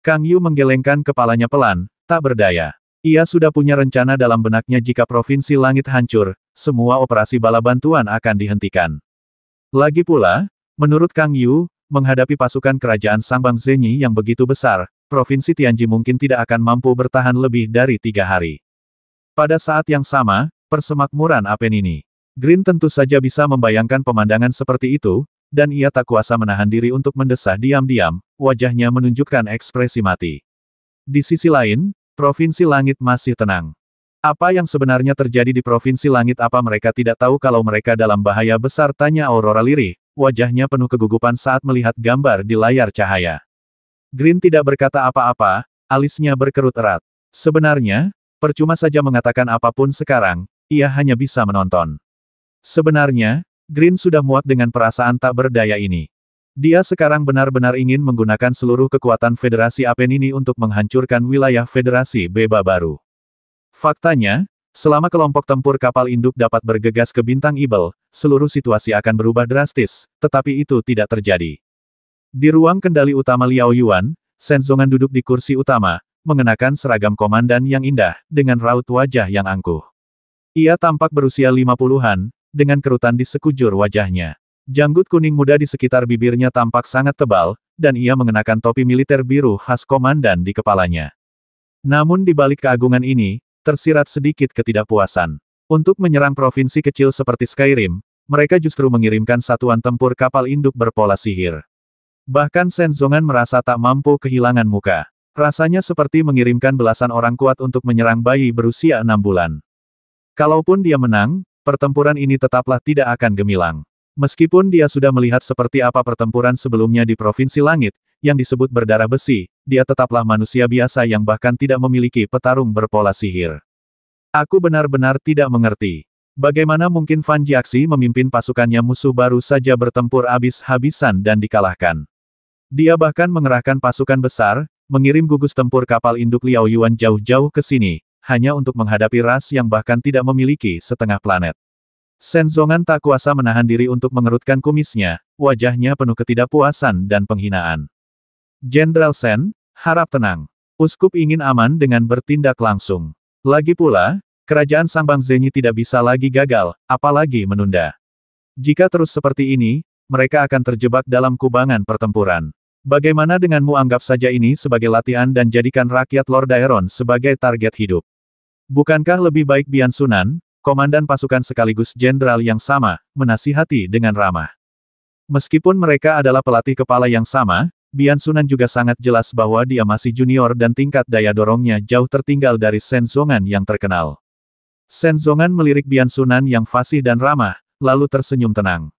Kang Yu menggelengkan kepalanya pelan, tak berdaya. Ia sudah punya rencana dalam benaknya jika Provinsi Langit hancur, semua operasi bala bantuan akan dihentikan. Lagi pula, menurut Kang Yu, menghadapi pasukan kerajaan Sangbang Zenyi yang begitu besar, Provinsi Tianji mungkin tidak akan mampu bertahan lebih dari 3 hari. Pada saat yang sama, persemakmuran Apenini. Green tentu saja bisa membayangkan pemandangan seperti itu, dan ia tak kuasa menahan diri untuk mendesah diam-diam, wajahnya menunjukkan ekspresi mati. Di sisi lain, Provinsi Langit masih tenang. Apa yang sebenarnya terjadi di Provinsi Langit? Apa mereka tidak tahu kalau mereka dalam bahaya besar? Tanya Aurora lirih, wajahnya penuh kegugupan saat melihat gambar di layar cahaya. Green tidak berkata apa-apa, alisnya berkerut erat. Sebenarnya, percuma saja mengatakan apapun sekarang, ia hanya bisa menonton. Sebenarnya, Green sudah muak dengan perasaan tak berdaya ini. Dia sekarang benar-benar ingin menggunakan seluruh kekuatan Federasi Apenini untuk menghancurkan wilayah Federasi Beba baru. Faktanya, selama kelompok tempur kapal induk dapat bergegas ke Bintang Ibel, seluruh situasi akan berubah drastis, tetapi itu tidak terjadi. Di ruang kendali utama Liao Yuan, Shen Zongan duduk di kursi utama, mengenakan seragam komandan yang indah, dengan raut wajah yang angkuh. Ia tampak berusia 50-an, dengan kerutan di sekujur wajahnya. Janggut kuning muda di sekitar bibirnya tampak sangat tebal, dan ia mengenakan topi militer biru khas komandan di kepalanya. Namun di balik keagungan ini, tersirat sedikit ketidakpuasan. Untuk menyerang provinsi kecil seperti Skyrim, mereka justru mengirimkan satuan tempur kapal induk berpola sihir. Bahkan Shen Zongan merasa tak mampu kehilangan muka. Rasanya seperti mengirimkan belasan orang kuat untuk menyerang bayi berusia 6 bulan. Kalaupun dia menang, pertempuran ini tetaplah tidak akan gemilang. Meskipun dia sudah melihat seperti apa pertempuran sebelumnya di Provinsi Langit, yang disebut berdarah besi, dia tetaplah manusia biasa yang bahkan tidak memiliki petarung berpola sihir. Aku benar-benar tidak mengerti. Bagaimana mungkin Fan Jiaxi memimpin pasukannya musuh baru saja bertempur habis-habisan dan dikalahkan. Dia bahkan mengerahkan pasukan besar, mengirim gugus tempur kapal induk Liao Yuan jauh-jauh ke sini, hanya untuk menghadapi ras yang bahkan tidak memiliki setengah planet. Shen Zongan tak kuasa menahan diri untuk mengerutkan kumisnya, wajahnya penuh ketidakpuasan dan penghinaan. Jenderal Shen, harap tenang. Uskup ingin aman dengan bertindak langsung. Lagi pula, kerajaan Sangbang Zenyi tidak bisa lagi gagal, apalagi menunda. Jika terus seperti ini, mereka akan terjebak dalam kubangan pertempuran. Bagaimana denganmu anggap saja ini sebagai latihan dan jadikan rakyat Lord Daeron sebagai target hidup? Bukankah lebih baik Bian Sunan, komandan pasukan sekaligus jenderal yang sama, menasihati dengan ramah? Meskipun mereka adalah pelatih kepala yang sama, Bian Sunan juga sangat jelas bahwa dia masih junior dan tingkat daya dorongnya jauh tertinggal dari Shen Zongan yang terkenal. Shen Zongan melirik Bian Sunan yang fasih dan ramah, lalu tersenyum tenang.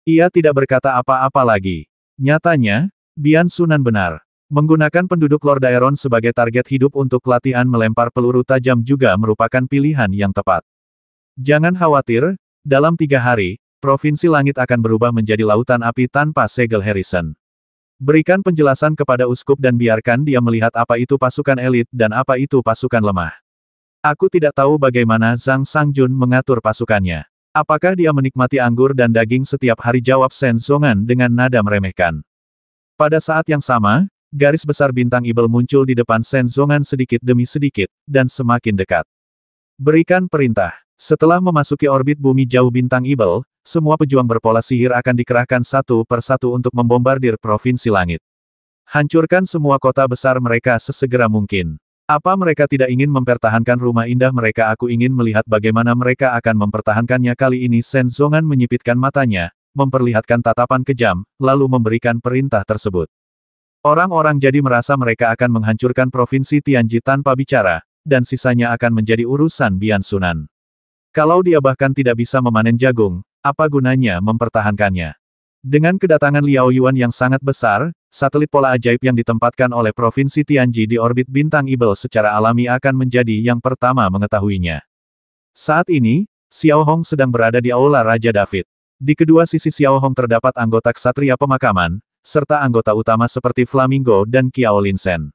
Ia tidak berkata apa-apa lagi. Nyatanya, Bian Sunan benar. Menggunakan penduduk Lord Daeron sebagai target hidup untuk latihan melempar peluru tajam juga merupakan pilihan yang tepat. Jangan khawatir, dalam 3 hari, Provinsi Langit akan berubah menjadi lautan api tanpa segel Harrison. Berikan penjelasan kepada uskup dan biarkan dia melihat apa itu pasukan elit dan apa itu pasukan lemah. Aku tidak tahu bagaimana Zhang Sangjun mengatur pasukannya. Apakah dia menikmati anggur dan daging setiap hari? Jawab Shen Zongan dengan nada meremehkan. Pada saat yang sama, garis besar Bintang Ibel muncul di depan Shen Zongan sedikit demi sedikit, dan semakin dekat. Berikan perintah. Setelah memasuki orbit bumi jauh Bintang Ibel, semua pejuang berpola sihir akan dikerahkan satu persatu untuk membombardir Provinsi Langit. Hancurkan semua kota besar mereka sesegera mungkin. Apa mereka tidak ingin mempertahankan rumah indah mereka? Aku ingin melihat bagaimana mereka akan mempertahankannya. Kali ini Shen Zongan menyipitkan matanya, memperlihatkan tatapan kejam, lalu memberikan perintah tersebut. Orang-orang jadi merasa mereka akan menghancurkan Provinsi Tianji tanpa bicara, dan sisanya akan menjadi urusan Bian Sunan. Kalau dia bahkan tidak bisa memanen jagung, apa gunanya mempertahankannya? Dengan kedatangan Liao Yuan yang sangat besar, satelit pola ajaib yang ditempatkan oleh Provinsi Tianji di orbit Bintang Ibel secara alami akan menjadi yang pertama mengetahuinya. Saat ini, Xiao Hong sedang berada di Aula Raja David. Di kedua sisi Xiao Hong terdapat anggota Ksatria Pemakaman, serta anggota utama seperti Flamingo dan Qiao Lin Shen.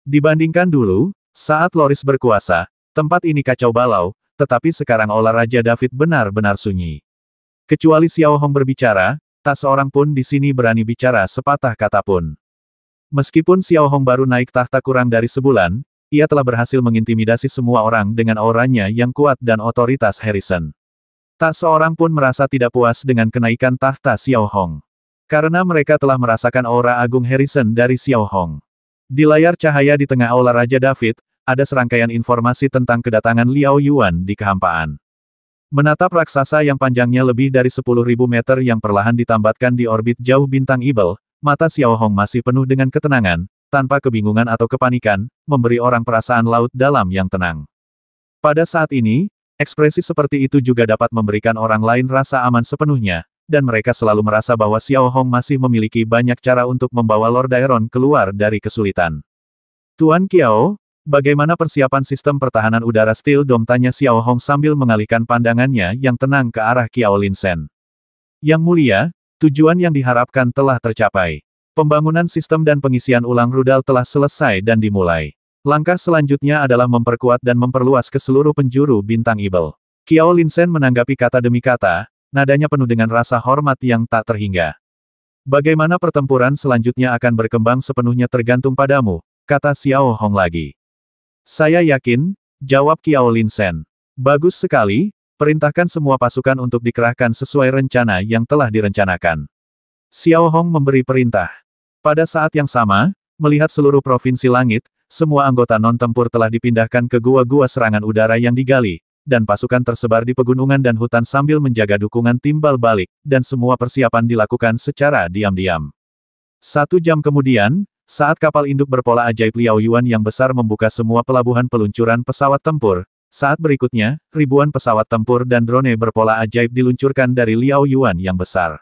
Dibandingkan dulu, saat Loris berkuasa, tempat ini kacau balau, tetapi sekarang Aula Raja David benar-benar sunyi. Kecuali Xiao Hong berbicara, tak seorang pun di sini berani bicara sepatah kata pun. Meskipun Xiao Hong baru naik tahta kurang dari sebulan, ia telah berhasil mengintimidasi semua orang dengan auranya yang kuat dan otoritas Harrison. Tak seorang pun merasa tidak puas dengan kenaikan tahta Xiao Hong. Karena mereka telah merasakan aura agung Harrison dari Xiao Hong. Di layar cahaya di tengah aula Raja David, ada serangkaian informasi tentang kedatangan Liao Yuan di kehampaan. Menatap raksasa yang panjangnya lebih dari 10.000 meter yang perlahan ditambatkan di orbit jauh bintang Ibel, mata Xiao Hong masih penuh dengan ketenangan, tanpa kebingungan atau kepanikan, memberi orang perasaan laut dalam yang tenang. Pada saat ini, ekspresi seperti itu juga dapat memberikan orang lain rasa aman sepenuhnya, dan mereka selalu merasa bahwa Xiao Hong masih memiliki banyak cara untuk membawa Lord Daeron keluar dari kesulitan. Tuan Qiao, bagaimana persiapan sistem pertahanan udara Steel Dome? Tanya Xiao Hong sambil mengalihkan pandangannya yang tenang ke arah Qiao Linshen. Yang mulia, tujuan yang diharapkan telah tercapai. Pembangunan sistem dan pengisian ulang rudal telah selesai dan dimulai. Langkah selanjutnya adalah memperkuat dan memperluas ke seluruh penjuru bintang Ibel. Qiao Linshen menanggapi kata demi kata, nadanya penuh dengan rasa hormat yang tak terhingga. Bagaimana pertempuran selanjutnya akan berkembang sepenuhnya tergantung padamu, kata Xiao Hong lagi. Saya yakin, jawab Qiao Linshen. Bagus sekali, perintahkan semua pasukan untuk dikerahkan sesuai rencana yang telah direncanakan. Xiao Hong memberi perintah. Pada saat yang sama, melihat seluruh provinsi langit, semua anggota non-tempur telah dipindahkan ke gua-gua serangan udara yang digali, dan pasukan tersebar di pegunungan dan hutan sambil menjaga dukungan timbal balik, dan semua persiapan dilakukan secara diam-diam. 1 jam kemudian, saat kapal induk berpola ajaib Liao Yuan yang besar membuka semua pelabuhan peluncuran pesawat tempur, saat berikutnya, ribuan pesawat tempur dan drone berpola ajaib diluncurkan dari Liao Yuan yang besar.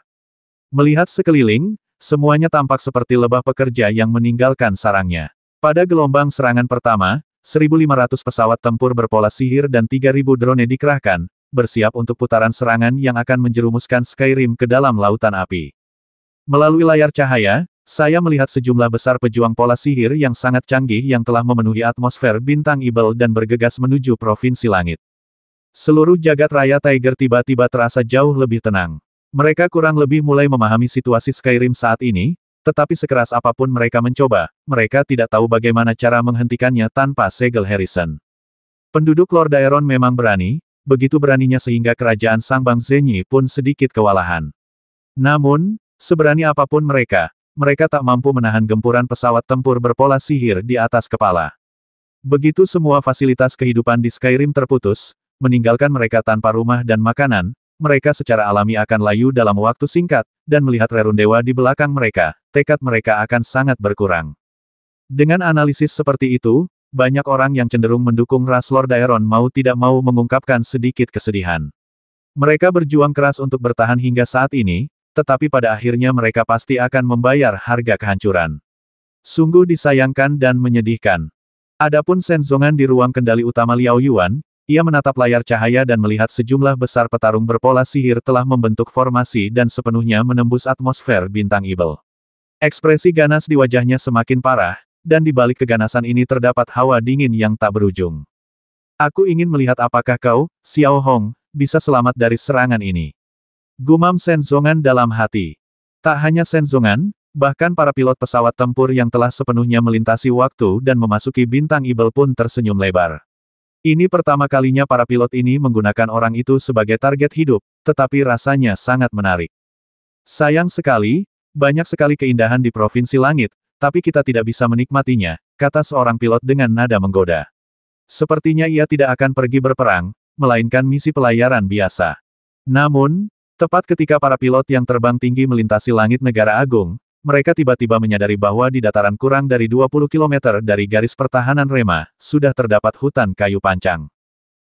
Melihat sekeliling, semuanya tampak seperti lebah pekerja yang meninggalkan sarangnya. Pada gelombang serangan pertama, 1.500 pesawat tempur berpola sihir dan 3.000 drone dikerahkan, bersiap untuk putaran serangan yang akan menjerumuskan Skyrim ke dalam lautan api. Melalui layar cahaya, saya melihat sejumlah besar pejuang pola sihir yang sangat canggih yang telah memenuhi atmosfer bintang Ibel dan bergegas menuju Provinsi Langit. Seluruh jagat raya Tiger tiba-tiba terasa jauh lebih tenang. Mereka kurang lebih mulai memahami situasi Skyrim saat ini, tetapi sekeras apapun mereka mencoba, mereka tidak tahu bagaimana cara menghentikannya tanpa segel Harrison. Penduduk Lord Daeron memang berani, begitu beraninya sehingga kerajaan Sangbang Zenyi pun sedikit kewalahan. Namun, seberani apapun mereka tak mampu menahan gempuran pesawat tempur berpola sihir di atas kepala. Begitu semua fasilitas kehidupan di Skyrim terputus, meninggalkan mereka tanpa rumah dan makanan, mereka secara alami akan layu dalam waktu singkat, dan melihat rerun dewa di belakang mereka, tekad mereka akan sangat berkurang. Dengan analisis seperti itu, banyak orang yang cenderung mendukung ras Lord Daeron mau tidak mau mengungkapkan sedikit kesedihan. Mereka berjuang keras untuk bertahan hingga saat ini, tetapi pada akhirnya mereka pasti akan membayar harga kehancuran. Sungguh disayangkan dan menyedihkan. Adapun Shen Zongan di ruang kendali utama Liao Yuan, ia menatap layar cahaya dan melihat sejumlah besar petarung berpola sihir telah membentuk formasi dan sepenuhnya menembus atmosfer bintang Ibel. Ekspresi ganas di wajahnya semakin parah, dan di balik keganasan ini terdapat hawa dingin yang tak berujung. Aku ingin melihat apakah kau, Xiao Hong, bisa selamat dari serangan ini. Gumam Shen Zongan dalam hati. Tak hanya Shen Zongan, bahkan para pilot pesawat tempur yang telah sepenuhnya melintasi waktu dan memasuki bintang Ibel pun tersenyum lebar. Ini pertama kalinya para pilot ini menggunakan orang itu sebagai target hidup, tetapi rasanya sangat menarik. Sayang sekali, banyak sekali keindahan di Provinsi Langit, tapi kita tidak bisa menikmatinya, kata seorang pilot dengan nada menggoda. Sepertinya ia tidak akan pergi berperang, melainkan misi pelayaran biasa. Namun, tepat ketika para pilot yang terbang tinggi melintasi langit negara agung, mereka tiba-tiba menyadari bahwa di dataran kurang dari 20 km dari garis pertahanan Rema, sudah terdapat hutan kayu pancang.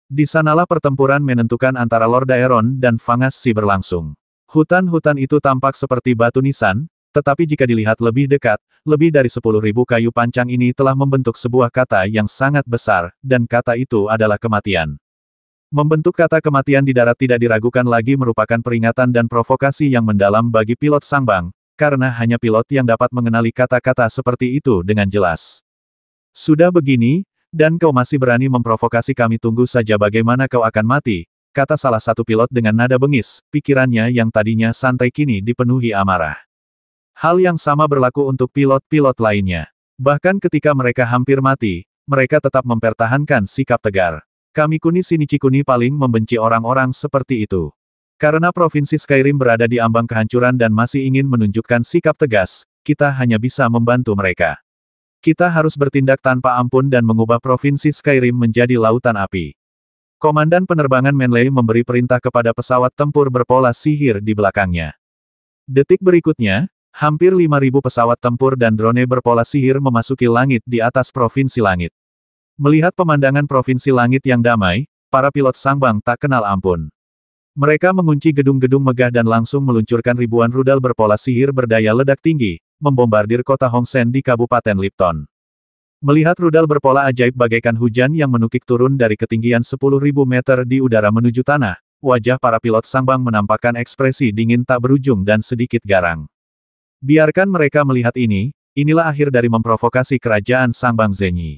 Di sanalah pertempuran menentukan antara Lord Daeron dan Fangas Si berlangsung. Hutan-hutan itu tampak seperti batu nisan, tetapi jika dilihat lebih dekat, lebih dari 10.000 kayu pancang ini telah membentuk sebuah kata yang sangat besar, dan kata itu adalah kematian. Membentuk kata kematian di darat tidak diragukan lagi merupakan peringatan dan provokasi yang mendalam bagi pilot Sangbang, karena hanya pilot yang dapat mengenali kata-kata seperti itu dengan jelas. Sudah begini, dan kau masih berani memprovokasi kami, tunggu saja bagaimana kau akan mati, kata salah satu pilot dengan nada bengis, pikirannya yang tadinya santai kini dipenuhi amarah. Hal yang sama berlaku untuk pilot-pilot lainnya. Bahkan ketika mereka hampir mati, mereka tetap mempertahankan sikap tegar. Kami Kuni Shinichi Kuni paling membenci orang-orang seperti itu. Karena Provinsi Skyrim berada di ambang kehancuran dan masih ingin menunjukkan sikap tegas, kita hanya bisa membantu mereka. Kita harus bertindak tanpa ampun dan mengubah Provinsi Skyrim menjadi lautan api. Komandan penerbangan Manley memberi perintah kepada pesawat tempur berpola sihir di belakangnya. Detik berikutnya, hampir 5.000 pesawat tempur dan drone berpola sihir memasuki langit di atas Provinsi Langit. Melihat pemandangan Provinsi Langit yang damai, para pilot Sangbang tak kenal ampun. Mereka mengunci gedung-gedung megah dan langsung meluncurkan ribuan rudal berpola sihir berdaya ledak tinggi, membombardir kota Hongsen di Kabupaten Lipton. Melihat rudal berpola ajaib bagaikan hujan yang menukik turun dari ketinggian 10.000 meter di udara menuju tanah, wajah para pilot Sangbang menampakkan ekspresi dingin tak berujung dan sedikit garang. Biarkan mereka melihat ini, inilah akhir dari memprovokasi kerajaan Sangbang Zenyi.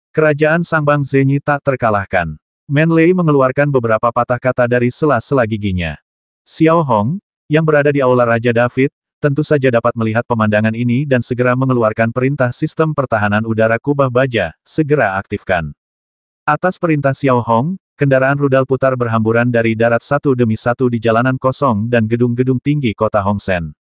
Kerajaan Sangbang Zenyi tak terkalahkan. Manley mengeluarkan beberapa patah kata dari sela-sela giginya. Xiao Hong, yang berada di Aula Raja David, tentu saja dapat melihat pemandangan ini dan segera mengeluarkan perintah sistem pertahanan udara kubah baja, segera aktifkan. Atas perintah Xiao Hong, kendaraan rudal putar berhamburan dari darat satu demi satu di jalanan kosong dan gedung-gedung tinggi kota Hongsen.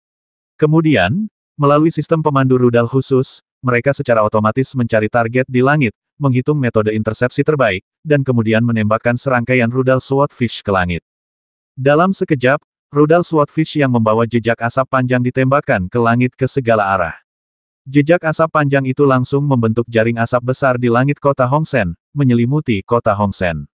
Kemudian, melalui sistem pemandu rudal khusus, mereka secara otomatis mencari target di langit, menghitung metode intersepsi terbaik, dan kemudian menembakkan serangkaian rudal Swordfish ke langit. Dalam sekejap, rudal Swordfish yang membawa jejak asap panjang ditembakkan ke langit ke segala arah. Jejak asap panjang itu langsung membentuk jaring asap besar di langit kota Hongsen, menyelimuti kota Hongsen.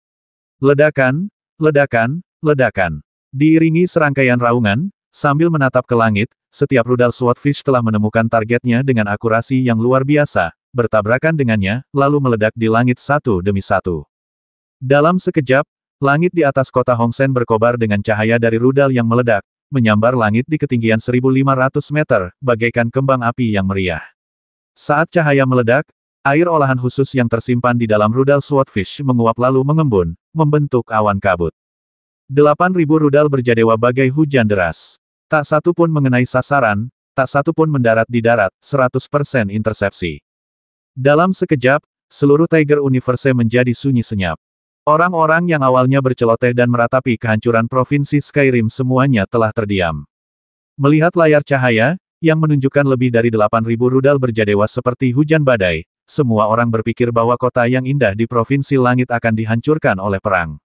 Ledakan, ledakan, ledakan. Diiringi serangkaian raungan, sambil menatap ke langit, setiap rudal Swordfish telah menemukan targetnya dengan akurasi yang luar biasa, bertabrakan dengannya, lalu meledak di langit satu demi satu. Dalam sekejap, langit di atas kota Hongsen berkobar dengan cahaya dari rudal yang meledak, menyambar langit di ketinggian 1.500 meter, bagaikan kembang api yang meriah. Saat cahaya meledak, air olahan khusus yang tersimpan di dalam rudal Swordfish menguap lalu mengembun, membentuk awan kabut. 8.000 rudal berjadewa bagai hujan deras. Tak satu pun mengenai sasaran, tak satu pun mendarat di darat, 100% intersepsi. Dalam sekejap, seluruh Tiger Universe menjadi sunyi senyap. Orang-orang yang awalnya berceloteh dan meratapi kehancuran Provinsi Skyrim semuanya telah terdiam. Melihat layar cahaya, yang menunjukkan lebih dari 8.000 rudal berjadewa seperti hujan badai, semua orang berpikir bahwa kota yang indah di Provinsi Langit akan dihancurkan oleh perang.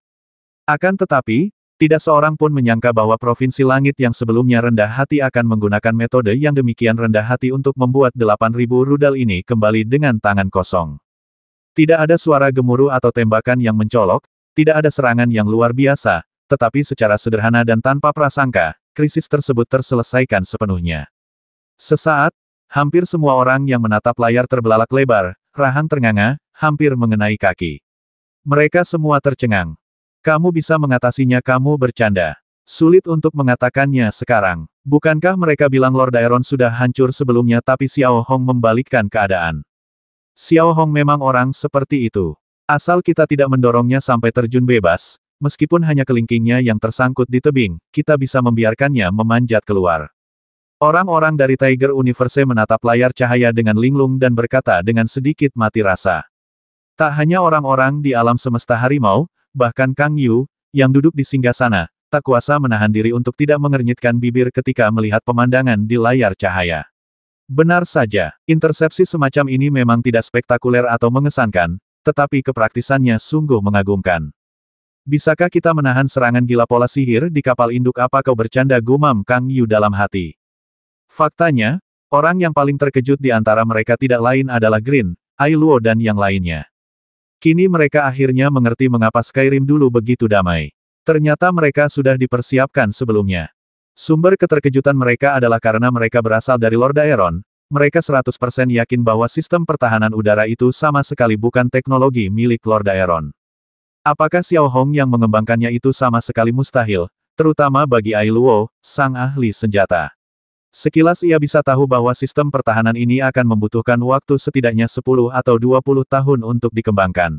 Akan tetapi, tidak seorang pun menyangka bahwa Provinsi Langit yang sebelumnya rendah hati akan menggunakan metode yang demikian rendah hati untuk membuat 8.000 rudal ini kembali dengan tangan kosong. Tidak ada suara gemuruh atau tembakan yang mencolok, tidak ada serangan yang luar biasa, tetapi secara sederhana dan tanpa prasangka, krisis tersebut terselesaikan sepenuhnya. Sesaat, hampir semua orang yang menatap layar terbelalak lebar, rahang ternganga, hampir mengenai kaki. Mereka semua tercengang. Kamu bisa mengatasinya, kamu bercanda. Sulit untuk mengatakannya sekarang. Bukankah mereka bilang Lord Aeron sudah hancur sebelumnya tapi Xiao Hong membalikkan keadaan. Xiao Hong memang orang seperti itu. Asal kita tidak mendorongnya sampai terjun bebas, meskipun hanya kelingkingnya yang tersangkut di tebing, kita bisa membiarkannya memanjat keluar. Orang-orang dari Tiger Universe menatap layar cahaya dengan linglung dan berkata dengan sedikit mati rasa. Tak hanya orang-orang di alam semesta harimau, bahkan Kang Yu, yang duduk di singgasana, tak kuasa menahan diri untuk tidak mengernyitkan bibir ketika melihat pemandangan di layar cahaya. Benar saja, intersepsi semacam ini memang tidak spektakuler atau mengesankan, tetapi kepraktisannya sungguh mengagumkan. Bisakah kita menahan serangan gila pola sihir di kapal induk? Apa kau bercanda, gumam Kang Yu dalam hati. Faktanya, orang yang paling terkejut di antara mereka tidak lain adalah Green, Ai Luo dan yang lainnya. Kini mereka akhirnya mengerti mengapa Skyrim dulu begitu damai. Ternyata mereka sudah dipersiapkan sebelumnya. Sumber keterkejutan mereka adalah karena mereka berasal dari Lord Aeron. Mereka 100% yakin bahwa sistem pertahanan udara itu sama sekali bukan teknologi milik Lord Aeron. Apakah Xiao Hong yang mengembangkannya itu sama sekali mustahil, terutama bagi Ai Luo, sang ahli senjata. Sekilas ia bisa tahu bahwa sistem pertahanan ini akan membutuhkan waktu setidaknya 10 atau 20 tahun untuk dikembangkan.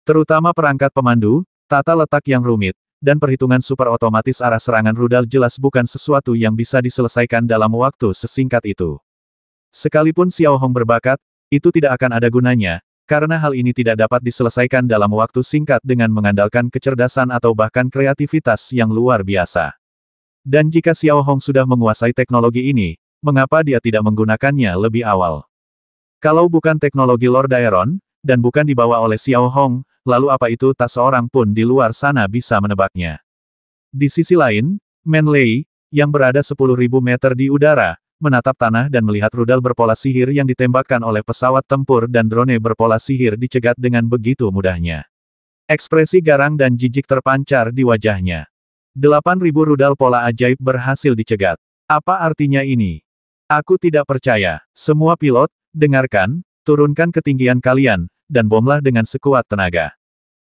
Terutama perangkat pemandu, tata letak yang rumit, dan perhitungan super otomatis arah serangan rudal jelas bukan sesuatu yang bisa diselesaikan dalam waktu sesingkat itu. Sekalipun Xiao Hong berbakat, itu tidak akan ada gunanya, karena hal ini tidak dapat diselesaikan dalam waktu singkat dengan mengandalkan kecerdasan atau bahkan kreativitas yang luar biasa. Dan jika Xiao Hong sudah menguasai teknologi ini, mengapa dia tidak menggunakannya lebih awal? Kalau bukan teknologi Lord Daeron, dan bukan dibawa oleh Xiao Hong, lalu apa itu tak seorang pun di luar sana bisa menebaknya. Di sisi lain, Man Lei, yang berada 10.000 meter di udara, menatap tanah dan melihat rudal berpola sihir yang ditembakkan oleh pesawat tempur dan drone berpola sihir dicegat dengan begitu mudahnya. Ekspresi garang dan jijik terpancar di wajahnya. 8.000 rudal pola ajaib berhasil dicegat. Apa artinya ini? Aku tidak percaya. Semua pilot, dengarkan, turunkan ketinggian kalian, dan bomlah dengan sekuat tenaga.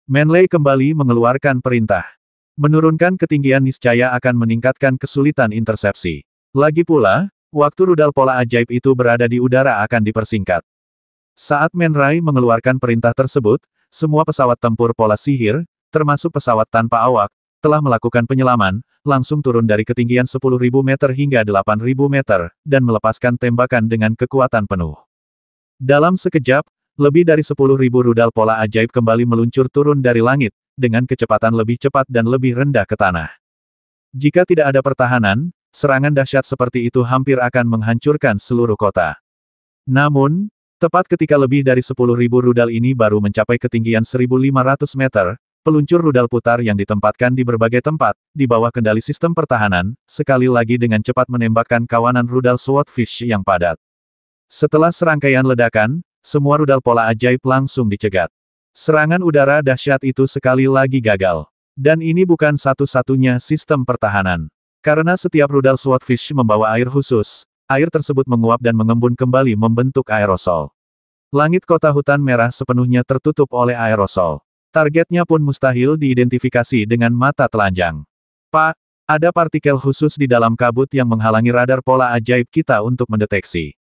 Man Lei kembali mengeluarkan perintah. Menurunkan ketinggian niscaya akan meningkatkan kesulitan intersepsi. Lagi pula, waktu rudal pola ajaib itu berada di udara akan dipersingkat. Saat Man Rai mengeluarkan perintah tersebut, semua pesawat tempur pola sihir, termasuk pesawat tanpa awak, telah melakukan penyelaman, langsung turun dari ketinggian 10.000 meter hingga 8.000 meter, dan melepaskan tembakan dengan kekuatan penuh. Dalam sekejap, lebih dari 10.000 rudal pola ajaib kembali meluncur turun dari langit, dengan kecepatan lebih cepat dan lebih rendah ke tanah. Jika tidak ada pertahanan, serangan dahsyat seperti itu hampir akan menghancurkan seluruh kota. Namun, tepat ketika lebih dari 10.000 rudal ini baru mencapai ketinggian 1.500 meter, peluncur rudal putar yang ditempatkan di berbagai tempat, di bawah kendali sistem pertahanan, sekali lagi dengan cepat menembakkan kawanan rudal Swordfish yang padat. Setelah serangkaian ledakan, semua rudal pola ajaib langsung dicegat. Serangan udara dahsyat itu sekali lagi gagal. Dan ini bukan satu-satunya sistem pertahanan. Karena setiap rudal Swordfish membawa air khusus, air tersebut menguap dan mengembun kembali membentuk aerosol. Langit kota hutan merah sepenuhnya tertutup oleh aerosol. Targetnya pun mustahil diidentifikasi dengan mata telanjang. Pak, ada partikel khusus di dalam kabut yang menghalangi radar pola ajaib kita untuk mendeteksi.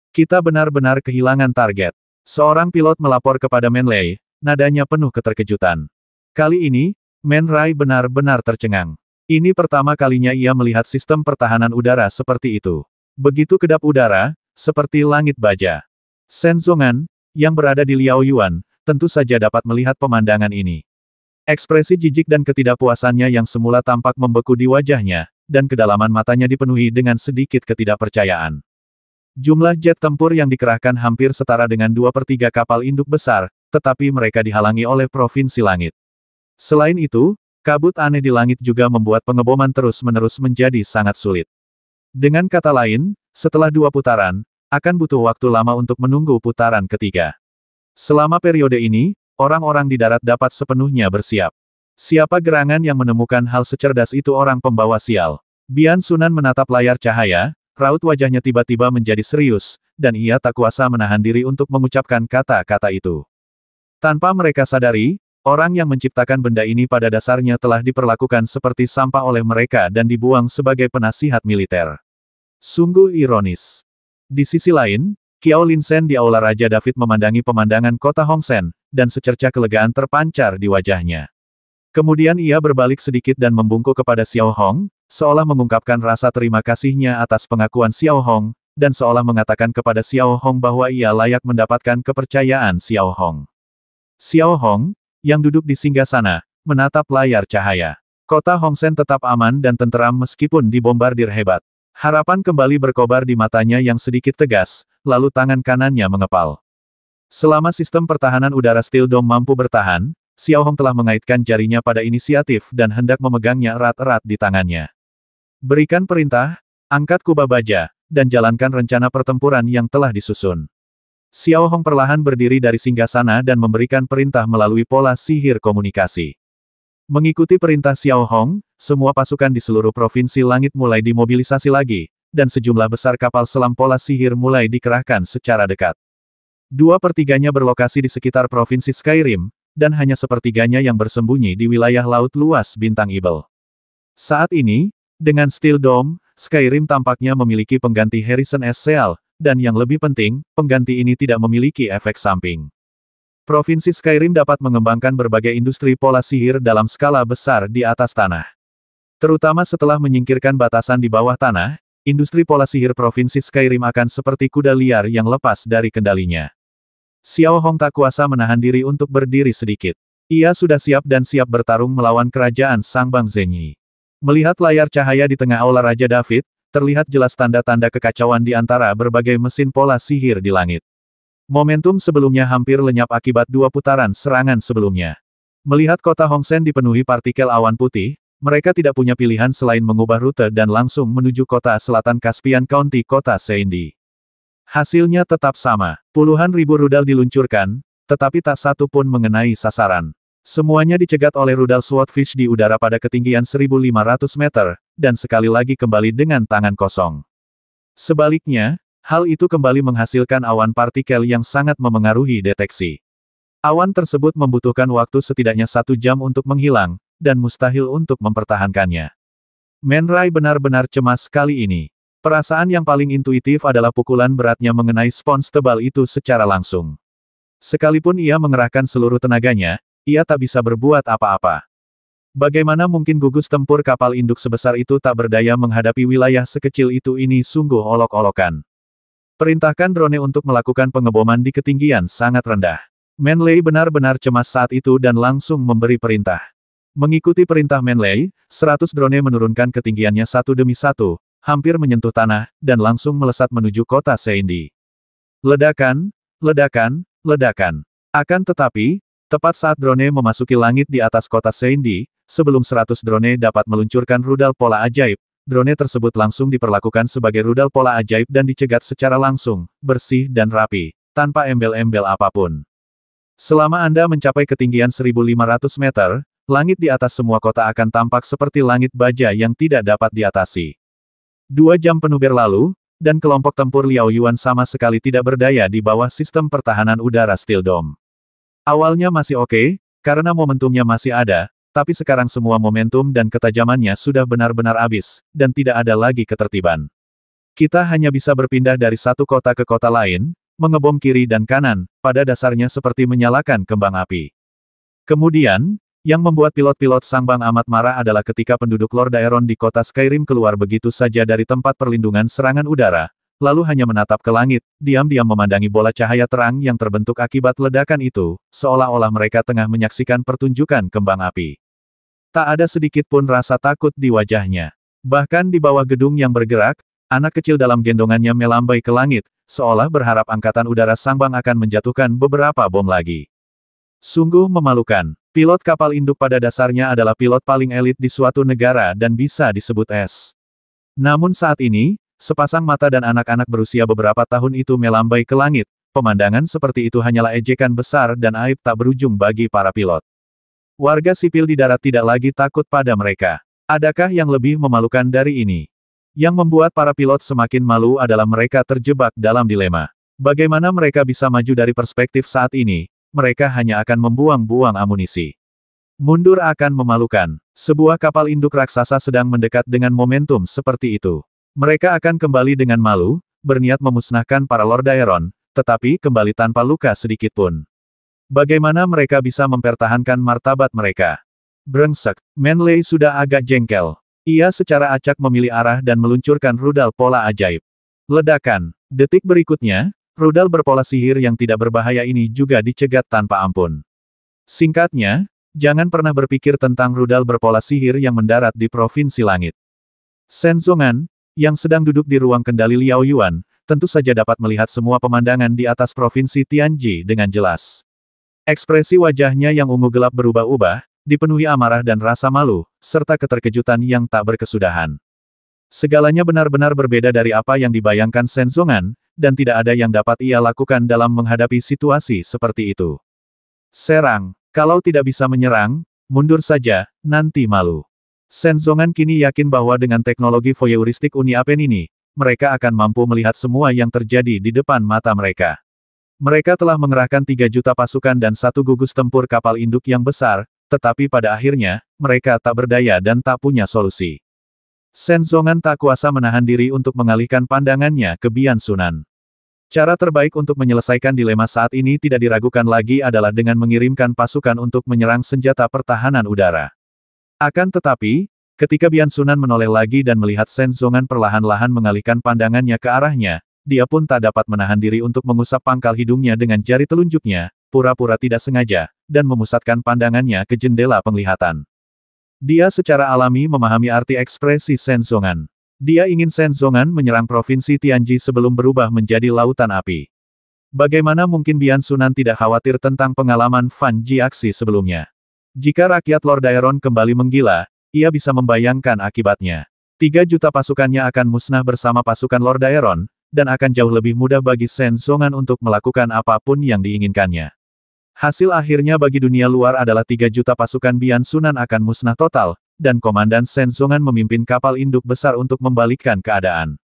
Kita benar-benar kehilangan target. Seorang pilot melapor kepada Man Lei, nadanya penuh keterkejutan. Kali ini, Man Rai benar-benar tercengang. Ini pertama kalinya ia melihat sistem pertahanan udara seperti itu. Begitu kedap udara, seperti langit baja. Shen Zongan, yang berada di Liao Yuan, tentu saja dapat melihat pemandangan ini. Ekspresi jijik dan ketidakpuasannya yang semula tampak membeku di wajahnya, dan kedalaman matanya dipenuhi dengan sedikit ketidakpercayaan. Jumlah jet tempur yang dikerahkan hampir setara dengan 2/3 kapal induk besar, tetapi mereka dihalangi oleh Provinsi Langit. Selain itu, kabut aneh di langit juga membuat pengeboman terus-menerus menjadi sangat sulit. Dengan kata lain, setelah 2 putaran, akan butuh waktu lama untuk menunggu putaran ketiga. Selama periode ini, orang-orang di darat dapat sepenuhnya bersiap. Siapa gerangan yang menemukan hal secerdas itu orang pembawa sial? Bian Sunan menatap layar cahaya, raut wajahnya tiba-tiba menjadi serius, dan ia tak kuasa menahan diri untuk mengucapkan kata-kata itu. Tanpa mereka sadari, orang yang menciptakan benda ini pada dasarnya telah diperlakukan seperti sampah oleh mereka dan dibuang sebagai penasihat militer. Sungguh ironis. Di sisi lain, Qiao Linshen di Aula Raja David memandangi pemandangan kota Hongsen, dan secercah kelegaan terpancar di wajahnya. Kemudian ia berbalik sedikit dan membungkuk kepada Xiao Hong, seolah mengungkapkan rasa terima kasihnya atas pengakuan Xiao Hong, dan seolah mengatakan kepada Xiao Hong bahwa ia layak mendapatkan kepercayaan Xiao Hong. Xiao Hong, yang duduk di singgasana, menatap layar cahaya. Kota Hongsen tetap aman dan tenteram meskipun dibombardir hebat. Harapan kembali berkobar di matanya yang sedikit tegas, lalu tangan kanannya mengepal. Selama sistem pertahanan udara Steel Dome mampu bertahan, Xiao Hong telah mengaitkan jarinya pada inisiatif dan hendak memegangnya erat-erat di tangannya. Berikan perintah, angkat kubah baja, dan jalankan rencana pertempuran yang telah disusun. Xiao Hong perlahan berdiri dari singgasana dan memberikan perintah melalui pola sihir komunikasi. Mengikuti perintah Xiao Hong, semua pasukan di seluruh provinsi langit mulai dimobilisasi lagi, dan sejumlah besar kapal selam pola sihir mulai dikerahkan secara dekat. 2/3-nya berlokasi di sekitar provinsi Skyrim, dan hanya sepertiganya yang bersembunyi di wilayah laut luas Bintang Ibel. Saat ini, dengan Steel Dome, Skyrim tampaknya memiliki pengganti Harrison S. Seal, dan yang lebih penting, pengganti ini tidak memiliki efek samping. Provinsi Skyrim dapat mengembangkan berbagai industri pola sihir dalam skala besar di atas tanah. Terutama setelah menyingkirkan batasan di bawah tanah, industri pola sihir Provinsi Skyrim akan seperti kuda liar yang lepas dari kendalinya. Xiao Hong tak kuasa menahan diri untuk berdiri sedikit. Ia sudah siap dan siap bertarung melawan kerajaan Sang Bang Zhenyi. Melihat layar cahaya di tengah aula Raja David, terlihat jelas tanda-tanda kekacauan di antara berbagai mesin pola sihir di langit. Momentum sebelumnya hampir lenyap akibat dua putaran serangan sebelumnya. Melihat kota Hongsen dipenuhi partikel awan putih, mereka tidak punya pilihan selain mengubah rute dan langsung menuju kota selatan Caspian County kota Seindi. Hasilnya tetap sama. Puluhan ribu rudal diluncurkan, tetapi tak satu pun mengenai sasaran. Semuanya dicegat oleh rudal Swordfish di udara pada ketinggian 1.500 meter, dan sekali lagi kembali dengan tangan kosong. Sebaliknya, hal itu kembali menghasilkan awan partikel yang sangat memengaruhi deteksi. Awan tersebut membutuhkan waktu setidaknya 1 jam untuk menghilang, dan mustahil untuk mempertahankannya. Man Rai benar-benar cemas kali ini. Perasaan yang paling intuitif adalah pukulan beratnya mengenai spons tebal itu secara langsung. Sekalipun ia mengerahkan seluruh tenaganya, ia tak bisa berbuat apa-apa. Bagaimana mungkin gugus tempur kapal induk sebesar itu tak berdaya menghadapi wilayah sekecil itu? Ini sungguh olok-olokan. Perintahkan drone untuk melakukan pengeboman di ketinggian sangat rendah. Manley benar-benar cemas saat itu dan langsung memberi perintah. Mengikuti perintah Manley, 100 drone menurunkan ketinggiannya satu demi satu, hampir menyentuh tanah, dan langsung melesat menuju kota Seindi. Ledakan, ledakan, ledakan. Akan tetapi, tepat saat drone memasuki langit di atas kota Seindi, sebelum 100 drone dapat meluncurkan rudal pola ajaib, drone tersebut langsung diperlakukan sebagai rudal pola ajaib dan dicegat secara langsung, bersih dan rapi, tanpa embel-embel apapun. Selama Anda mencapai ketinggian 1.500 meter, langit di atas semua kota akan tampak seperti langit baja yang tidak dapat diatasi. 2 jam penuh berlalu, dan kelompok tempur Liao Yuan sama sekali tidak berdaya di bawah sistem pertahanan udara Steel Dome. Awalnya masih oke, karena momentumnya masih ada, tapi sekarang semua momentum dan ketajamannya sudah benar-benar habis, dan tidak ada lagi ketertiban. Kita hanya bisa berpindah dari satu kota ke kota lain, mengebom kiri dan kanan, pada dasarnya seperti menyalakan kembang api. Kemudian, yang membuat pilot-pilot Sang Bang amat marah adalah ketika penduduk Lord Daeron di kota Skyrim keluar begitu saja dari tempat perlindungan serangan udara, lalu hanya menatap ke langit, diam-diam memandangi bola cahaya terang yang terbentuk akibat ledakan itu, seolah-olah mereka tengah menyaksikan pertunjukan kembang api. Tak ada sedikit pun rasa takut di wajahnya. Bahkan di bawah gedung yang bergerak, anak kecil dalam gendongannya melambai ke langit, seolah berharap angkatan udara Sang Bang akan menjatuhkan beberapa bom lagi. Sungguh memalukan. Pilot kapal induk pada dasarnya adalah pilot paling elit di suatu negara dan bisa disebut es. Namun saat ini, sepasang mata dan anak-anak berusia beberapa tahun itu melambai ke langit, pemandangan seperti itu hanyalah ejekan besar dan aib tak berujung bagi para pilot. Warga sipil di darat tidak lagi takut pada mereka. Adakah yang lebih memalukan dari ini? Yang membuat para pilot semakin malu adalah mereka terjebak dalam dilema. Bagaimana mereka bisa maju dari perspektif saat ini? Mereka hanya akan membuang-buang amunisi. Mundur akan memalukan. Sebuah kapal induk raksasa sedang mendekat dengan momentum seperti itu. Mereka akan kembali dengan malu, berniat memusnahkan para Lord Daeron, tetapi kembali tanpa luka sedikit pun. Bagaimana mereka bisa mempertahankan martabat mereka? Brengsek, Manley sudah agak jengkel. Ia secara acak memilih arah dan meluncurkan rudal pola ajaib. Ledakan. Detik berikutnya, rudal berpola sihir yang tidak berbahaya ini juga dicegat tanpa ampun. Singkatnya, jangan pernah berpikir tentang rudal berpola sihir yang mendarat di Provinsi Langit. Shen Zongan, yang sedang duduk di ruang kendali Liao Yuan, tentu saja dapat melihat semua pemandangan di atas Provinsi Tianji dengan jelas. Ekspresi wajahnya yang ungu gelap berubah-ubah, dipenuhi amarah dan rasa malu, serta keterkejutan yang tak berkesudahan. Segalanya benar-benar berbeda dari apa yang dibayangkan Shen Zongan, dan tidak ada yang dapat ia lakukan dalam menghadapi situasi seperti itu. Serang, kalau tidak bisa menyerang, mundur saja, nanti malu. Shen Zongan kini yakin bahwa dengan teknologi voyeuristik Uni Apen ini, mereka akan mampu melihat semua yang terjadi di depan mata mereka. Mereka telah mengerahkan 3 juta pasukan dan 1 gugus tempur kapal induk yang besar, tetapi pada akhirnya, mereka tak berdaya dan tak punya solusi. Shen Zongan tak kuasa menahan diri untuk mengalihkan pandangannya ke Bian Sunan. Cara terbaik untuk menyelesaikan dilema saat ini tidak diragukan lagi adalah dengan mengirimkan pasukan untuk menyerang senjata pertahanan udara. Akan tetapi, ketika Bian Sunan menoleh lagi dan melihat Shen Zongan perlahan-lahan mengalihkan pandangannya ke arahnya, dia pun tak dapat menahan diri untuk mengusap pangkal hidungnya dengan jari telunjuknya, pura-pura tidak sengaja, dan memusatkan pandangannya ke jendela penglihatan. Dia secara alami memahami arti ekspresi Shen Zongan. Dia ingin Shen Zongan menyerang provinsi Tianji sebelum berubah menjadi lautan api. Bagaimana mungkin Bian Sunan tidak khawatir tentang pengalaman Fan Ji aksi sebelumnya? Jika rakyat Lord Daeron kembali menggila, ia bisa membayangkan akibatnya. 3 juta pasukannya akan musnah bersama pasukan Lord Daeron, dan akan jauh lebih mudah bagi Shen Zongan untuk melakukan apapun yang diinginkannya. Hasil akhirnya bagi dunia luar adalah 3 juta pasukan Bian Sunan akan musnah total, dan Komandan Shen Zongan memimpin kapal induk besar untuk membalikkan keadaan.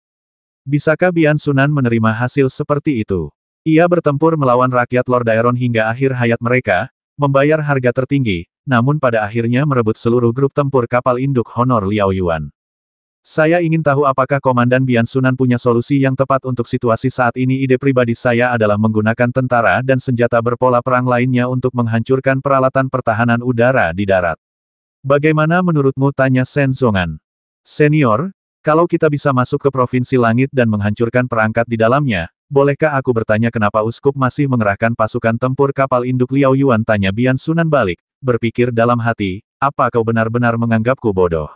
Bisakah Bian Sunan menerima hasil seperti itu? Ia bertempur melawan rakyat Lord Daeron hingga akhir hayat mereka, membayar harga tertinggi, namun pada akhirnya merebut seluruh grup tempur kapal induk Honor Liao Yuan. Saya ingin tahu apakah Komandan Bian Sunan punya solusi yang tepat untuk situasi saat ini. Ide pribadi saya adalah menggunakan tentara dan senjata berpola perang lainnya untuk menghancurkan peralatan pertahanan udara di darat. Bagaimana menurutmu? Tanya Shen Zongan. Senior, kalau kita bisa masuk ke Provinsi Langit dan menghancurkan perangkat di dalamnya, bolehkah aku bertanya kenapa Uskup masih mengerahkan pasukan tempur kapal induk Liao Yuan? Tanya Bian Sunan balik, berpikir dalam hati, apa kau benar-benar menganggapku bodoh?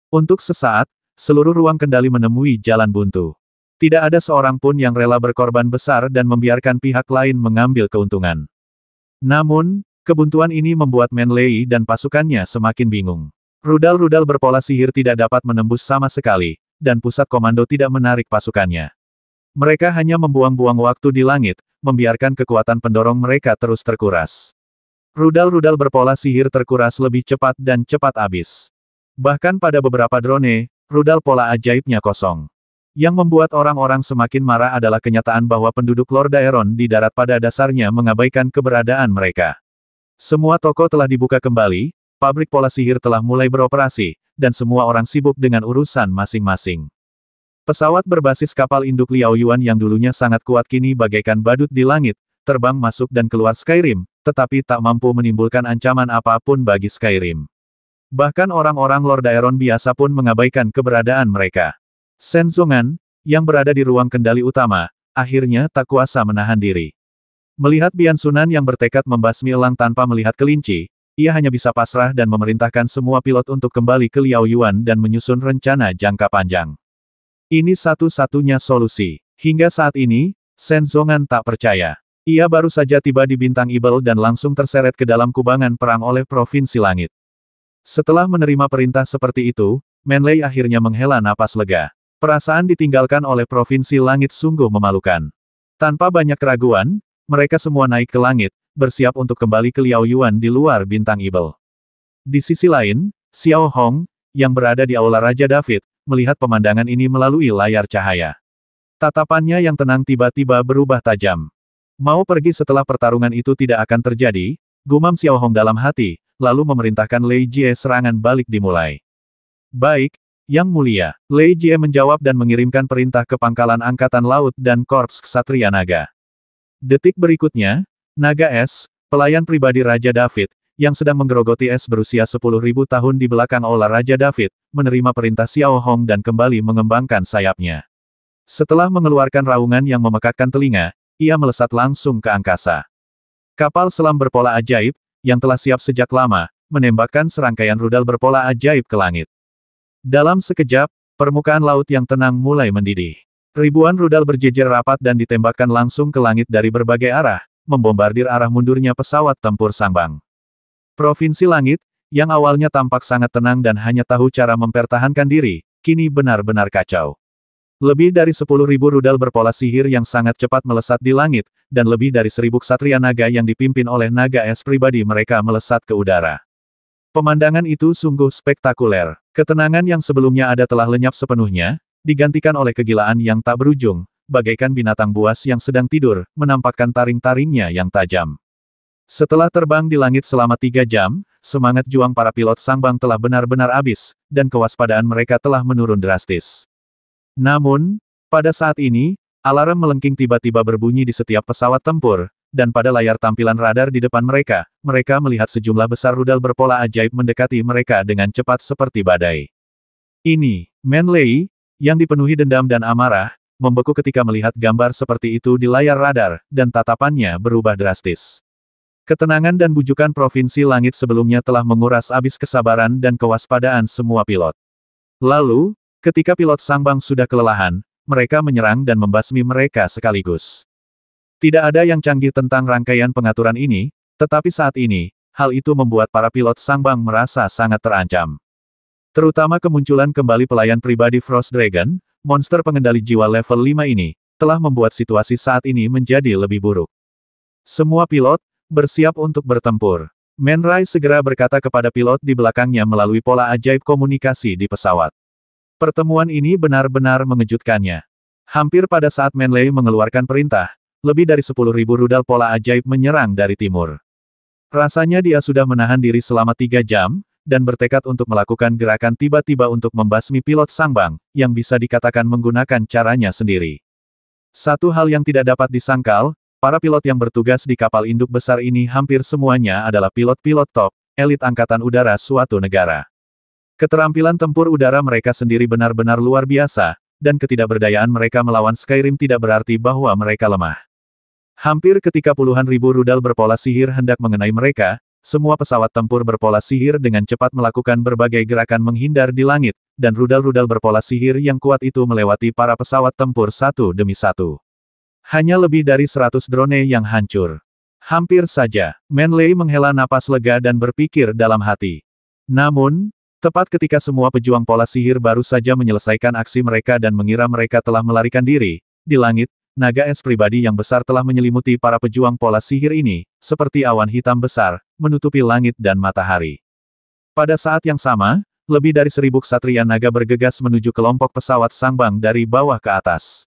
Untuk sesaat, seluruh ruang kendali menemui jalan buntu. Tidak ada seorang pun yang rela berkorban besar dan membiarkan pihak lain mengambil keuntungan. Namun, kebuntuan ini membuat Man Lei dan pasukannya semakin bingung. Rudal-rudal berpola sihir tidak dapat menembus sama sekali, dan pusat komando tidak menarik pasukannya. Mereka hanya membuang-buang waktu di langit, membiarkan kekuatan pendorong mereka terus terkuras. Rudal-rudal berpola sihir terkuras lebih cepat dan cepat habis. Bahkan pada beberapa drone, rudal pola ajaibnya kosong. Yang membuat orang-orang semakin marah adalah kenyataan bahwa penduduk Lord Daeron di darat pada dasarnya mengabaikan keberadaan mereka. Semua toko telah dibuka kembali, pabrik pola sihir telah mulai beroperasi, dan semua orang sibuk dengan urusan masing-masing. Pesawat berbasis kapal induk Liao Yuan yang dulunya sangat kuat kini bagaikan badut di langit, terbang masuk dan keluar Skyrim, tetapi tak mampu menimbulkan ancaman apapun bagi Skyrim. Bahkan orang-orang Lord Daeron biasa pun mengabaikan keberadaan mereka. Shen Zongan, yang berada di ruang kendali utama, akhirnya tak kuasa menahan diri. Melihat Bian Sunan yang bertekad membasmi elang tanpa melihat kelinci, ia hanya bisa pasrah dan memerintahkan semua pilot untuk kembali ke Liao Yuan dan menyusun rencana jangka panjang. Ini satu-satunya solusi. Hingga saat ini, Shen Zongan tak percaya. Ia baru saja tiba di Bintang Ibel dan langsung terseret ke dalam kubangan perang oleh Provinsi Langit. Setelah menerima perintah seperti itu, Man Lei akhirnya menghela napas lega. Perasaan ditinggalkan oleh Provinsi Langit sungguh memalukan. Tanpa banyak keraguan, mereka semua naik ke langit, bersiap untuk kembali ke Liao Yuan di luar Bintang Ibel. Di sisi lain, Xiao Hong, yang berada di Aula Raja David, melihat pemandangan ini melalui layar cahaya. Tatapannya yang tenang tiba-tiba berubah tajam. Mau pergi setelah pertarungan itu tidak akan terjadi, gumam Xiao Hong dalam hati, lalu memerintahkan Lei Jie serangan balik dimulai. Baik, Yang Mulia. Lei Jie menjawab dan mengirimkan perintah ke pangkalan Angkatan Laut dan Korps Ksatria Naga. Detik berikutnya, Naga Es, pelayan pribadi Raja David, yang sedang menggerogoti es berusia 10.000 tahun di belakang Aula Raja David, menerima perintah Xiao Hong dan kembali mengembangkan sayapnya. Setelah mengeluarkan raungan yang memekakkan telinga, ia melesat langsung ke angkasa. Kapal selam berpola ajaib, yang telah siap sejak lama, menembakkan serangkaian rudal berpola ajaib ke langit. Dalam sekejap, permukaan laut yang tenang mulai mendidih. Ribuan rudal berjejer rapat dan ditembakkan langsung ke langit dari berbagai arah, membombardir arah mundurnya pesawat tempur Sangbang. Provinsi Langit, yang awalnya tampak sangat tenang dan hanya tahu cara mempertahankan diri, kini benar-benar kacau. Lebih dari 10.000 rudal berpola sihir yang sangat cepat melesat di langit, dan lebih dari 1.000 ksatria naga yang dipimpin oleh naga es pribadi mereka melesat ke udara. Pemandangan itu sungguh spektakuler. Ketenangan yang sebelumnya ada telah lenyap sepenuhnya, digantikan oleh kegilaan yang tak berujung, bagaikan binatang buas yang sedang tidur, menampakkan taring-taringnya yang tajam. Setelah terbang di langit selama 3 jam, semangat juang para pilot Sangbang telah benar-benar habis, dan kewaspadaan mereka telah menurun drastis. Namun, pada saat ini, Alarm melengking tiba-tiba berbunyi di setiap pesawat tempur, dan pada layar tampilan radar di depan mereka, mereka melihat sejumlah besar rudal berpola ajaib mendekati mereka dengan cepat seperti badai. Ini, Manley, yang dipenuhi dendam dan amarah, membeku ketika melihat gambar seperti itu di layar radar, dan tatapannya berubah drastis. Ketenangan dan bujukan Provinsi Langit sebelumnya telah menguras habis kesabaran dan kewaspadaan semua pilot. Lalu, ketika pilot Sangbang sudah kelelahan, mereka menyerang dan membasmi mereka sekaligus. Tidak ada yang canggih tentang rangkaian pengaturan ini, tetapi saat ini, hal itu membuat para pilot Sangbang merasa sangat terancam. Terutama kemunculan kembali pelayan pribadi Frost Dragon, monster pengendali jiwa level 5 ini, telah membuat situasi saat ini menjadi lebih buruk. Semua pilot, bersiap untuk bertempur. Man Ray segera berkata kepada pilot di belakangnya melalui pola ajaib komunikasi di pesawat. Pertemuan ini benar-benar mengejutkannya. Hampir pada saat Manley mengeluarkan perintah, lebih dari 10.000 rudal pola ajaib menyerang dari timur. Rasanya dia sudah menahan diri selama 3 jam, dan bertekad untuk melakukan gerakan tiba-tiba untuk membasmi pilot Sangbang, yang bisa dikatakan menggunakan caranya sendiri. Satu hal yang tidak dapat disangkal, para pilot yang bertugas di kapal induk besar ini hampir semuanya adalah pilot-pilot top, elit angkatan udara suatu negara. Keterampilan tempur udara mereka sendiri benar-benar luar biasa, dan ketidakberdayaan mereka melawan Skyrim tidak berarti bahwa mereka lemah. Hampir ketika puluhan ribu rudal berpola sihir hendak mengenai mereka, semua pesawat tempur berpola sihir dengan cepat melakukan berbagai gerakan menghindar di langit, dan rudal-rudal berpola sihir yang kuat itu melewati para pesawat tempur satu demi satu. Hanya lebih dari 100 drone yang hancur. Hampir saja, Manley menghela napas lega dan berpikir dalam hati. Namun, tepat ketika semua pejuang pola sihir baru saja menyelesaikan aksi mereka dan mengira mereka telah melarikan diri, di langit, naga es pribadi yang besar telah menyelimuti para pejuang pola sihir ini, seperti awan hitam besar, menutupi langit dan matahari. Pada saat yang sama, lebih dari 1.000 ksatria naga bergegas menuju kelompok pesawat Sangbang dari bawah ke atas.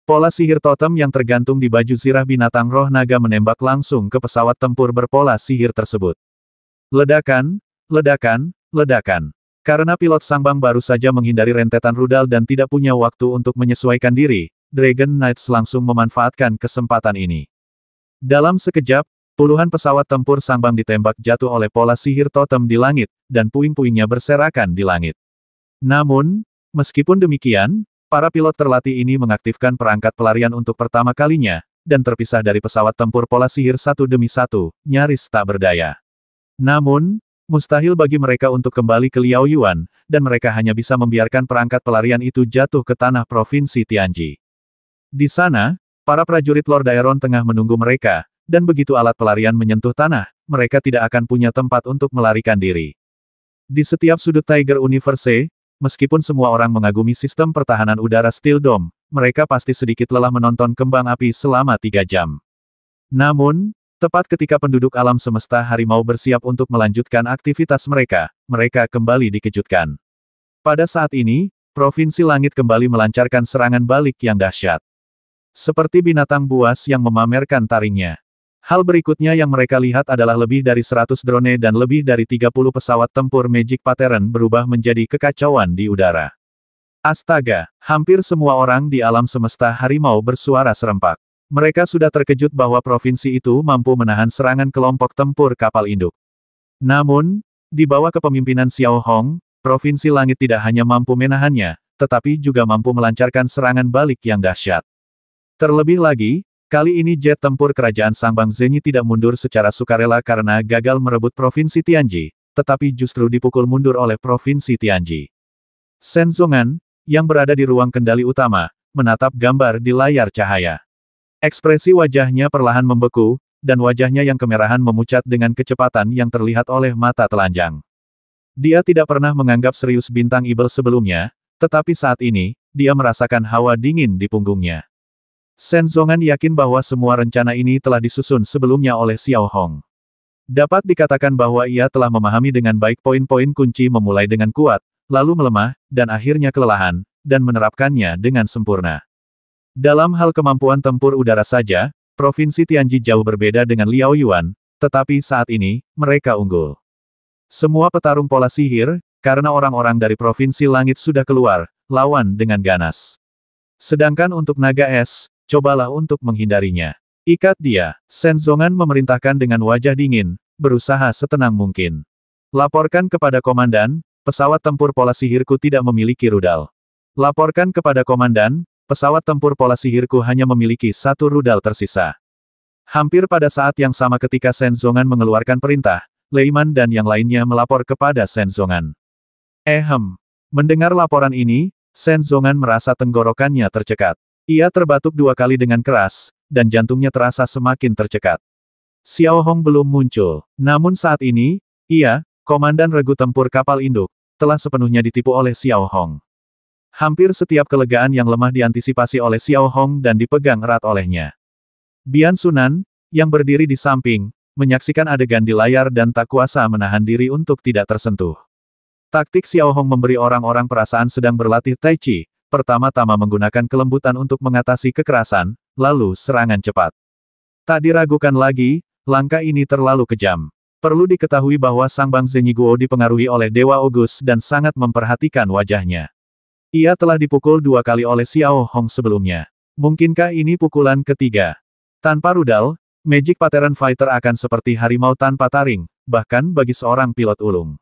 Pola sihir totem yang tergantung di baju zirah binatang roh naga menembak langsung ke pesawat tempur berpola sihir tersebut. Ledakan, ledakan, ledakan. Karena pilot Sangbang baru saja menghindari rentetan rudal dan tidak punya waktu untuk menyesuaikan diri, Dragon Knights langsung memanfaatkan kesempatan ini. Dalam sekejap, puluhan pesawat tempur Sangbang ditembak jatuh oleh pola sihir totem di langit, dan puing-puingnya berserakan di langit. Namun, meskipun demikian, para pilot terlatih ini mengaktifkan perangkat pelarian untuk pertama kalinya, dan terpisah dari pesawat tempur pola sihir satu demi satu, nyaris tak berdaya. Namun, mustahil bagi mereka untuk kembali ke Liao Yuan, dan mereka hanya bisa membiarkan perangkat pelarian itu jatuh ke tanah Provinsi Tianji. Di sana, para prajurit Lord Aeron tengah menunggu mereka, dan begitu alat pelarian menyentuh tanah, mereka tidak akan punya tempat untuk melarikan diri. Di setiap sudut Tiger Universe, meskipun semua orang mengagumi sistem pertahanan udara Steel Dome, mereka pasti sedikit lelah menonton kembang api selama 3 jam. Namun, tepat ketika penduduk alam semesta harimau bersiap untuk melanjutkan aktivitas mereka, mereka kembali dikejutkan. Pada saat ini, Provinsi Langit kembali melancarkan serangan balik yang dahsyat. Seperti binatang buas yang memamerkan taringnya. Hal berikutnya yang mereka lihat adalah lebih dari 100 drone dan lebih dari 30 pesawat tempur Magic Pattern berubah menjadi kekacauan di udara. Astaga, hampir semua orang di alam semesta harimau bersuara serempak. Mereka sudah terkejut bahwa provinsi itu mampu menahan serangan kelompok tempur kapal induk. Namun, di bawah kepemimpinan Xiao Hong, Provinsi Langit tidak hanya mampu menahannya, tetapi juga mampu melancarkan serangan balik yang dahsyat. Terlebih lagi, kali ini jet tempur kerajaan Sangbang Zenyi tidak mundur secara sukarela karena gagal merebut Provinsi Tianji, tetapi justru dipukul mundur oleh Provinsi Tianji. Shen Zongan, yang berada di ruang kendali utama, menatap gambar di layar cahaya. Ekspresi wajahnya perlahan membeku, dan wajahnya yang kemerahan memucat dengan kecepatan yang terlihat oleh mata telanjang. Dia tidak pernah menganggap serius bintang Ibel sebelumnya, tetapi saat ini, dia merasakan hawa dingin di punggungnya. Shen Zongan yakin bahwa semua rencana ini telah disusun sebelumnya oleh Xiao Hong. Dapat dikatakan bahwa ia telah memahami dengan baik poin-poin kunci memulai dengan kuat, lalu melemah, dan akhirnya kelelahan, dan menerapkannya dengan sempurna. Dalam hal kemampuan tempur udara saja, Provinsi Tianji jauh berbeda dengan Liao Yuan, tetapi saat ini, mereka unggul. Semua petarung pola sihir, karena orang-orang dari Provinsi Langit sudah keluar, lawan dengan ganas. Sedangkan untuk naga es, cobalah untuk menghindarinya. Ikat dia. Shen Zongan memerintahkan dengan wajah dingin, berusaha setenang mungkin. Laporkan kepada komandan, pesawat tempur pola sihirku tidak memiliki rudal. Laporkan kepada komandan, pesawat tempur pola sihirku hanya memiliki satu rudal tersisa. Hampir pada saat yang sama ketika Shen Zongan mengeluarkan perintah, Leiman dan yang lainnya melapor kepada Shen Zongan. Mendengar laporan ini, Shen Zongan merasa tenggorokannya tercekat. Ia terbatuk 2 kali dengan keras, dan jantungnya terasa semakin tercekat. Xiao Hong belum muncul. Namun saat ini, ia, komandan regu tempur kapal induk, telah sepenuhnya ditipu oleh Xiao Hong. Hampir setiap kelegaan yang lemah diantisipasi oleh Xiao Hong dan dipegang erat olehnya. Bian Sunan, yang berdiri di samping, menyaksikan adegan di layar dan tak kuasa menahan diri untuk tidak tersentuh. Taktik Xiao Hong memberi orang-orang perasaan sedang berlatih Tai Chi, pertama-tama menggunakan kelembutan untuk mengatasi kekerasan, lalu serangan cepat. Tak diragukan lagi, langkah ini terlalu kejam. Perlu diketahui bahwa Sang Bang Zhenghiguo dipengaruhi oleh Dewa Ogus dan sangat memperhatikan wajahnya. Ia telah dipukul 2 kali oleh Xiao Hong sebelumnya. Mungkinkah ini pukulan ketiga? Tanpa rudal, Magic Pattern Fighter akan seperti harimau tanpa taring, bahkan bagi seorang pilot ulung.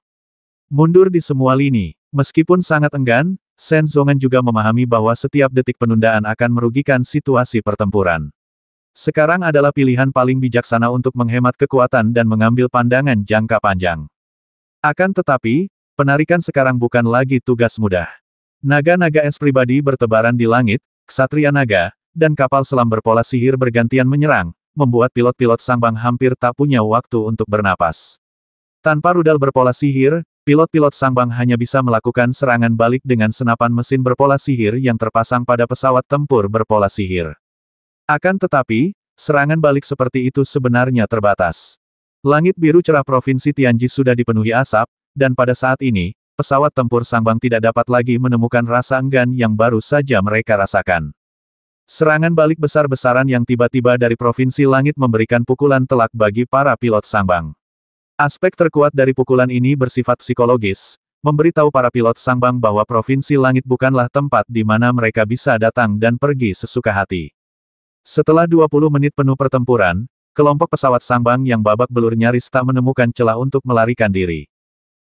Mundur di semua lini. Meskipun sangat enggan, Shen Zongan juga memahami bahwa setiap detik penundaan akan merugikan situasi pertempuran. Sekarang adalah pilihan paling bijaksana untuk menghemat kekuatan dan mengambil pandangan jangka panjang. Akan tetapi, penarikan sekarang bukan lagi tugas mudah. Naga-naga es pribadi bertebaran di langit, ksatria naga, dan kapal selam berpola sihir bergantian menyerang, membuat pilot-pilot Sang Bang hampir tak punya waktu untuk bernapas. Tanpa rudal berpola sihir, pilot-pilot Sang Bang hanya bisa melakukan serangan balik dengan senapan mesin berpola sihir yang terpasang pada pesawat tempur berpola sihir. Akan tetapi, serangan balik seperti itu sebenarnya terbatas. Langit biru cerah Provinsi Tianji sudah dipenuhi asap, dan pada saat ini, pesawat tempur Sang Bang tidak dapat lagi menemukan rasa enggan yang baru saja mereka rasakan. Serangan balik besar-besaran yang tiba-tiba dari Provinsi Langit memberikan pukulan telak bagi para pilot Sang Bang. Aspek terkuat dari pukulan ini bersifat psikologis, memberitahu para pilot Sang Bang bahwa Provinsi Langit bukanlah tempat di mana mereka bisa datang dan pergi sesuka hati. Setelah 20 menit penuh pertempuran, kelompok pesawat Sang Bang yang babak belur nyaris tak menemukan celah untuk melarikan diri.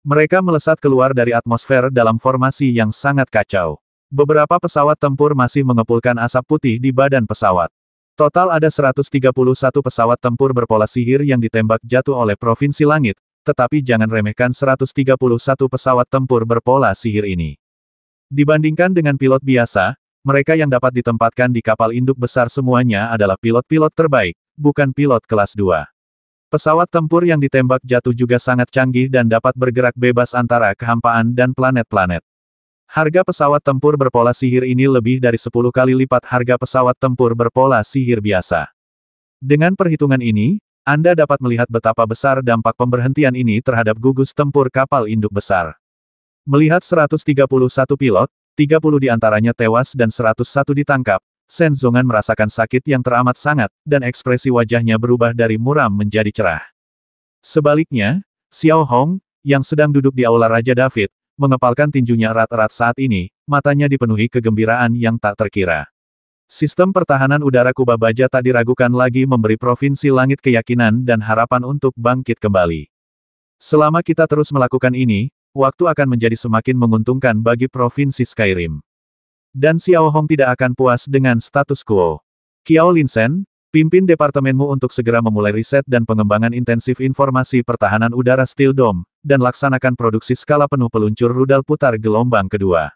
Mereka melesat keluar dari atmosfer dalam formasi yang sangat kacau. Beberapa pesawat tempur masih mengepulkan asap putih di badan pesawat. Total ada 131 pesawat tempur berpola sihir yang ditembak jatuh oleh Provinsi Langit, tetapi jangan remehkan 131 pesawat tempur berpola sihir ini. Dibandingkan dengan pilot biasa, mereka yang dapat ditempatkan di kapal induk besar semuanya adalah pilot-pilot terbaik, bukan pilot kelas 2. Pesawat tempur yang ditembak jatuh juga sangat canggih dan dapat bergerak bebas antara kehampaan dan planet-planet. Harga pesawat tempur berpola sihir ini lebih dari 10 kali lipat harga pesawat tempur berpola sihir biasa. Dengan perhitungan ini, Anda dapat melihat betapa besar dampak pemberhentian ini terhadap gugus tempur kapal induk besar. Melihat 131 pilot, 30 di antaranya tewas dan 101 ditangkap, Shen Zongan merasakan sakit yang teramat sangat, dan ekspresi wajahnya berubah dari muram menjadi cerah. Sebaliknya, Xiao Hong, yang sedang duduk di Aula Raja David, mengepalkan tinjunya erat-erat saat ini, matanya dipenuhi kegembiraan yang tak terkira. Sistem pertahanan udara Kubah Baja tak diragukan lagi memberi Provinsi Langit keyakinan dan harapan untuk bangkit kembali. Selama kita terus melakukan ini, waktu akan menjadi semakin menguntungkan bagi Provinsi Skyrim. Dan Xiao Hong tidak akan puas dengan status quo. Qiao Linshen, pimpin departemenmu untuk segera memulai riset dan pengembangan intensif informasi pertahanan udara Steel Dome, dan laksanakan produksi skala penuh peluncur rudal putar gelombang kedua.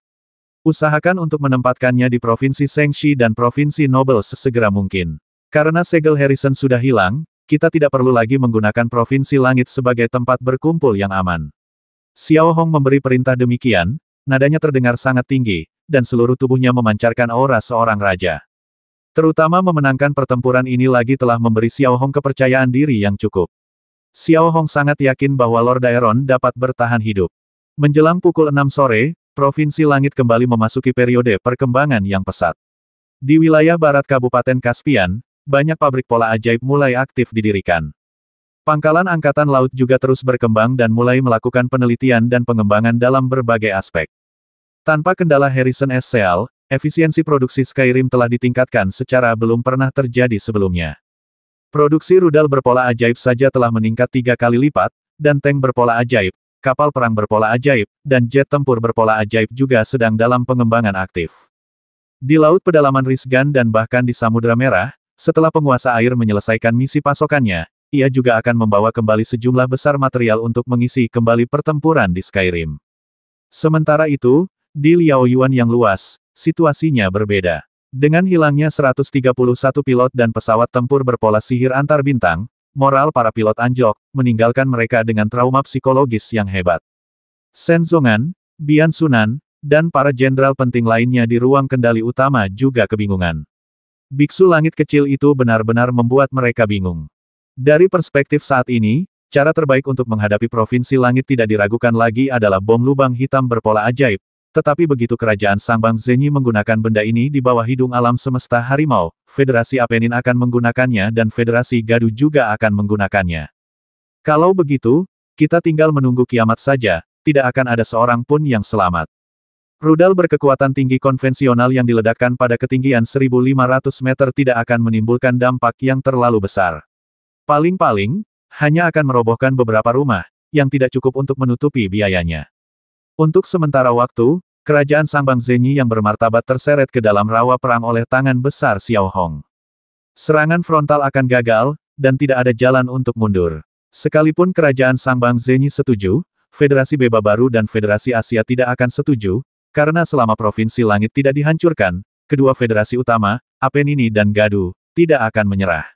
Usahakan untuk menempatkannya di Provinsi Shengxi dan Provinsi Nobel sesegera mungkin. Karena segel Harrison sudah hilang, kita tidak perlu lagi menggunakan Provinsi Langit sebagai tempat berkumpul yang aman. Xiao Hong memberi perintah demikian, nadanya terdengar sangat tinggi, dan seluruh tubuhnya memancarkan aura seorang raja. Terutama memenangkan pertempuran ini lagi telah memberi Xiao Hong kepercayaan diri yang cukup. Xiao Hong sangat yakin bahwa Lord Daeron dapat bertahan hidup. Menjelang pukul 6 sore, Provinsi Langit kembali memasuki periode perkembangan yang pesat. Di wilayah barat Kabupaten Caspian, banyak pabrik pola ajaib mulai aktif didirikan. Pangkalan Angkatan Laut juga terus berkembang dan mulai melakukan penelitian dan pengembangan dalam berbagai aspek. Tanpa kendala Harrison S. Seal, efisiensi produksi Skyrim telah ditingkatkan secara belum pernah terjadi sebelumnya. Produksi rudal berpola ajaib saja telah meningkat 3 kali lipat, dan tank berpola ajaib, kapal perang berpola ajaib, dan jet tempur berpola ajaib juga sedang dalam pengembangan aktif. Di Laut Pedalaman Risgan dan bahkan di Samudra Merah, setelah penguasa air menyelesaikan misi pasokannya, ia juga akan membawa kembali sejumlah besar material untuk mengisi kembali pertempuran di Skyrim. Sementara itu, di Liaoyuan yang luas, situasinya berbeda. Dengan hilangnya 131 pilot dan pesawat tempur berpola sihir antar bintang, moral para pilot anjlok, meninggalkan mereka dengan trauma psikologis yang hebat. Shen Zongan, Bian Sunan, dan para jenderal penting lainnya di ruang kendali utama juga kebingungan. Biksu langit kecil itu benar-benar membuat mereka bingung. Dari perspektif saat ini, cara terbaik untuk menghadapi provinsi langit tidak diragukan lagi adalah bom lubang hitam berpola ajaib, tetapi begitu kerajaan Sangbang Zenyi menggunakan benda ini di bawah hidung alam semesta harimau, Federasi Apenin akan menggunakannya dan Federasi Gadu juga akan menggunakannya. Kalau begitu, kita tinggal menunggu kiamat saja, tidak akan ada seorang pun yang selamat. Rudal berkekuatan tinggi konvensional yang diledakkan pada ketinggian 1.500 meter tidak akan menimbulkan dampak yang terlalu besar. Paling-paling, hanya akan merobohkan beberapa rumah, yang tidak cukup untuk menutupi biayanya. Untuk sementara waktu, kerajaan Sangbang Zenyi yang bermartabat terseret ke dalam rawa perang oleh tangan besar Xiao Hong. Serangan frontal akan gagal, dan tidak ada jalan untuk mundur. Sekalipun kerajaan Sangbang Zenyi setuju, Federasi Beba Baru dan Federasi Asia tidak akan setuju, karena selama Provinsi Langit tidak dihancurkan, kedua federasi utama, Apenini dan Gadu, tidak akan menyerah.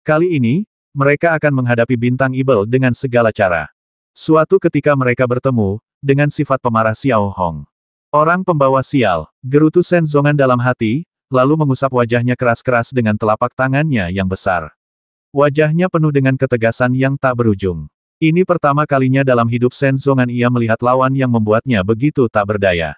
Kali ini, mereka akan menghadapi Bintang Ibel dengan segala cara. Suatu ketika mereka bertemu, dengan sifat pemarah Xiao Hong. Orang pembawa sial, gerutu Shen Zongan dalam hati, lalu mengusap wajahnya keras-keras dengan telapak tangannya yang besar. Wajahnya penuh dengan ketegasan yang tak berujung. Ini pertama kalinya dalam hidup Shen Zongan ia melihat lawan yang membuatnya begitu tak berdaya.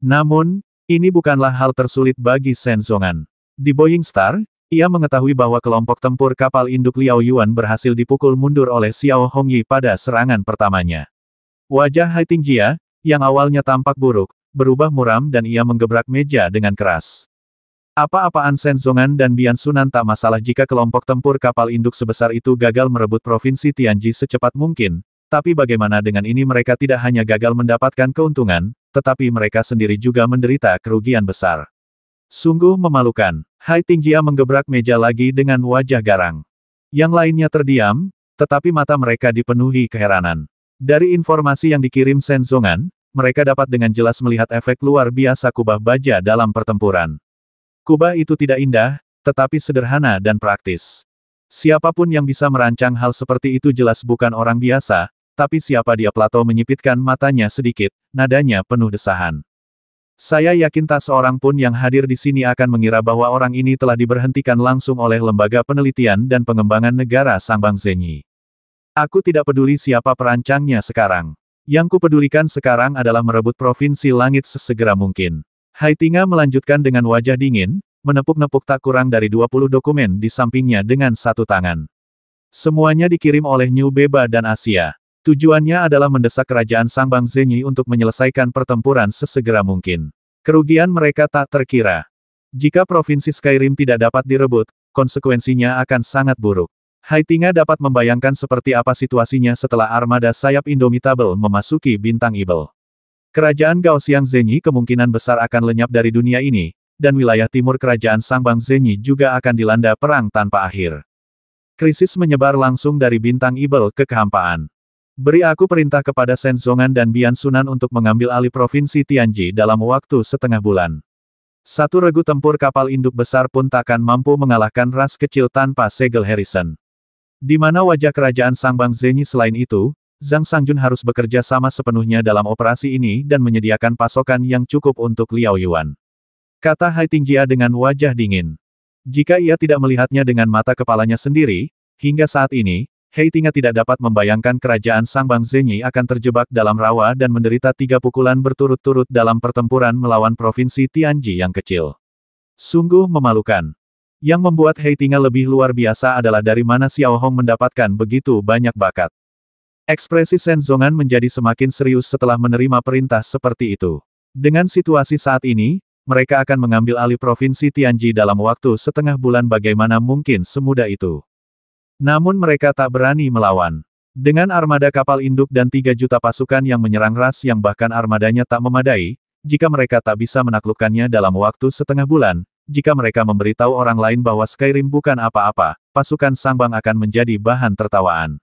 Namun, ini bukanlah hal tersulit bagi Shen Zongan. Di Boeing Star, ia mengetahui bahwa kelompok tempur kapal induk Liaoyuan berhasil dipukul mundur oleh Xiao Hongyi pada serangan pertamanya. Wajah Hai Tingjia, yang awalnya tampak buruk, berubah muram dan ia menggebrak meja dengan keras. Apa-apaan Shen Zongan dan Bian Sunan tak masalah jika kelompok tempur kapal induk sebesar itu gagal merebut provinsi Tianji secepat mungkin, tapi bagaimana dengan ini mereka tidak hanya gagal mendapatkan keuntungan, tetapi mereka sendiri juga menderita kerugian besar. Sungguh memalukan. Hai Tingjia menggebrak meja lagi dengan wajah garang. Yang lainnya terdiam, tetapi mata mereka dipenuhi keheranan. Dari informasi yang dikirim Shen Zongan, mereka dapat dengan jelas melihat efek luar biasa kubah baja dalam pertempuran. Kubah itu tidak indah, tetapi sederhana dan praktis. Siapapun yang bisa merancang hal seperti itu jelas bukan orang biasa, tapi siapa dia? Plato menyipitkan matanya sedikit, nadanya penuh desahan. Saya yakin tak seorang pun yang hadir di sini akan mengira bahwa orang ini telah diberhentikan langsung oleh Lembaga Penelitian dan Pengembangan Negara Sangbang Zenyi. Aku tidak peduli siapa perancangnya sekarang. Yang kupedulikan sekarang adalah merebut Provinsi Langit sesegera mungkin. Hai Tinga melanjutkan dengan wajah dingin, menepuk-nepuk tak kurang dari 20 dokumen di sampingnya dengan satu tangan. Semuanya dikirim oleh New Beba dan Asia. Tujuannya adalah mendesak kerajaan Sangbang Zenyi untuk menyelesaikan pertempuran sesegera mungkin. Kerugian mereka tak terkira. Jika provinsi Skyrim tidak dapat direbut, konsekuensinya akan sangat buruk. Hai Tinga dapat membayangkan seperti apa situasinya setelah armada sayap Indomitable memasuki Bintang Ibel. Kerajaan Gaoxiang Zenyi kemungkinan besar akan lenyap dari dunia ini, dan wilayah timur kerajaan Sangbang Zenyi juga akan dilanda perang tanpa akhir. Krisis menyebar langsung dari Bintang Ibel ke kehampaan. Beri aku perintah kepada Shen Zongan dan Bian Sunan untuk mengambil alih Provinsi Tianji dalam waktu setengah bulan. Satu regu tempur kapal induk besar pun takkan mampu mengalahkan ras kecil tanpa segel Harrison. Di mana wajah kerajaan Sangbang Zenyi selain itu, Zhang Sangjun harus bekerja sama sepenuhnya dalam operasi ini dan menyediakan pasokan yang cukup untuk Liaoyuan. Kata Hai Tingjia dengan wajah dingin. Jika ia tidak melihatnya dengan mata kepalanya sendiri, hingga saat ini, Hai Tinga tidak dapat membayangkan kerajaan Sangbang Zenyi akan terjebak dalam rawa dan menderita 3 pukulan berturut-turut dalam pertempuran melawan Provinsi Tianji yang kecil. Sungguh memalukan. Yang membuat Hai Tinga lebih luar biasa adalah dari mana Xiao Hong mendapatkan begitu banyak bakat. Ekspresi Shen Zongan menjadi semakin serius setelah menerima perintah seperti itu. Dengan situasi saat ini, mereka akan mengambil alih provinsi Tianji dalam waktu setengah bulan. Bagaimana mungkin semudah itu? Namun mereka tak berani melawan. Dengan armada kapal induk dan 3 juta pasukan yang menyerang ras yang bahkan armadanya tak memadai, jika mereka tak bisa menaklukkannya dalam waktu setengah bulan, jika mereka memberitahu orang lain bahwa Skyrim bukan apa-apa, pasukan Sangbang akan menjadi bahan tertawaan.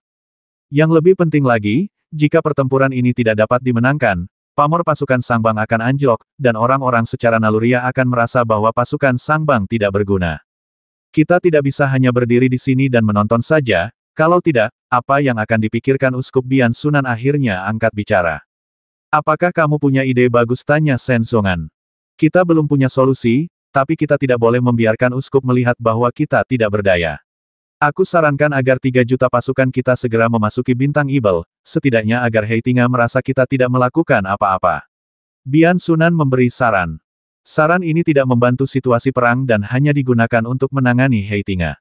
Yang lebih penting lagi, jika pertempuran ini tidak dapat dimenangkan, pamor pasukan Sangbang akan anjlok, dan orang-orang secara naluriah akan merasa bahwa pasukan Sangbang tidak berguna. Kita tidak bisa hanya berdiri di sini dan menonton saja, kalau tidak, apa yang akan dipikirkan Uskup Bian Sunan? Akhirnya angkat bicara. Apakah kamu punya ide bagus? Tanya Shen Zongan. Kita belum punya solusi, tapi kita tidak boleh membiarkan Uskup melihat bahwa kita tidak berdaya. Aku sarankan agar 3 juta pasukan kita segera memasuki Bintang Ibel, setidaknya agar Heitinga merasa kita tidak melakukan apa-apa. Bian Sunan memberi saran. Saran ini tidak membantu situasi perang dan hanya digunakan untuk menangani Heitinga.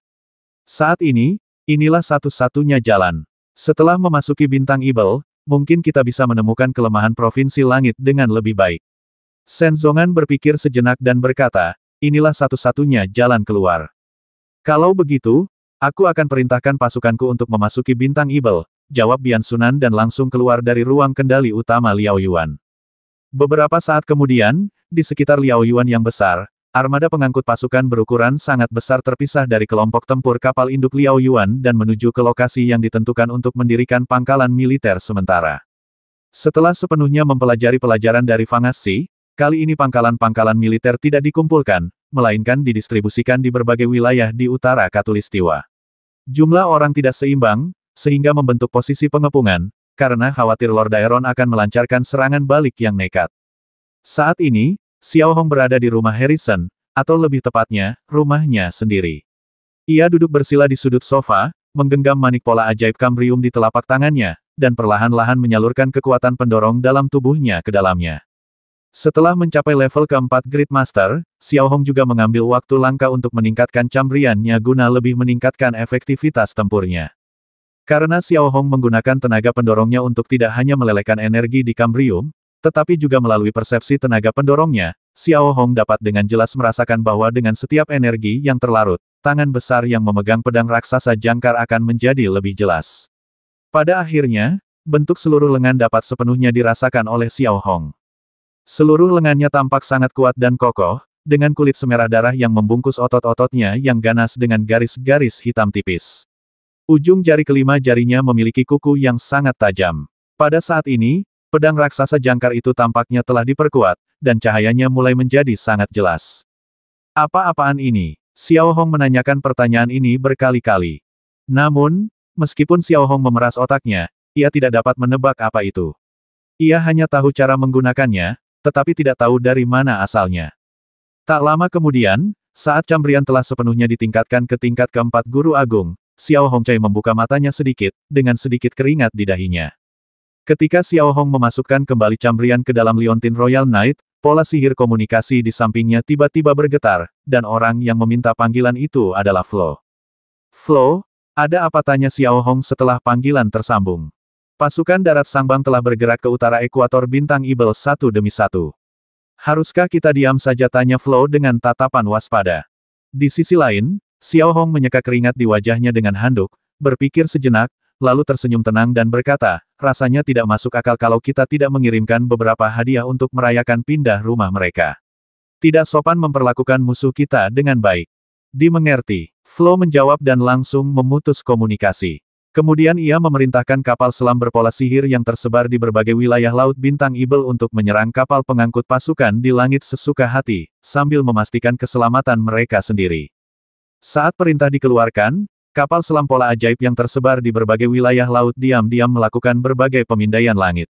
Saat ini, inilah satu-satunya jalan. Setelah memasuki Bintang Ibel, mungkin kita bisa menemukan kelemahan Provinsi Langit dengan lebih baik. Shen Zongan berpikir sejenak dan berkata, inilah satu-satunya jalan keluar. Kalau begitu, aku akan perintahkan pasukanku untuk memasuki Bintang Ibel, jawab Bian Sunan dan langsung keluar dari ruang kendali utama Liao Yuan. Beberapa saat kemudian, di sekitar Liao Yuan yang besar, armada pengangkut pasukan berukuran sangat besar terpisah dari kelompok tempur kapal induk Liao Yuan dan menuju ke lokasi yang ditentukan untuk mendirikan pangkalan militer sementara. Setelah sepenuhnya mempelajari pelajaran dari Fang Assi, kali ini pangkalan-pangkalan militer tidak dikumpulkan, melainkan didistribusikan di berbagai wilayah di utara Khatulistiwa. Jumlah orang tidak seimbang, sehingga membentuk posisi pengepungan, karena khawatir Lord Daeron akan melancarkan serangan balik yang nekat. Saat ini, Xiao Hong berada di rumah Harrison, atau lebih tepatnya, rumahnya sendiri. Ia duduk bersila di sudut sofa, menggenggam manik pola ajaib Cambrium di telapak tangannya, dan perlahan-lahan menyalurkan kekuatan pendorong dalam tubuhnya ke dalamnya. Setelah mencapai level keempat Great Master, Xiao Hong juga mengambil waktu langka untuk meningkatkan cambriannya guna lebih meningkatkan efektivitas tempurnya. Karena Xiao Hong menggunakan tenaga pendorongnya untuk tidak hanya melelehkan energi di Cambrium, tetapi juga melalui persepsi tenaga pendorongnya, Xiao Hong dapat dengan jelas merasakan bahwa dengan setiap energi yang terlarut, tangan besar yang memegang pedang raksasa jangkar akan menjadi lebih jelas. Pada akhirnya, bentuk seluruh lengan dapat sepenuhnya dirasakan oleh Xiao Hong. Seluruh lengannya tampak sangat kuat dan kokoh, dengan kulit semerah darah yang membungkus otot-ototnya yang ganas dengan garis-garis hitam tipis. Ujung jari kelima jarinya memiliki kuku yang sangat tajam. Pada saat ini, pedang raksasa jangkar itu tampaknya telah diperkuat, dan cahayanya mulai menjadi sangat jelas. Apa-apaan ini? Xiao Hong menanyakan pertanyaan ini berkali-kali. Namun, meskipun Xiao Hong memeras otaknya, ia tidak dapat menebak apa itu. Ia hanya tahu cara menggunakannya, tetapi tidak tahu dari mana asalnya. Tak lama kemudian, saat cambrian telah sepenuhnya ditingkatkan ke tingkat keempat Guru Agung, Xiao Hong Cai membuka matanya sedikit, dengan sedikit keringat di dahinya. Ketika Xiao Hong memasukkan kembali cambrian ke dalam liontin Royal Knight, pola sihir komunikasi di sampingnya tiba-tiba bergetar, dan orang yang meminta panggilan itu adalah Flo. Flo, ada apa? Tanya Xiao Hong setelah panggilan tersambung. Pasukan darat Sangbang telah bergerak ke utara ekuator Bintang Ibel satu demi satu. Haruskah kita diam saja? Tanya Flo dengan tatapan waspada. Di sisi lain, Xiao Hong menyeka keringat di wajahnya dengan handuk, berpikir sejenak, lalu tersenyum tenang dan berkata, rasanya tidak masuk akal kalau kita tidak mengirimkan beberapa hadiah untuk merayakan pindah rumah mereka. Tidak sopan memperlakukan musuh kita dengan baik. Dimengerti. Flo menjawab dan langsung memutus komunikasi. Kemudian ia memerintahkan kapal selam berpola sihir yang tersebar di berbagai wilayah Laut Bintang Ibel untuk menyerang kapal pengangkut pasukan di langit sesuka hati, sambil memastikan keselamatan mereka sendiri. Saat perintah dikeluarkan, kapal selam pola ajaib yang tersebar di berbagai wilayah laut diam-diam melakukan berbagai pemindaian langit.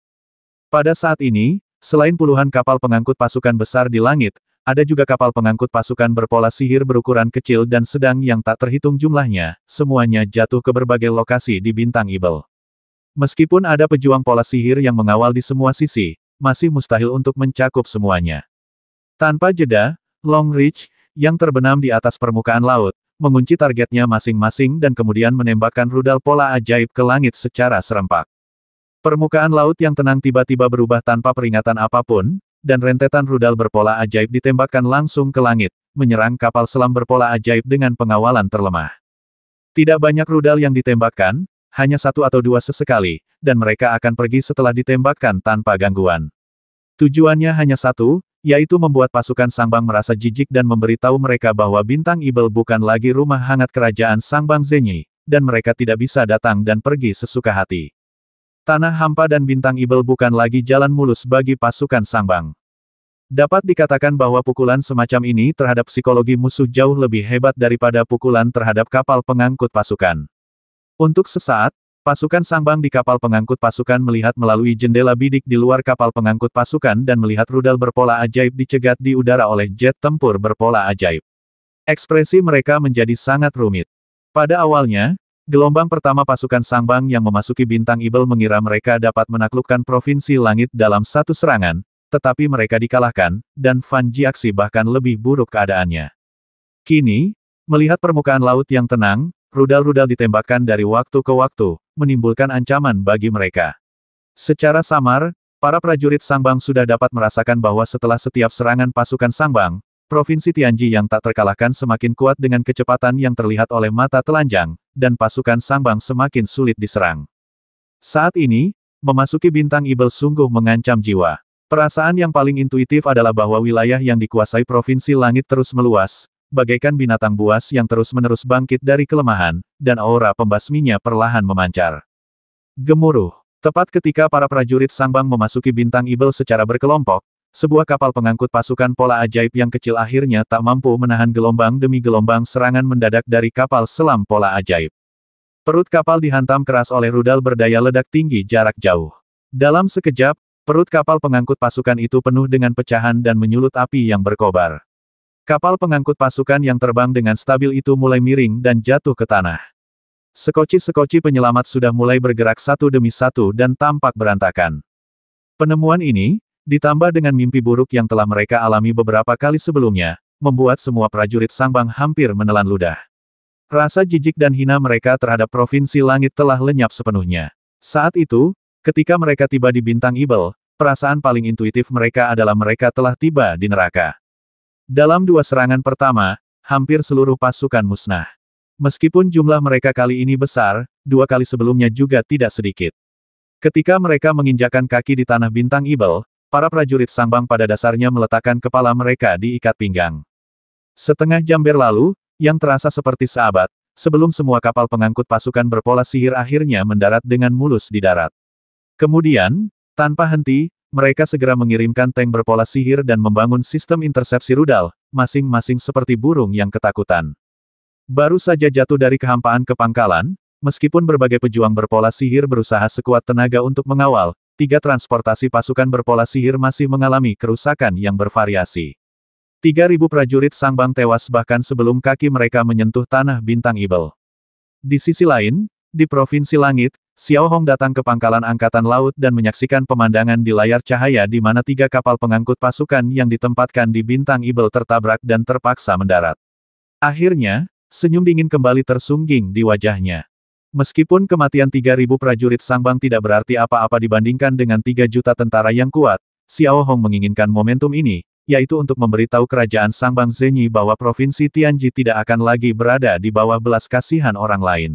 Pada saat ini, selain puluhan kapal pengangkut pasukan besar di langit, ada juga kapal pengangkut pasukan berpola sihir berukuran kecil dan sedang yang tak terhitung jumlahnya, semuanya jatuh ke berbagai lokasi di Bintang Ibel. Meskipun ada pejuang pola sihir yang mengawal di semua sisi, masih mustahil untuk mencakup semuanya. Tanpa jeda, Long Reach, yang terbenam di atas permukaan laut, mengunci targetnya masing-masing dan kemudian menembakkan rudal pola ajaib ke langit secara serempak. Permukaan laut yang tenang tiba-tiba berubah tanpa peringatan apapun, dan rentetan rudal berpola ajaib ditembakkan langsung ke langit, menyerang kapal selam berpola ajaib dengan pengawalan terlemah. Tidak banyak rudal yang ditembakkan, hanya satu atau dua sesekali, dan mereka akan pergi setelah ditembakkan tanpa gangguan. Tujuannya hanya satu, yaitu membuat pasukan Sangbang merasa jijik dan memberitahu mereka bahwa Bintang Ibel bukan lagi rumah hangat kerajaan Sangbang Zenyi, dan mereka tidak bisa datang dan pergi sesuka hati. Tanah hampa dan Bintang Ibel bukan lagi jalan mulus bagi pasukan Sangbang. Dapat dikatakan bahwa pukulan semacam ini terhadap psikologi musuh jauh lebih hebat daripada pukulan terhadap kapal pengangkut pasukan. Untuk sesaat, pasukan Sangbang di kapal pengangkut pasukan melihat melalui jendela bidik di luar kapal pengangkut pasukan dan melihat rudal berpola ajaib dicegat di udara oleh jet tempur berpola ajaib. Ekspresi mereka menjadi sangat rumit. Pada awalnya, gelombang pertama pasukan Sangbang yang memasuki Bintang Ibel mengira mereka dapat menaklukkan Provinsi Langit dalam satu serangan, tetapi mereka dikalahkan, dan Fan Jiaxi bahkan lebih buruk keadaannya. Kini, melihat permukaan laut yang tenang, rudal-rudal ditembakkan dari waktu ke waktu, menimbulkan ancaman bagi mereka. Secara samar, para prajurit Sangbang sudah dapat merasakan bahwa setelah setiap serangan pasukan Sangbang, Provinsi Tianji yang tak terkalahkan semakin kuat dengan kecepatan yang terlihat oleh mata telanjang, dan pasukan Sangbang semakin sulit diserang. Saat ini, memasuki Bintang Ibel sungguh mengancam jiwa. Perasaan yang paling intuitif adalah bahwa wilayah yang dikuasai Provinsi Langit terus meluas, bagaikan binatang buas yang terus-menerus bangkit dari kelemahan, dan aura pembasminya perlahan memancar. Gemuruh. Tepat ketika para prajurit Sangbang memasuki Bintang Ibel secara berkelompok, sebuah kapal pengangkut pasukan pola ajaib yang kecil akhirnya tak mampu menahan gelombang demi gelombang serangan mendadak dari kapal selam pola ajaib. Perut kapal dihantam keras oleh rudal berdaya ledak tinggi jarak jauh. Dalam sekejap, perut kapal pengangkut pasukan itu penuh dengan pecahan dan menyulut api yang berkobar. Kapal pengangkut pasukan yang terbang dengan stabil itu mulai miring dan jatuh ke tanah. Sekoci-sekoci penyelamat sudah mulai bergerak satu demi satu dan tampak berantakan. Penemuan ini, ditambah dengan mimpi buruk yang telah mereka alami beberapa kali sebelumnya, membuat semua prajurit Sangbang hampir menelan ludah. Rasa jijik dan hina mereka terhadap Provinsi Langit telah lenyap sepenuhnya. Saat itu, ketika mereka tiba di Bintang Ibel, perasaan paling intuitif mereka adalah mereka telah tiba di neraka. Dalam dua serangan pertama, hampir seluruh pasukan musnah. Meskipun jumlah mereka kali ini besar, dua kali sebelumnya juga tidak sedikit. Ketika mereka menginjakkan kaki di tanah Bintang Ibel, para prajurit Sangbang pada dasarnya meletakkan kepala mereka di ikat pinggang. Setengah jam berlalu, yang terasa seperti seabad, sebelum semua kapal pengangkut pasukan berpola sihir akhirnya mendarat dengan mulus di darat. Kemudian, tanpa henti, mereka segera mengirimkan tank berpola sihir dan membangun sistem intersepsi rudal, masing-masing seperti burung yang ketakutan. Baru saja jatuh dari kehampaan ke pangkalan, meskipun berbagai pejuang berpola sihir berusaha sekuat tenaga untuk mengawal, 3 transportasi pasukan berpola sihir masih mengalami kerusakan yang bervariasi. 3.000 prajurit Sangbang tewas bahkan sebelum kaki mereka menyentuh tanah Bintang Ibel. Di sisi lain, di Provinsi Langit, Xiao Hong datang ke pangkalan Angkatan Laut dan menyaksikan pemandangan di layar cahaya di mana 3 kapal pengangkut pasukan yang ditempatkan di Bintang Ibel tertabrak dan terpaksa mendarat. Akhirnya, senyum dingin kembali tersungging di wajahnya. Meskipun kematian 3.000 prajurit Sangbang tidak berarti apa-apa dibandingkan dengan 3 juta tentara yang kuat, Xiao Hong menginginkan momentum ini, yaitu untuk memberitahu kerajaan Sangbang Zenyi bahwa Provinsi Tianji tidak akan lagi berada di bawah belas kasihan orang lain.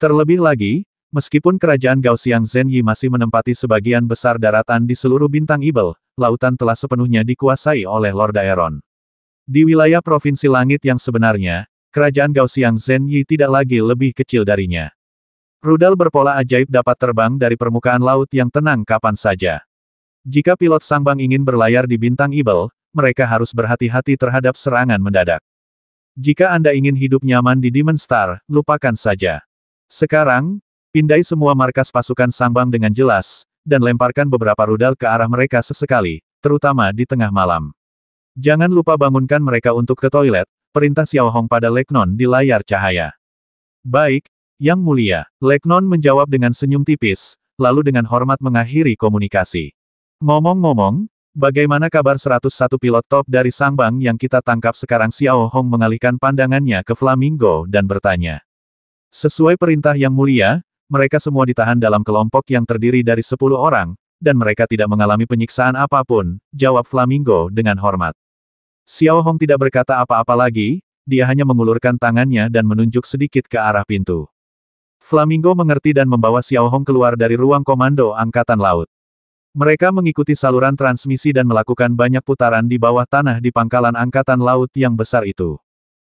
Terlebih lagi, meskipun kerajaan Gaoxiang Zenyi masih menempati sebagian besar daratan di seluruh Bintang Ibel, lautan telah sepenuhnya dikuasai oleh Lord Daeron. Di wilayah Provinsi Langit yang sebenarnya, kerajaan Gaoxiang Zenyi tidak lagi lebih kecil darinya. Rudal berpola ajaib dapat terbang dari permukaan laut yang tenang kapan saja. Jika pilot Sangbang ingin berlayar di Bintang Ibel, mereka harus berhati-hati terhadap serangan mendadak. Jika Anda ingin hidup nyaman di Demon Star, lupakan saja. Sekarang, pindai semua markas pasukan Sangbang dengan jelas, dan lemparkan beberapa rudal ke arah mereka sesekali, terutama di tengah malam. Jangan lupa bangunkan mereka untuk ke toilet, perintah Xiao Hong pada Leknon di layar cahaya. Baik, Yang Mulia, Leknon menjawab dengan senyum tipis, lalu dengan hormat mengakhiri komunikasi. Ngomong-ngomong, bagaimana kabar 101 pilot top dari Sangbang yang kita tangkap sekarang? Xiao Hong mengalihkan pandangannya ke Flamingo dan bertanya. Sesuai perintah Yang Mulia, mereka semua ditahan dalam kelompok yang terdiri dari 10 orang, dan mereka tidak mengalami penyiksaan apapun, jawab Flamingo dengan hormat. Xiao Hong tidak berkata apa-apa lagi, dia hanya mengulurkan tangannya dan menunjuk sedikit ke arah pintu. Flamingo mengerti dan membawa Xiao Hong keluar dari ruang komando Angkatan Laut. Mereka mengikuti saluran transmisi dan melakukan banyak putaran di bawah tanah di pangkalan Angkatan Laut yang besar itu.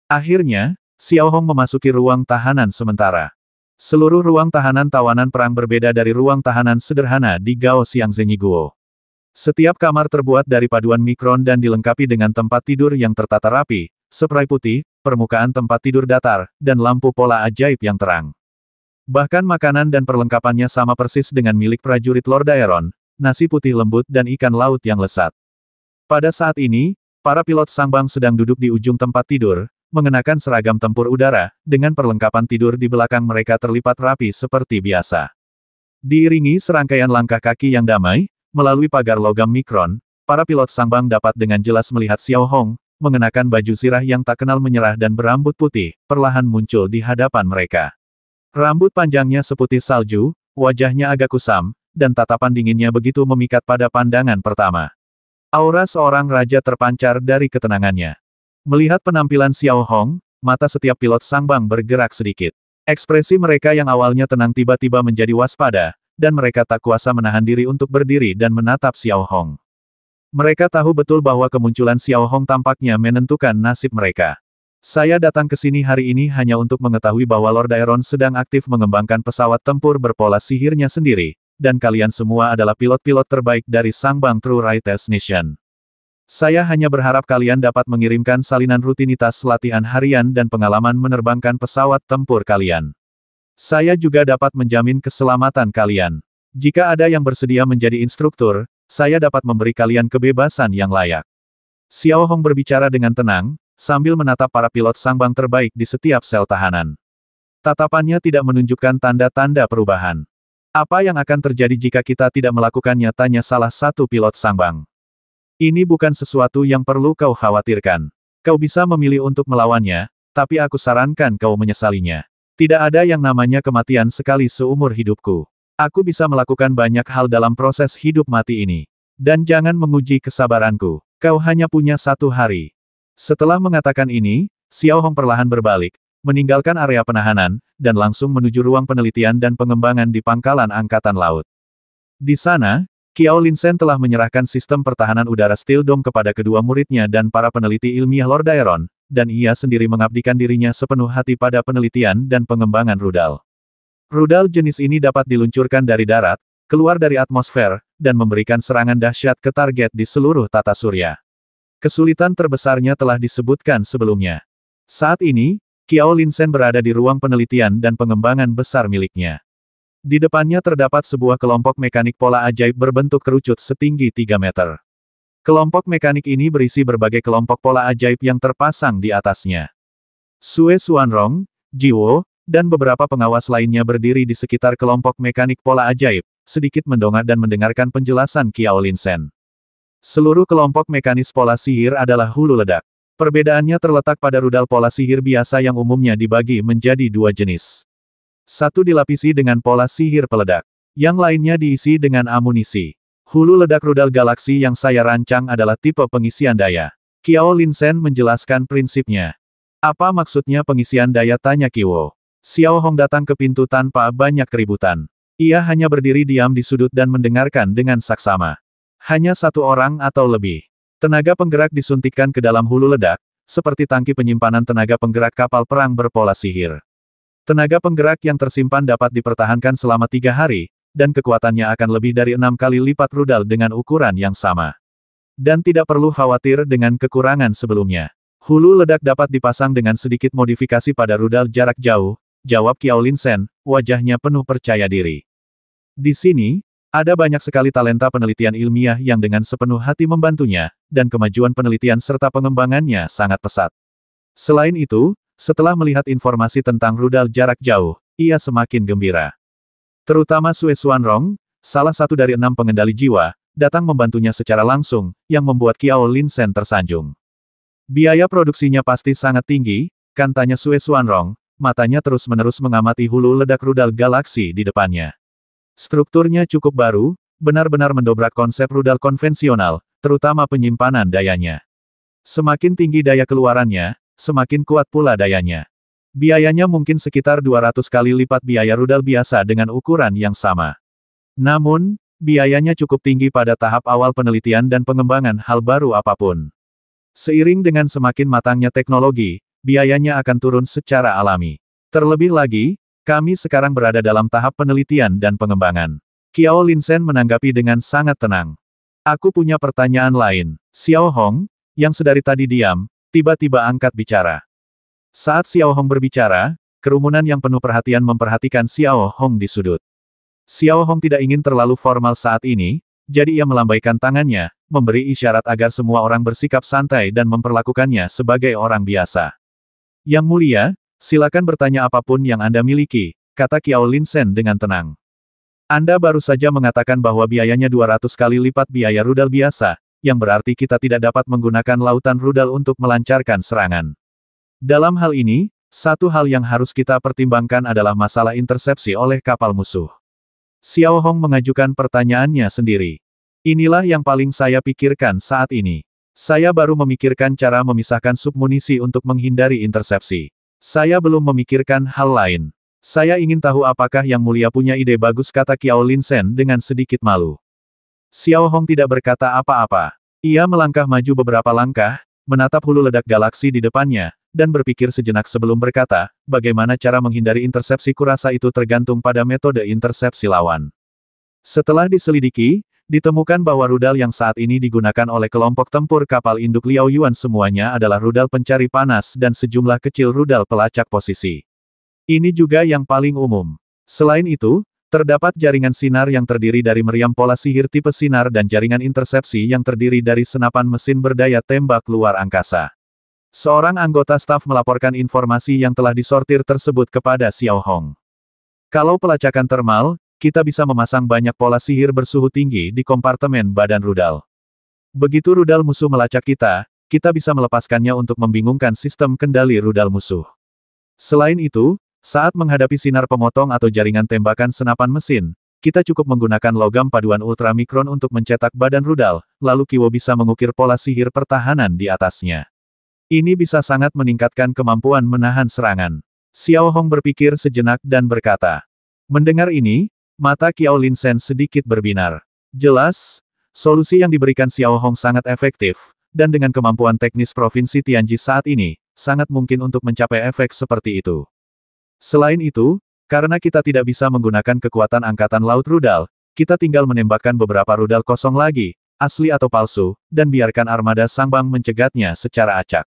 Akhirnya, Xiao Hong memasuki ruang tahanan sementara. Seluruh ruang tahanan tawanan perang berbeda dari ruang tahanan sederhana di Gao Xiangzenyi Guo. Setiap kamar terbuat dari paduan mikron dan dilengkapi dengan tempat tidur yang tertata rapi, spray putih, permukaan tempat tidur datar, dan lampu pola ajaib yang terang. Bahkan makanan dan perlengkapannya sama persis dengan milik prajurit Lord Daeron, nasi putih lembut dan ikan laut yang lezat. Pada saat ini, para pilot Sangbang sedang duduk di ujung tempat tidur, mengenakan seragam tempur udara, dengan perlengkapan tidur di belakang mereka terlipat rapi seperti biasa. Diiringi serangkaian langkah kaki yang damai, melalui pagar logam mikron, para pilot Sangbang dapat dengan jelas melihat Xiao Hong, mengenakan baju zirah yang tak kenal menyerah dan berambut putih, perlahan muncul di hadapan mereka. Rambut panjangnya seputih salju, wajahnya agak kusam, dan tatapan dinginnya begitu memikat pada pandangan pertama. Aura seorang raja terpancar dari ketenangannya. Melihat penampilan Xiao Hong, mata setiap pilot Sangbang bergerak sedikit. Ekspresi mereka yang awalnya tenang tiba-tiba menjadi waspada, dan mereka tak kuasa menahan diri untuk berdiri dan menatap Xiao Hong. Mereka tahu betul bahwa kemunculan Xiao Hong tampaknya menentukan nasib mereka. Saya datang ke sini hari ini hanya untuk mengetahui bahwa Lord Daeron sedang aktif mengembangkan pesawat tempur berpola sihirnya sendiri, dan kalian semua adalah pilot-pilot terbaik dari Sangbang True Writers Nation. Saya hanya berharap kalian dapat mengirimkan salinan rutinitas latihan harian dan pengalaman menerbangkan pesawat tempur kalian. Saya juga dapat menjamin keselamatan kalian. Jika ada yang bersedia menjadi instruktur, saya dapat memberi kalian kebebasan yang layak. Xiao Hong berbicara dengan tenang, sambil menatap para pilot Sangbang terbaik di setiap sel tahanan. Tatapannya tidak menunjukkan tanda-tanda perubahan. Apa yang akan terjadi jika kita tidak melakukannya, tanya salah satu pilot Sangbang. Ini bukan sesuatu yang perlu kau khawatirkan. Kau bisa memilih untuk melawannya, tapi aku sarankan kau menyesalinya. Tidak ada yang namanya kematian sekali seumur hidupku. Aku bisa melakukan banyak hal dalam proses hidup mati ini. Dan jangan menguji kesabaranku. Kau hanya punya 1 hari. Setelah mengatakan ini, Xiao Hong perlahan berbalik, meninggalkan area penahanan, dan langsung menuju ruang penelitian dan pengembangan di pangkalan Angkatan Laut. Di sana, Qiao Linsen telah menyerahkan sistem pertahanan udara Steel Dome kepada kedua muridnya dan para peneliti ilmiah Lord Daeron, dan ia sendiri mengabdikan dirinya sepenuh hati pada penelitian dan pengembangan rudal. Rudal jenis ini dapat diluncurkan dari darat, keluar dari atmosfer, dan memberikan serangan dahsyat ke target di seluruh tata surya. Kesulitan terbesarnya telah disebutkan sebelumnya. Saat ini, Qiao Linsen berada di ruang penelitian dan pengembangan besar miliknya. Di depannya terdapat sebuah kelompok mekanik pola ajaib berbentuk kerucut setinggi 3 meter. Kelompok mekanik ini berisi berbagai kelompok pola ajaib yang terpasang di atasnya. Sue Xuanrong, Jiwo, dan beberapa pengawas lainnya berdiri di sekitar kelompok mekanik pola ajaib, sedikit mendongak dan mendengarkan penjelasan Qiao Linsen. Seluruh kelompok mekanis pola sihir adalah hulu ledak. Perbedaannya terletak pada rudal pola sihir biasa yang umumnya dibagi menjadi 2 jenis. Satu dilapisi dengan pola sihir peledak. Yang lainnya diisi dengan amunisi. Hulu ledak rudal galaksi yang saya rancang adalah tipe pengisian daya. Qiao Linsen menjelaskan prinsipnya. Apa maksudnya pengisian daya, tanya Qiwo. Xiao Hong datang ke pintu tanpa banyak keributan. Ia hanya berdiri diam di sudut dan mendengarkan dengan saksama. Hanya 1 orang atau lebih. Tenaga penggerak disuntikkan ke dalam hulu ledak, seperti tangki penyimpanan tenaga penggerak kapal perang berpola sihir. Tenaga penggerak yang tersimpan dapat dipertahankan selama 3 hari, dan kekuatannya akan lebih dari 6 kali lipat rudal dengan ukuran yang sama. Dan tidak perlu khawatir dengan kekurangan sebelumnya. Hulu ledak dapat dipasang dengan sedikit modifikasi pada rudal jarak jauh, jawab Qiao Linsen, wajahnya penuh percaya diri. Di sini, ada banyak sekali talenta penelitian ilmiah yang dengan sepenuh hati membantunya, dan kemajuan penelitian serta pengembangannya sangat pesat. Selain itu, setelah melihat informasi tentang rudal jarak jauh, ia semakin gembira. Terutama Sue Xuanrong, salah satu dari 6 pengendali jiwa, datang membantunya secara langsung, yang membuat Qiao Linsen tersanjung. Biaya produksinya pasti sangat tinggi, kan, tanya Sue Xuanrong, matanya terus-menerus mengamati hulu ledak rudal galaksi di depannya. Strukturnya cukup baru, benar-benar mendobrak konsep rudal konvensional, terutama penyimpanan dayanya. Semakin tinggi daya keluarannya, semakin kuat pula dayanya. Biayanya mungkin sekitar 200 kali lipat biaya rudal biasa dengan ukuran yang sama. Namun, biayanya cukup tinggi pada tahap awal penelitian dan pengembangan hal baru apapun. Seiring dengan semakin matangnya teknologi, biayanya akan turun secara alami. Terlebih lagi, kami sekarang berada dalam tahap penelitian dan pengembangan. Qiao Linsen menanggapi dengan sangat tenang. Aku punya pertanyaan lain. Xiao Hong, yang sedari tadi diam, tiba-tiba angkat bicara. Saat Xiao Hong berbicara, kerumunan yang penuh perhatian memperhatikan Xiao Hong di sudut. Xiao Hong tidak ingin terlalu formal saat ini, jadi ia melambaikan tangannya, memberi isyarat agar semua orang bersikap santai dan memperlakukannya sebagai orang biasa. Yang mulia, silakan bertanya apapun yang Anda miliki, kata Qiao Linsen dengan tenang. Anda baru saja mengatakan bahwa biayanya 200 kali lipat biaya rudal biasa, yang berarti kita tidak dapat menggunakan lautan rudal untuk melancarkan serangan. Dalam hal ini, satu hal yang harus kita pertimbangkan adalah masalah intersepsi oleh kapal musuh. Xiao Hong mengajukan pertanyaannya sendiri. Inilah yang paling saya pikirkan saat ini. Saya baru memikirkan cara memisahkan submunisi untuk menghindari intersepsi. Saya belum memikirkan hal lain. Saya ingin tahu apakah Yang Mulia punya ide bagus, kata Qiao Linsen dengan sedikit malu. Xiao Hong tidak berkata apa-apa. Ia melangkah maju beberapa langkah, menatap hulu ledak galaksi di depannya, dan berpikir sejenak sebelum berkata, bagaimana cara menghindari intersepsi. Kurasa itu tergantung pada metode intersepsi lawan. Setelah diselidiki, ditemukan bahwa rudal yang saat ini digunakan oleh kelompok tempur kapal induk Liao Yuan semuanya adalah rudal pencari panas dan sejumlah kecil rudal pelacak posisi. Ini juga yang paling umum. Selain itu, terdapat jaringan sinar yang terdiri dari meriam pola sihir tipe sinar dan jaringan intersepsi yang terdiri dari senapan mesin berdaya tembak luar angkasa. Seorang anggota staf melaporkan informasi yang telah disortir tersebut kepada Xiao Hong. Kalau pelacakan termal, kita bisa memasang banyak pola sihir bersuhu tinggi di kompartemen badan rudal. Begitu rudal musuh melacak kita, kita bisa melepaskannya untuk membingungkan sistem kendali rudal musuh. Selain itu, saat menghadapi sinar pemotong atau jaringan tembakan senapan mesin, kita cukup menggunakan logam paduan ultramikron untuk mencetak badan rudal, lalu Qiwo bisa mengukir pola sihir pertahanan di atasnya. Ini bisa sangat meningkatkan kemampuan menahan serangan. Xiao Hong berpikir sejenak dan berkata. Mendengar ini, mata Qiao Linsen sedikit berbinar. Jelas, solusi yang diberikan Xiao Hong sangat efektif, dan dengan kemampuan teknis Provinsi Tianji saat ini, sangat mungkin untuk mencapai efek seperti itu. Selain itu, karena kita tidak bisa menggunakan kekuatan angkatan laut rudal, kita tinggal menembakkan beberapa rudal kosong lagi, asli atau palsu, dan biarkan armada Sangbang mencegatnya secara acak.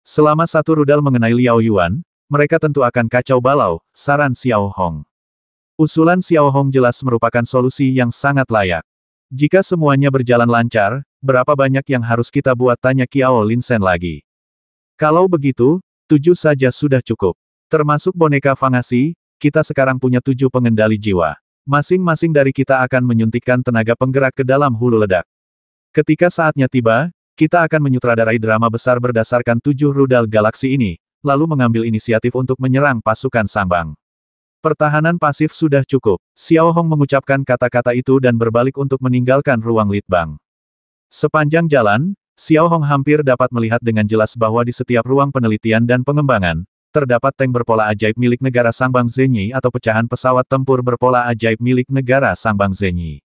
Selama satu rudal mengenai Liao Yuan, mereka tentu akan kacau balau, saran Xiao Hong. Usulan Xiao Hong jelas merupakan solusi yang sangat layak. Jika semuanya berjalan lancar, berapa banyak yang harus kita buat, tanya Qiao Linsen lagi. Kalau begitu, 7 saja sudah cukup. Termasuk boneka Fangasi, kita sekarang punya 7 pengendali jiwa. Masing-masing dari kita akan menyuntikkan tenaga penggerak ke dalam hulu ledak. Ketika saatnya tiba, kita akan menyutradarai drama besar berdasarkan 7 rudal galaksi ini, lalu mengambil inisiatif untuk menyerang pasukan Sangbang. Pertahanan pasif sudah cukup. Xiao Hong mengucapkan kata-kata itu dan berbalik untuk meninggalkan ruang litbang. Sepanjang jalan, Xiao Hong hampir dapat melihat dengan jelas bahwa di setiap ruang penelitian dan pengembangan, terdapat tank berpola ajaib milik negara Sangbang Zenyi atau pecahan pesawat tempur berpola ajaib milik negara Sangbang Zenyi.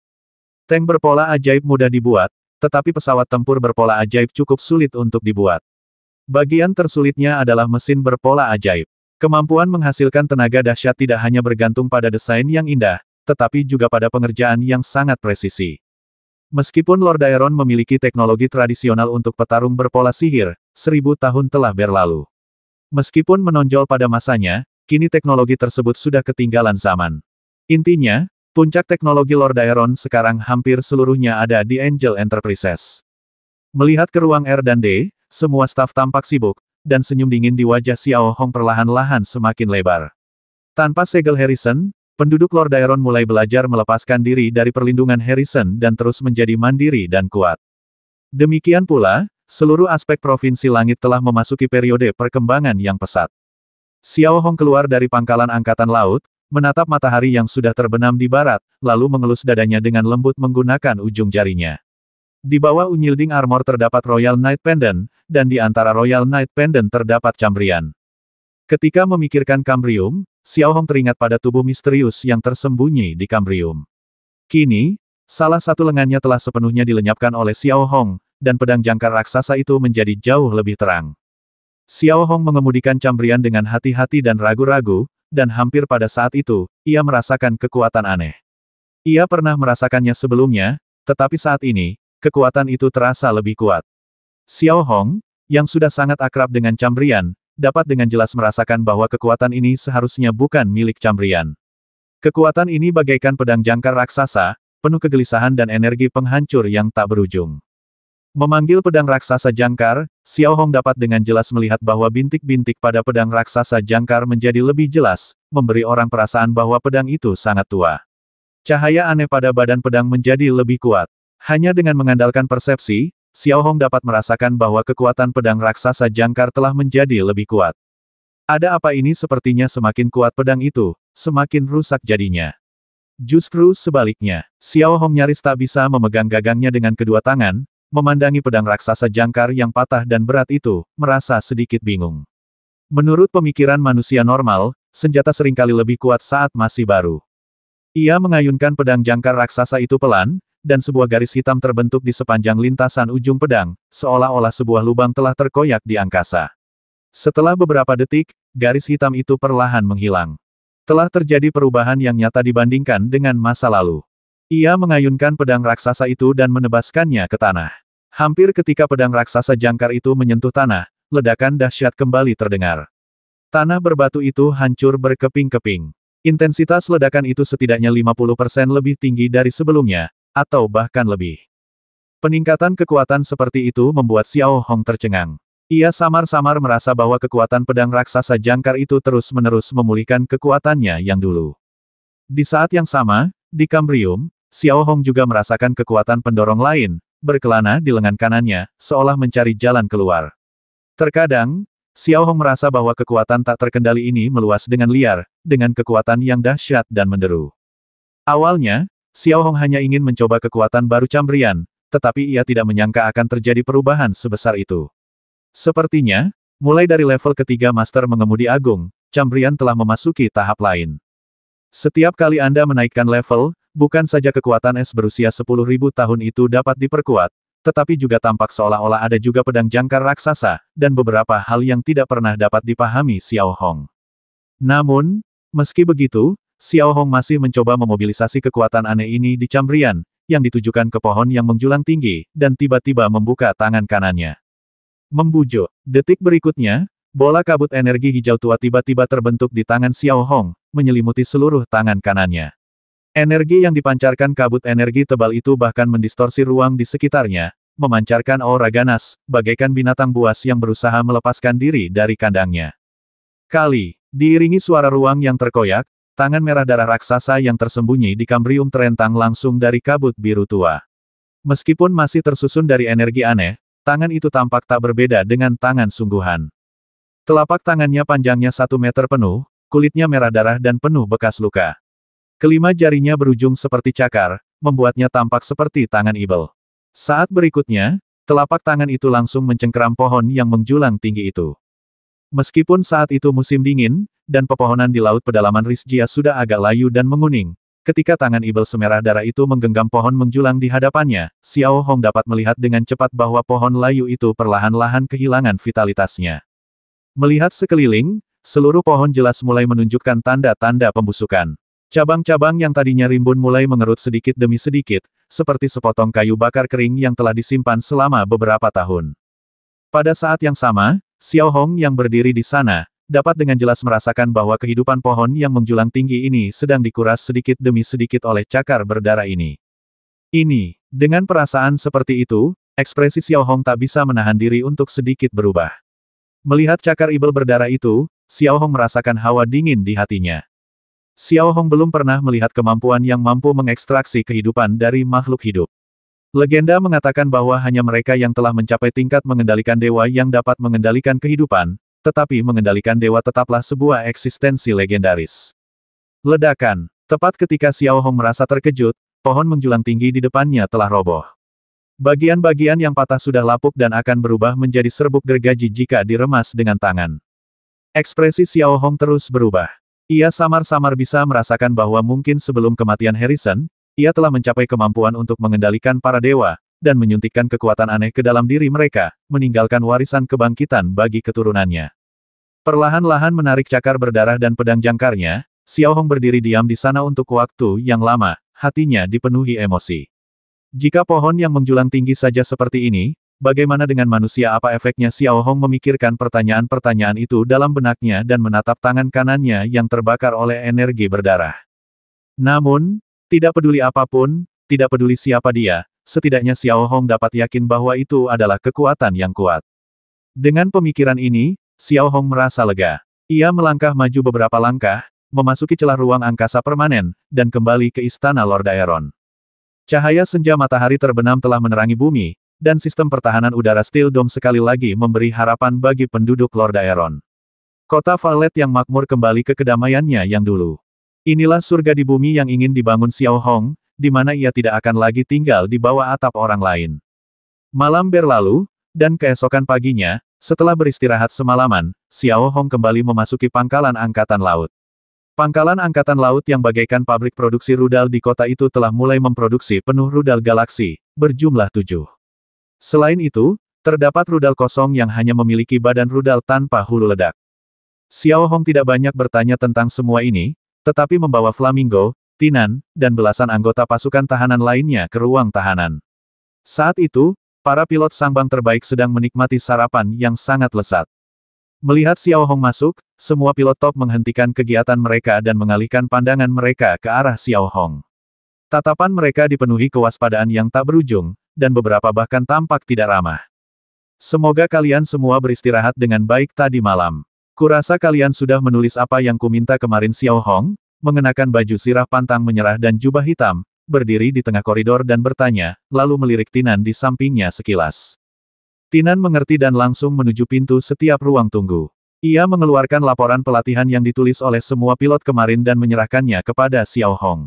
Tank berpola ajaib mudah dibuat, tetapi pesawat tempur berpola ajaib cukup sulit untuk dibuat. Bagian tersulitnya adalah mesin berpola ajaib. Kemampuan menghasilkan tenaga dahsyat tidak hanya bergantung pada desain yang indah, tetapi juga pada pengerjaan yang sangat presisi. Meskipun Lord Aeron memiliki teknologi tradisional untuk petarung berpola sihir, 1000 tahun telah berlalu. Meskipun menonjol pada masanya, kini teknologi tersebut sudah ketinggalan zaman. Intinya, puncak teknologi Lord Aeron sekarang hampir seluruhnya ada di Angel Enterprises. Melihat ke ruang R dan D, semua staf tampak sibuk, dan senyum dingin di wajah Xiao Hong perlahan-lahan semakin lebar. Tanpa segel Harrison, penduduk Lord Aeron mulai belajar melepaskan diri dari perlindungan Harrison dan terus menjadi mandiri dan kuat. Demikian pula, seluruh aspek Provinsi Langit telah memasuki periode perkembangan yang pesat. Xiao Hong keluar dari pangkalan Angkatan Laut, menatap matahari yang sudah terbenam di barat, lalu mengelus dadanya dengan lembut menggunakan ujung jarinya. Di bawah unyilding armor terdapat Royal Knight Pendant, dan di antara Royal Knight Pendant terdapat Cambrian. Ketika memikirkan Cambrium, Xiao Hong teringat pada tubuh misterius yang tersembunyi di Cambrium. Kini, salah satu lengannya telah sepenuhnya dilenyapkan oleh Xiao Hong, dan pedang jangkar raksasa itu menjadi jauh lebih terang. Xiao Hong mengemudikan Cambrian dengan hati-hati dan ragu-ragu, dan hampir pada saat itu, ia merasakan kekuatan aneh. Ia pernah merasakannya sebelumnya, tetapi saat ini, kekuatan itu terasa lebih kuat. Xiao Hong, yang sudah sangat akrab dengan Cambrian, dapat dengan jelas merasakan bahwa kekuatan ini seharusnya bukan milik Cambrian. Kekuatan ini bagaikan pedang jangkar raksasa, penuh kegelisahan dan energi penghancur yang tak berujung. Memanggil pedang raksasa jangkar, Xiao Hong dapat dengan jelas melihat bahwa bintik-bintik pada pedang raksasa jangkar menjadi lebih jelas, memberi orang perasaan bahwa pedang itu sangat tua. Cahaya aneh pada badan pedang menjadi lebih kuat. Hanya dengan mengandalkan persepsi, Xiao Hong dapat merasakan bahwa kekuatan pedang raksasa jangkar telah menjadi lebih kuat. Ada apa ini? Sepertinya semakin kuat pedang itu, semakin rusak jadinya. Justru sebaliknya, Xiao Hong nyaris tak bisa memegang gagangnya dengan kedua tangan, memandangi pedang raksasa jangkar yang patah dan berat itu, merasa sedikit bingung. Menurut pemikiran manusia normal, senjata seringkali lebih kuat saat masih baru. Ia mengayunkan pedang jangkar raksasa itu pelan, dan sebuah garis hitam terbentuk di sepanjang lintasan ujung pedang, seolah-olah sebuah lubang telah terkoyak di angkasa. Setelah beberapa detik, garis hitam itu perlahan menghilang. Telah terjadi perubahan yang nyata dibandingkan dengan masa lalu. Ia mengayunkan pedang raksasa itu dan menebaskannya ke tanah. Hampir ketika pedang raksasa jangkar itu menyentuh tanah, ledakan dahsyat kembali terdengar. Tanah berbatu itu hancur berkeping-keping. Intensitas ledakan itu setidaknya 50% lebih tinggi dari sebelumnya, atau bahkan lebih. Peningkatan kekuatan seperti itu membuat Xiao Hong tercengang. Ia samar-samar merasa bahwa kekuatan pedang raksasa jangkar itu terus-menerus memulihkan kekuatannya yang dulu. Di saat yang sama, di Cambrium, Xiao Hong juga merasakan kekuatan pendorong lain, berkelana di lengan kanannya, seolah mencari jalan keluar. Terkadang, Xiao Hong merasa bahwa kekuatan tak terkendali ini meluas dengan liar, dengan kekuatan yang dahsyat dan menderu. Awalnya, Xiao Hong hanya ingin mencoba kekuatan baru Cambrian, tetapi ia tidak menyangka akan terjadi perubahan sebesar itu. Sepertinya, mulai dari level ketiga Master Mengemudi Agung, Cambrian telah memasuki tahap lain. Setiap kali Anda menaikkan level, bukan saja kekuatan es berusia 10.000 tahun itu dapat diperkuat, tetapi juga tampak seolah-olah ada juga pedang jangkar raksasa, dan beberapa hal yang tidak pernah dapat dipahami Xiao Hong. Namun, meski begitu, Xiao Hong masih mencoba memobilisasi kekuatan aneh ini di Cambrian, yang ditujukan ke pohon yang menjulang tinggi, dan tiba-tiba membuka tangan kanannya. Membujuk. Detik berikutnya, bola kabut energi hijau tua tiba-tiba terbentuk di tangan Xiao Hong, menyelimuti seluruh tangan kanannya. Energi yang dipancarkan kabut energi tebal itu bahkan mendistorsi ruang di sekitarnya, memancarkan aura ganas, bagaikan binatang buas yang berusaha melepaskan diri dari kandangnya. Diiringi suara ruang yang terkoyak, tangan merah darah raksasa yang tersembunyi di Cambrium terentang langsung dari kabut biru tua. Meskipun masih tersusun dari energi aneh, tangan itu tampak tak berbeda dengan tangan sungguhan. Telapak tangannya panjangnya 1 meter penuh, kulitnya merah darah dan penuh bekas luka. Kelima jarinya berujung seperti cakar, membuatnya tampak seperti tangan ibel. Saat berikutnya, telapak tangan itu langsung mencengkeram pohon yang menjulang tinggi itu. Meskipun saat itu musim dingin, dan pepohonan di laut pedalaman Rizjia sudah agak layu dan menguning, ketika tangan ibel semerah darah itu menggenggam pohon menjulang di hadapannya, Xiao Hong dapat melihat dengan cepat bahwa pohon layu itu perlahan-lahan kehilangan vitalitasnya. Melihat sekeliling, seluruh pohon jelas mulai menunjukkan tanda-tanda pembusukan. Cabang-cabang yang tadinya rimbun mulai mengerut sedikit demi sedikit, seperti sepotong kayu bakar kering yang telah disimpan selama beberapa tahun. Pada saat yang sama, Xiao Hong yang berdiri di sana, dapat dengan jelas merasakan bahwa kehidupan pohon yang menjulang tinggi ini sedang dikuras sedikit demi sedikit oleh cakar berdarah ini. Dengan perasaan seperti itu, ekspresi Xiao Hong tak bisa menahan diri untuk sedikit berubah. Melihat cakar ibel berdarah itu, Xiao Hong merasakan hawa dingin di hatinya. Xiao Hong belum pernah melihat kemampuan yang mampu mengekstraksi kehidupan dari makhluk hidup. Legenda mengatakan bahwa hanya mereka yang telah mencapai tingkat mengendalikan dewa yang dapat mengendalikan kehidupan, tetapi mengendalikan dewa tetaplah sebuah eksistensi legendaris. Ledakan. Tepat ketika Xiao Hong merasa terkejut, pohon menjulang tinggi di depannya telah roboh. Bagian-bagian yang patah sudah lapuk dan akan berubah menjadi serbuk gergaji jika diremas dengan tangan. Ekspresi Xiao Hong terus berubah. Ia samar-samar bisa merasakan bahwa mungkin sebelum kematian Harrison, ia telah mencapai kemampuan untuk mengendalikan para dewa, dan menyuntikkan kekuatan aneh ke dalam diri mereka, meninggalkan warisan kebangkitan bagi keturunannya. Perlahan-lahan menarik cakar berdarah dan pedang jangkarnya, Xiao Hong berdiri diam di sana untuk waktu yang lama, hatinya dipenuhi emosi. Jika pohon yang menjulang tinggi saja seperti ini, bagaimana dengan manusia? Apa efeknya? Xiao Hong memikirkan pertanyaan-pertanyaan itu dalam benaknya dan menatap tangan kanannya yang terbakar oleh energi berdarah. Namun, tidak peduli apapun, tidak peduli siapa dia, setidaknya Xiao Hong dapat yakin bahwa itu adalah kekuatan yang kuat. Dengan pemikiran ini, Xiao Hong merasa lega. Ia melangkah maju beberapa langkah, memasuki celah ruang angkasa permanen, dan kembali ke istana Lord Aeron. Cahaya senja matahari terbenam telah menerangi bumi, dan sistem pertahanan udara Steel Dome sekali lagi memberi harapan bagi penduduk Lord Aeron. Kota Violet yang makmur kembali ke kedamaiannya yang dulu. Inilah surga di bumi yang ingin dibangun Xiao Hong, di mana ia tidak akan lagi tinggal di bawah atap orang lain. Malam berlalu, dan keesokan paginya, setelah beristirahat semalaman, Xiao Hong kembali memasuki pangkalan Angkatan Laut. Pangkalan Angkatan Laut yang bagaikan pabrik produksi rudal di kota itu telah mulai memproduksi penuh rudal galaksi, berjumlah 7. Selain itu, terdapat rudal kosong yang hanya memiliki badan rudal tanpa hulu ledak. Xiao Hong tidak banyak bertanya tentang semua ini, tetapi membawa Flamingo, Tinan, dan belasan anggota pasukan tahanan lainnya ke ruang tahanan. Saat itu, para pilot Sangbang terbaik sedang menikmati sarapan yang sangat lezat. Melihat Xiao Hong masuk, semua pilot top menghentikan kegiatan mereka dan mengalihkan pandangan mereka ke arah Xiao Hong. Tatapan mereka dipenuhi kewaspadaan yang tak berujung, dan beberapa bahkan tampak tidak ramah. Semoga kalian semua beristirahat dengan baik tadi malam. Kurasa kalian sudah menulis apa yang kuminta kemarin. Xiao Hong, mengenakan baju sirah pantang menyerah dan jubah hitam, berdiri di tengah koridor dan bertanya, lalu melirik Tinan di sampingnya sekilas. Tinan mengerti dan langsung menuju pintu setiap ruang tunggu. Ia mengeluarkan laporan pelatihan yang ditulis oleh semua pilot kemarin dan menyerahkannya kepada Xiao Hong.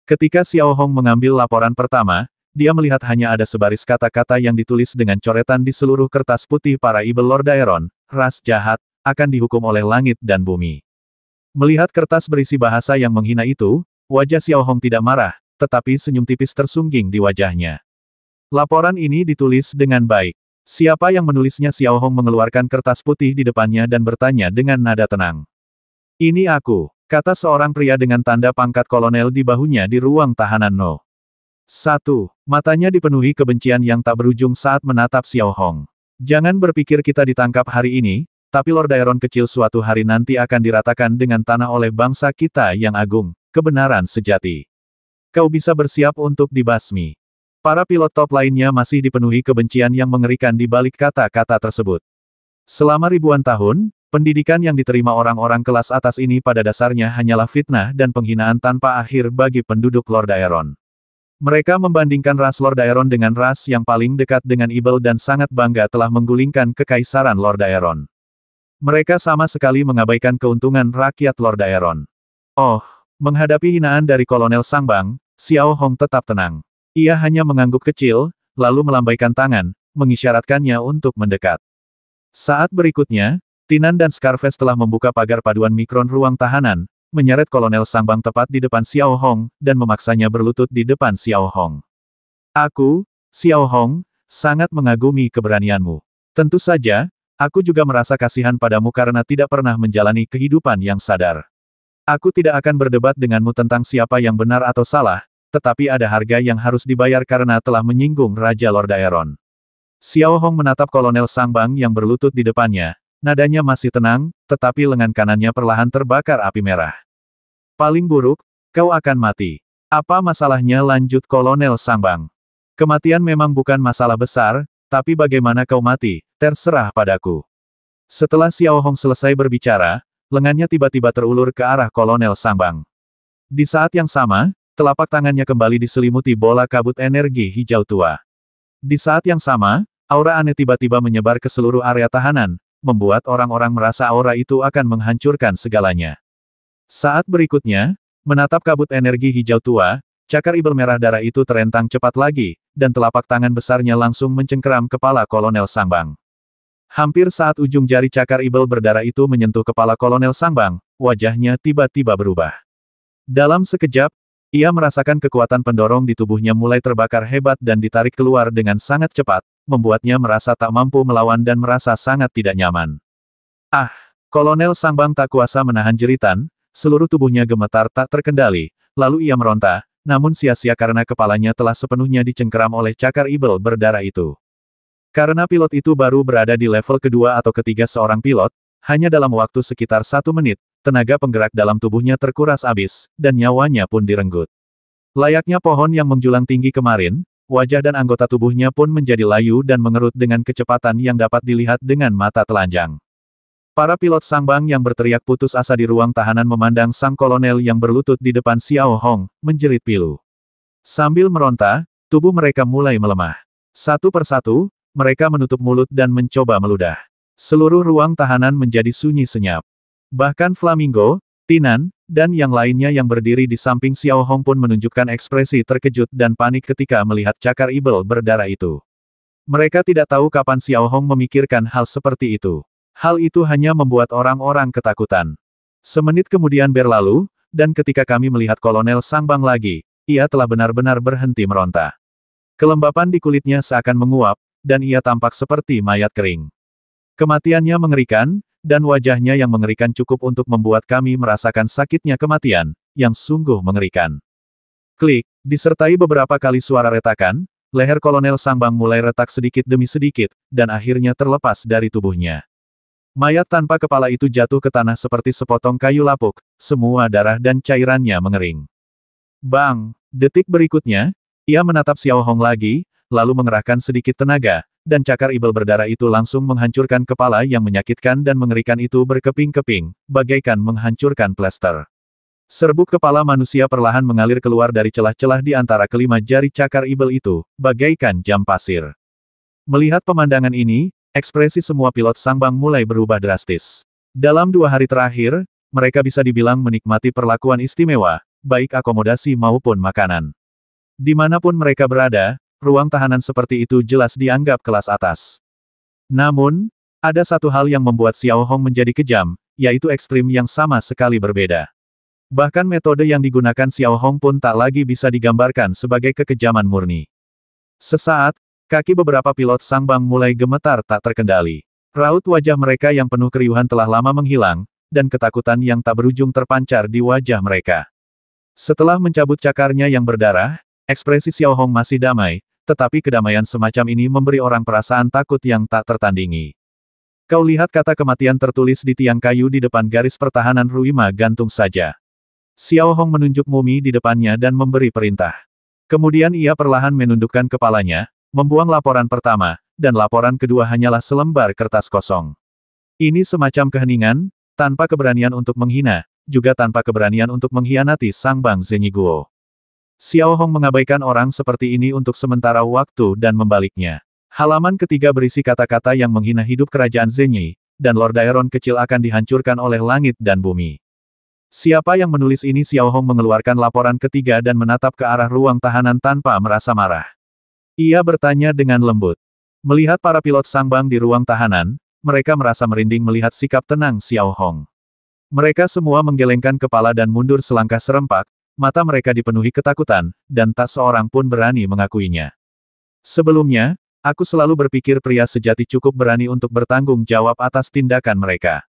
Ketika Xiao Hong mengambil laporan pertama, dia melihat hanya ada sebaris kata-kata yang ditulis dengan coretan di seluruh kertas putih. Para Ibel Lord Aeron, ras jahat, akan dihukum oleh langit dan bumi. Melihat kertas berisi bahasa yang menghina itu, wajah Xiao Hong tidak marah, tetapi senyum tipis tersungging di wajahnya. Laporan ini ditulis dengan baik. Siapa yang menulisnya? Xiao Hong mengeluarkan kertas putih di depannya dan bertanya dengan nada tenang. Ini aku, kata seorang pria dengan tanda pangkat kolonel di bahunya di ruang tahanan No. 1. Matanya dipenuhi kebencian yang tak berujung saat menatap Xiao Hong. Jangan berpikir kita ditangkap hari ini, tapi Lord Aeron kecil suatu hari nanti akan diratakan dengan tanah oleh bangsa kita yang agung, kebenaran sejati. Kau bisa bersiap untuk dibasmi. Para pilot top lainnya masih dipenuhi kebencian yang mengerikan di balik kata-kata tersebut. Selama ribuan tahun, pendidikan yang diterima orang-orang kelas atas ini pada dasarnya hanyalah fitnah dan penghinaan tanpa akhir bagi penduduk Lord Aeron. Mereka membandingkan ras Lord Aeron dengan ras yang paling dekat dengan Ibel dan sangat bangga telah menggulingkan kekaisaran Lord Aeron. Mereka sama sekali mengabaikan keuntungan rakyat Lord Aeron. Oh, menghadapi hinaan dari Kolonel Sangbang, Xiao Hong tetap tenang. Ia hanya mengangguk kecil, lalu melambaikan tangan, mengisyaratkannya untuk mendekat. Saat berikutnya, Tinan dan Scarface telah membuka pagar paduan mikron ruang tahanan, menyeret Kolonel Sangbang tepat di depan Xiao Hong, dan memaksanya berlutut di depan Xiao Hong. Aku, Xiao Hong, sangat mengagumi keberanianmu. Tentu saja, aku juga merasa kasihan padamu karena tidak pernah menjalani kehidupan yang sadar. Aku tidak akan berdebat denganmu tentang siapa yang benar atau salah, tetapi ada harga yang harus dibayar karena telah menyinggung Raja Lord Aeron. Xiao Hong menatap Kolonel Sangbang yang berlutut di depannya, nadanya masih tenang, tetapi lengan kanannya perlahan terbakar api merah. Paling buruk, kau akan mati. Apa masalahnya? Lanjut Kolonel Sangbang. Kematian memang bukan masalah besar, tapi bagaimana kau mati, terserah padaku. Setelah Xiao Hong selesai berbicara, lengannya tiba-tiba terulur ke arah Kolonel Sangbang. Di saat yang sama, telapak tangannya kembali diselimuti bola kabut energi hijau tua. Di saat yang sama, aura aneh tiba-tiba menyebar ke seluruh area tahanan, membuat orang-orang merasa aura itu akan menghancurkan segalanya. Saat berikutnya, menatap kabut energi hijau tua, cakar ibel merah darah itu terentang cepat lagi, dan telapak tangan besarnya langsung mencengkeram kepala Kolonel Sangbang. Hampir saat ujung jari cakar ibel berdarah itu menyentuh kepala Kolonel Sangbang, wajahnya tiba-tiba berubah. Dalam sekejap, ia merasakan kekuatan pendorong di tubuhnya mulai terbakar hebat dan ditarik keluar dengan sangat cepat, membuatnya merasa tak mampu melawan dan merasa sangat tidak nyaman. Ah! Kolonel Sangbang tak kuasa menahan jeritan, seluruh tubuhnya gemetar tak terkendali, lalu ia meronta, namun sia-sia karena kepalanya telah sepenuhnya dicengkeram oleh cakar ibel berdarah itu. Karena pilot itu baru berada di level kedua atau ketiga seorang pilot, hanya dalam waktu sekitar 1 menit, tenaga penggerak dalam tubuhnya terkuras habis, dan nyawanya pun direnggut. Layaknya pohon yang menjulang tinggi kemarin, wajah dan anggota tubuhnya pun menjadi layu dan mengerut dengan kecepatan yang dapat dilihat dengan mata telanjang. Para pilot Sangbang yang berteriak putus asa di ruang tahanan memandang sang kolonel yang berlutut di depan Xiao Hong, menjerit pilu. Sambil meronta, tubuh mereka mulai melemah. Satu persatu, mereka menutup mulut dan mencoba meludah. Seluruh ruang tahanan menjadi sunyi senyap. Bahkan Flamingo, Tinan, dan yang lainnya yang berdiri di samping Xiao Hong pun menunjukkan ekspresi terkejut dan panik ketika melihat cakar ibel berdarah itu. Mereka tidak tahu kapan Xiao Hong memikirkan hal seperti itu. Hal itu hanya membuat orang-orang ketakutan. Semenit kemudian berlalu, dan ketika kami melihat Kolonel Sangbang lagi, ia telah benar-benar berhenti meronta. Kelembapan di kulitnya seakan menguap, dan ia tampak seperti mayat kering. Kematiannya mengerikan, dan wajahnya yang mengerikan cukup untuk membuat kami merasakan sakitnya kematian, yang sungguh mengerikan. Klik, disertai beberapa kali suara retakan, leher Kolonel Sangbang mulai retak sedikit demi sedikit, dan akhirnya terlepas dari tubuhnya. Mayat tanpa kepala itu jatuh ke tanah seperti sepotong kayu lapuk, semua darah dan cairannya mengering. Bang! Detik berikutnya, ia menatap Xiao Hong lagi, lalu mengerahkan sedikit tenaga, dan cakar ibel berdarah itu langsung menghancurkan kepala yang menyakitkan dan mengerikan itu berkeping-keping, bagaikan menghancurkan plester. Serbuk kepala manusia perlahan mengalir keluar dari celah-celah di antara kelima jari cakar ibel itu, bagaikan jam pasir. Melihat pemandangan ini, ekspresi semua pilot Sangbang mulai berubah drastis. Dalam 2 hari terakhir, mereka bisa dibilang menikmati perlakuan istimewa, baik akomodasi maupun makanan. Dimanapun mereka berada, ruang tahanan seperti itu jelas dianggap kelas atas. Namun, ada satu hal yang membuat Xiao Hong menjadi kejam, yaitu ekstrim yang sama sekali berbeda. Bahkan metode yang digunakan Xiao Hong pun tak lagi bisa digambarkan sebagai kekejaman murni. Sesaat, kaki beberapa pilot Sangbang mulai gemetar tak terkendali. Raut wajah mereka yang penuh keriuhan telah lama menghilang, dan ketakutan yang tak berujung terpancar di wajah mereka. Setelah mencabut cakarnya yang berdarah, ekspresi Xiao Hong masih damai, tetapi kedamaian semacam ini memberi orang perasaan takut yang tak tertandingi. Kau lihat kata kematian tertulis di tiang kayu di depan garis pertahanan Ruima gantung saja. Xiao Hong menunjuk mumi di depannya dan memberi perintah. Kemudian ia perlahan menundukkan kepalanya, membuang laporan pertama, dan laporan kedua hanyalah selembar kertas kosong. Ini semacam keheningan, tanpa keberanian untuk menghina, juga tanpa keberanian untuk mengkhianati Sangbang Zhenghiguo. Xiao Hong mengabaikan orang seperti ini untuk sementara waktu dan membaliknya. Halaman ketiga berisi kata-kata yang menghina hidup kerajaan Zhenyi, dan Lord Daeron kecil akan dihancurkan oleh langit dan bumi. Siapa yang menulis ini? Xiao Hong mengeluarkan laporan ketiga dan menatap ke arah ruang tahanan tanpa merasa marah. Ia bertanya dengan lembut. Melihat para pilot Sangbang di ruang tahanan, mereka merasa merinding melihat sikap tenang Xiao Hong. Mereka semua menggelengkan kepala dan mundur selangkah serempak, mata mereka dipenuhi ketakutan, dan tak seorang pun berani mengakuinya. Sebelumnya, aku selalu berpikir pria sejati cukup berani untuk bertanggung jawab atas tindakan mereka.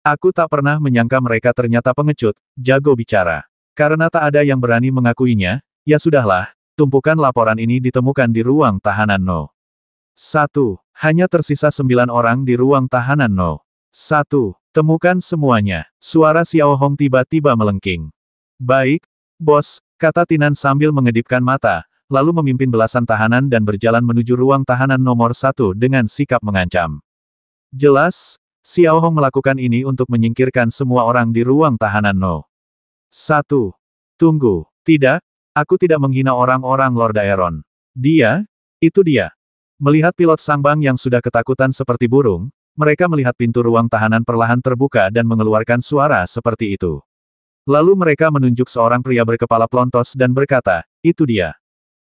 Aku tak pernah menyangka mereka ternyata pengecut, jago bicara. Karena tak ada yang berani mengakuinya, ya sudahlah, tumpukan laporan ini ditemukan di ruang tahanan No. 1. Hanya tersisa 9 orang di ruang tahanan No. 1. Temukan semuanya. Suara Xiao Hong tiba-tiba melengking. Baik, Bos, kata Tinan sambil mengedipkan mata, lalu memimpin belasan tahanan dan berjalan menuju ruang tahanan nomor 1 dengan sikap mengancam. Jelas, Xiao Hong melakukan ini untuk menyingkirkan semua orang di ruang tahanan No. 1. Tunggu, tidak, aku tidak menghina orang-orang Lord Daeron. Dia, itu dia. Melihat pilot Sangbang yang sudah ketakutan seperti burung, mereka melihat pintu ruang tahanan perlahan terbuka dan mengeluarkan suara seperti itu. Lalu mereka menunjuk seorang pria berkepala plontos dan berkata, itu dia.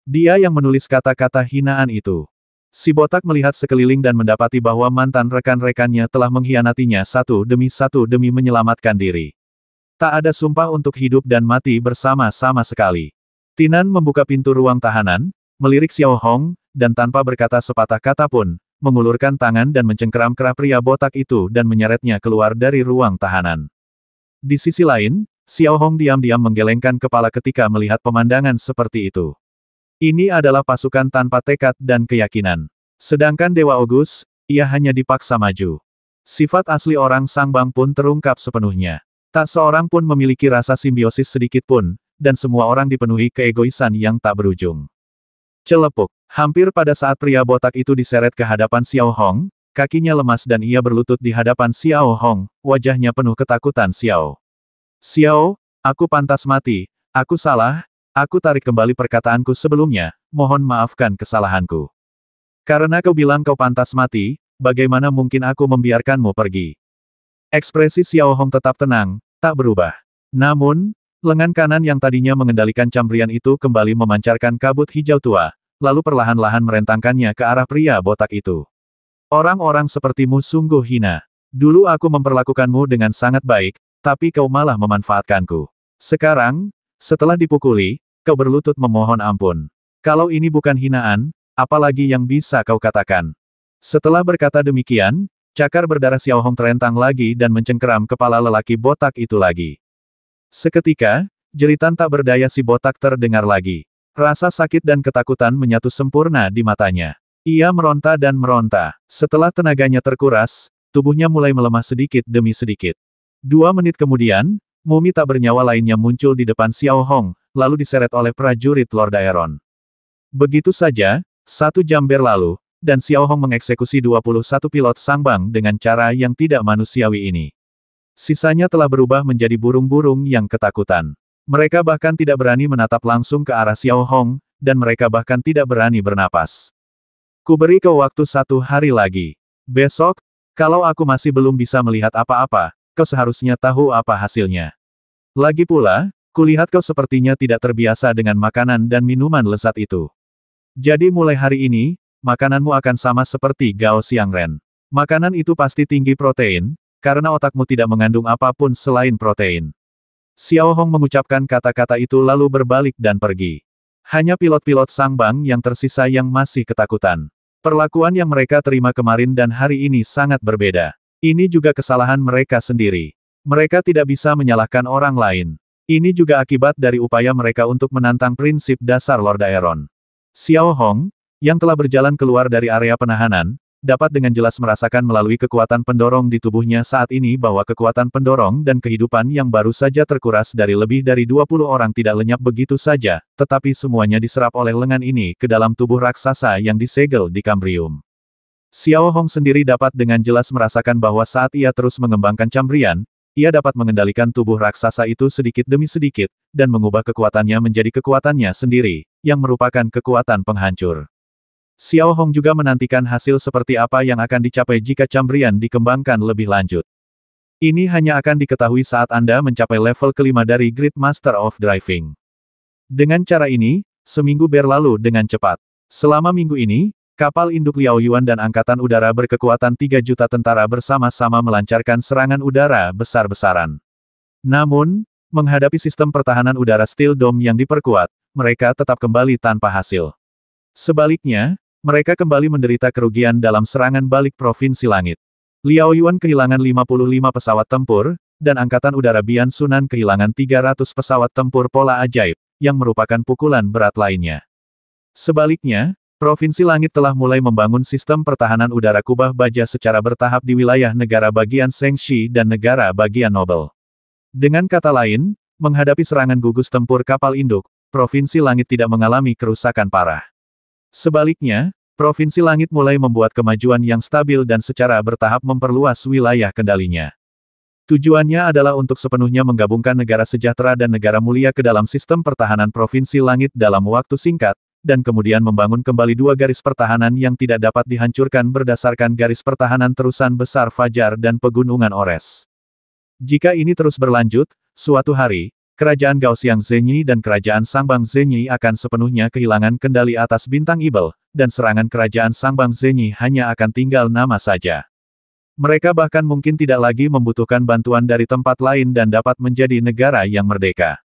Dia yang menulis kata-kata hinaan itu. Si botak melihat sekeliling dan mendapati bahwa mantan rekan-rekannya telah mengkhianatinya satu demi menyelamatkan diri. Tak ada sumpah untuk hidup dan mati bersama-sama sekali. Tinan membuka pintu ruang tahanan, melirik Xiao Hong, dan tanpa berkata sepatah kata pun, mengulurkan tangan dan mencengkeram kerah pria botak itu dan menyeretnya keluar dari ruang tahanan. Di sisi lain, Xiao Hong diam-diam menggelengkan kepala ketika melihat pemandangan seperti itu. Ini adalah pasukan tanpa tekad dan keyakinan. Sedangkan Dewa Ogus, ia hanya dipaksa maju. Sifat asli orang Sangbang pun terungkap sepenuhnya. Tak seorang pun memiliki rasa simbiosis sedikit pun, dan semua orang dipenuhi keegoisan yang tak berujung. Celepuk. Hampir pada saat pria botak itu diseret ke hadapan Xiao Hong, kakinya lemas dan ia berlutut di hadapan Xiao Hong, wajahnya penuh ketakutan Xiao. Xiao, aku pantas mati, aku salah, aku tarik kembali perkataanku sebelumnya, mohon maafkan kesalahanku. Karena kau bilang kau pantas mati, bagaimana mungkin aku membiarkanmu pergi? Ekspresi Xiao Hong tetap tenang, tak berubah. Namun, lengan kanan yang tadinya mengendalikan cambrian itu kembali memancarkan kabut hijau tua, lalu perlahan-lahan merentangkannya ke arah pria botak itu. Orang-orang sepertimu sungguh hina. Dulu aku memperlakukanmu dengan sangat baik, tapi kau malah memanfaatkanku. Sekarang, setelah dipukuli, kau berlutut memohon ampun. Kalau ini bukan hinaan, apalagi yang bisa kau katakan? Setelah berkata demikian, cakar berdarah Xiao Hong terentang lagi dan mencengkeram kepala lelaki botak itu lagi. Seketika, jeritan tak berdaya si botak terdengar lagi. Rasa sakit dan ketakutan menyatu sempurna di matanya. Ia meronta dan meronta. Setelah tenaganya terkuras, tubuhnya mulai melemah sedikit demi sedikit. 2 menit kemudian, mumi tak bernyawa lainnya muncul di depan Xiao Hong, lalu diseret oleh prajurit Lord Aeron. Begitu saja, 1 jam berlalu, dan Xiao Hong mengeksekusi 21 pilot Sangbang dengan cara yang tidak manusiawi ini. Sisanya telah berubah menjadi burung-burung yang ketakutan. Mereka bahkan tidak berani menatap langsung ke arah Xiao Hong, dan mereka bahkan tidak berani bernapas. Kuberi kau waktu 1 hari lagi. Besok, kalau aku masih belum bisa melihat apa-apa, kau seharusnya tahu apa hasilnya. Lagi pula, kulihat kau sepertinya tidak terbiasa dengan makanan dan minuman lezat itu. Jadi mulai hari ini, makananmu akan sama seperti Gao Xiangren. Makanan itu pasti tinggi protein, karena otakmu tidak mengandung apapun selain protein. Xiao Hong mengucapkan kata-kata itu lalu berbalik dan pergi. Hanya pilot-pilot Sangbang yang tersisa yang masih ketakutan. Perlakuan yang mereka terima kemarin dan hari ini sangat berbeda. Ini juga kesalahan mereka sendiri. Mereka tidak bisa menyalahkan orang lain. Ini juga akibat dari upaya mereka untuk menantang prinsip dasar Lord Aeron. Xiao Hong, yang telah berjalan keluar dari area penahanan, dapat dengan jelas merasakan melalui kekuatan pendorong di tubuhnya saat ini bahwa kekuatan pendorong dan kehidupan yang baru saja terkuras dari lebih dari 20 orang tidak lenyap begitu saja, tetapi semuanya diserap oleh lengan ini ke dalam tubuh raksasa yang disegel di Kambrium. Xiao Hong sendiri dapat dengan jelas merasakan bahwa saat ia terus mengembangkan cambrian, ia dapat mengendalikan tubuh raksasa itu sedikit demi sedikit, dan mengubah kekuatannya menjadi kekuatannya sendiri, yang merupakan kekuatan penghancur. Xiao Hong juga menantikan hasil seperti apa yang akan dicapai jika cambrian dikembangkan lebih lanjut. Ini hanya akan diketahui saat Anda mencapai level kelima dari Grid Master of Driving. Dengan cara ini, seminggu berlalu dengan cepat. Selama minggu ini, kapal induk Liao Yuan dan Angkatan Udara berkekuatan 3 juta tentara bersama-sama melancarkan serangan udara besar-besaran. Namun, menghadapi sistem pertahanan udara Steel Dome yang diperkuat, mereka tetap kembali tanpa hasil. Sebaliknya, mereka kembali menderita kerugian dalam serangan balik Provinsi Langit. Liao Yuan kehilangan 55 pesawat tempur, dan Angkatan Udara Bian Sunan kehilangan 300 pesawat tempur pola ajaib, yang merupakan pukulan berat lainnya. Sebaliknya, Provinsi Langit telah mulai membangun sistem pertahanan udara kubah baja secara bertahap di wilayah negara bagian Shengxi dan negara bagian Nobel. Dengan kata lain, menghadapi serangan gugus tempur kapal induk, Provinsi Langit tidak mengalami kerusakan parah. Sebaliknya, Provinsi Langit mulai membuat kemajuan yang stabil dan secara bertahap memperluas wilayah kendalinya. Tujuannya adalah untuk sepenuhnya menggabungkan negara sejahtera dan negara mulia ke dalam sistem pertahanan Provinsi Langit dalam waktu singkat, dan kemudian membangun kembali 2 garis pertahanan yang tidak dapat dihancurkan berdasarkan garis pertahanan terusan besar Fajar dan Pegunungan Ores. Jika ini terus berlanjut, suatu hari, kerajaan Gaoxiang Zhenyi dan kerajaan Sangbang Zhenyi akan sepenuhnya kehilangan kendali atas bintang Ibel, dan serangan kerajaan Sangbang Zhenyi hanya akan tinggal nama saja. Mereka bahkan mungkin tidak lagi membutuhkan bantuan dari tempat lain dan dapat menjadi negara yang merdeka.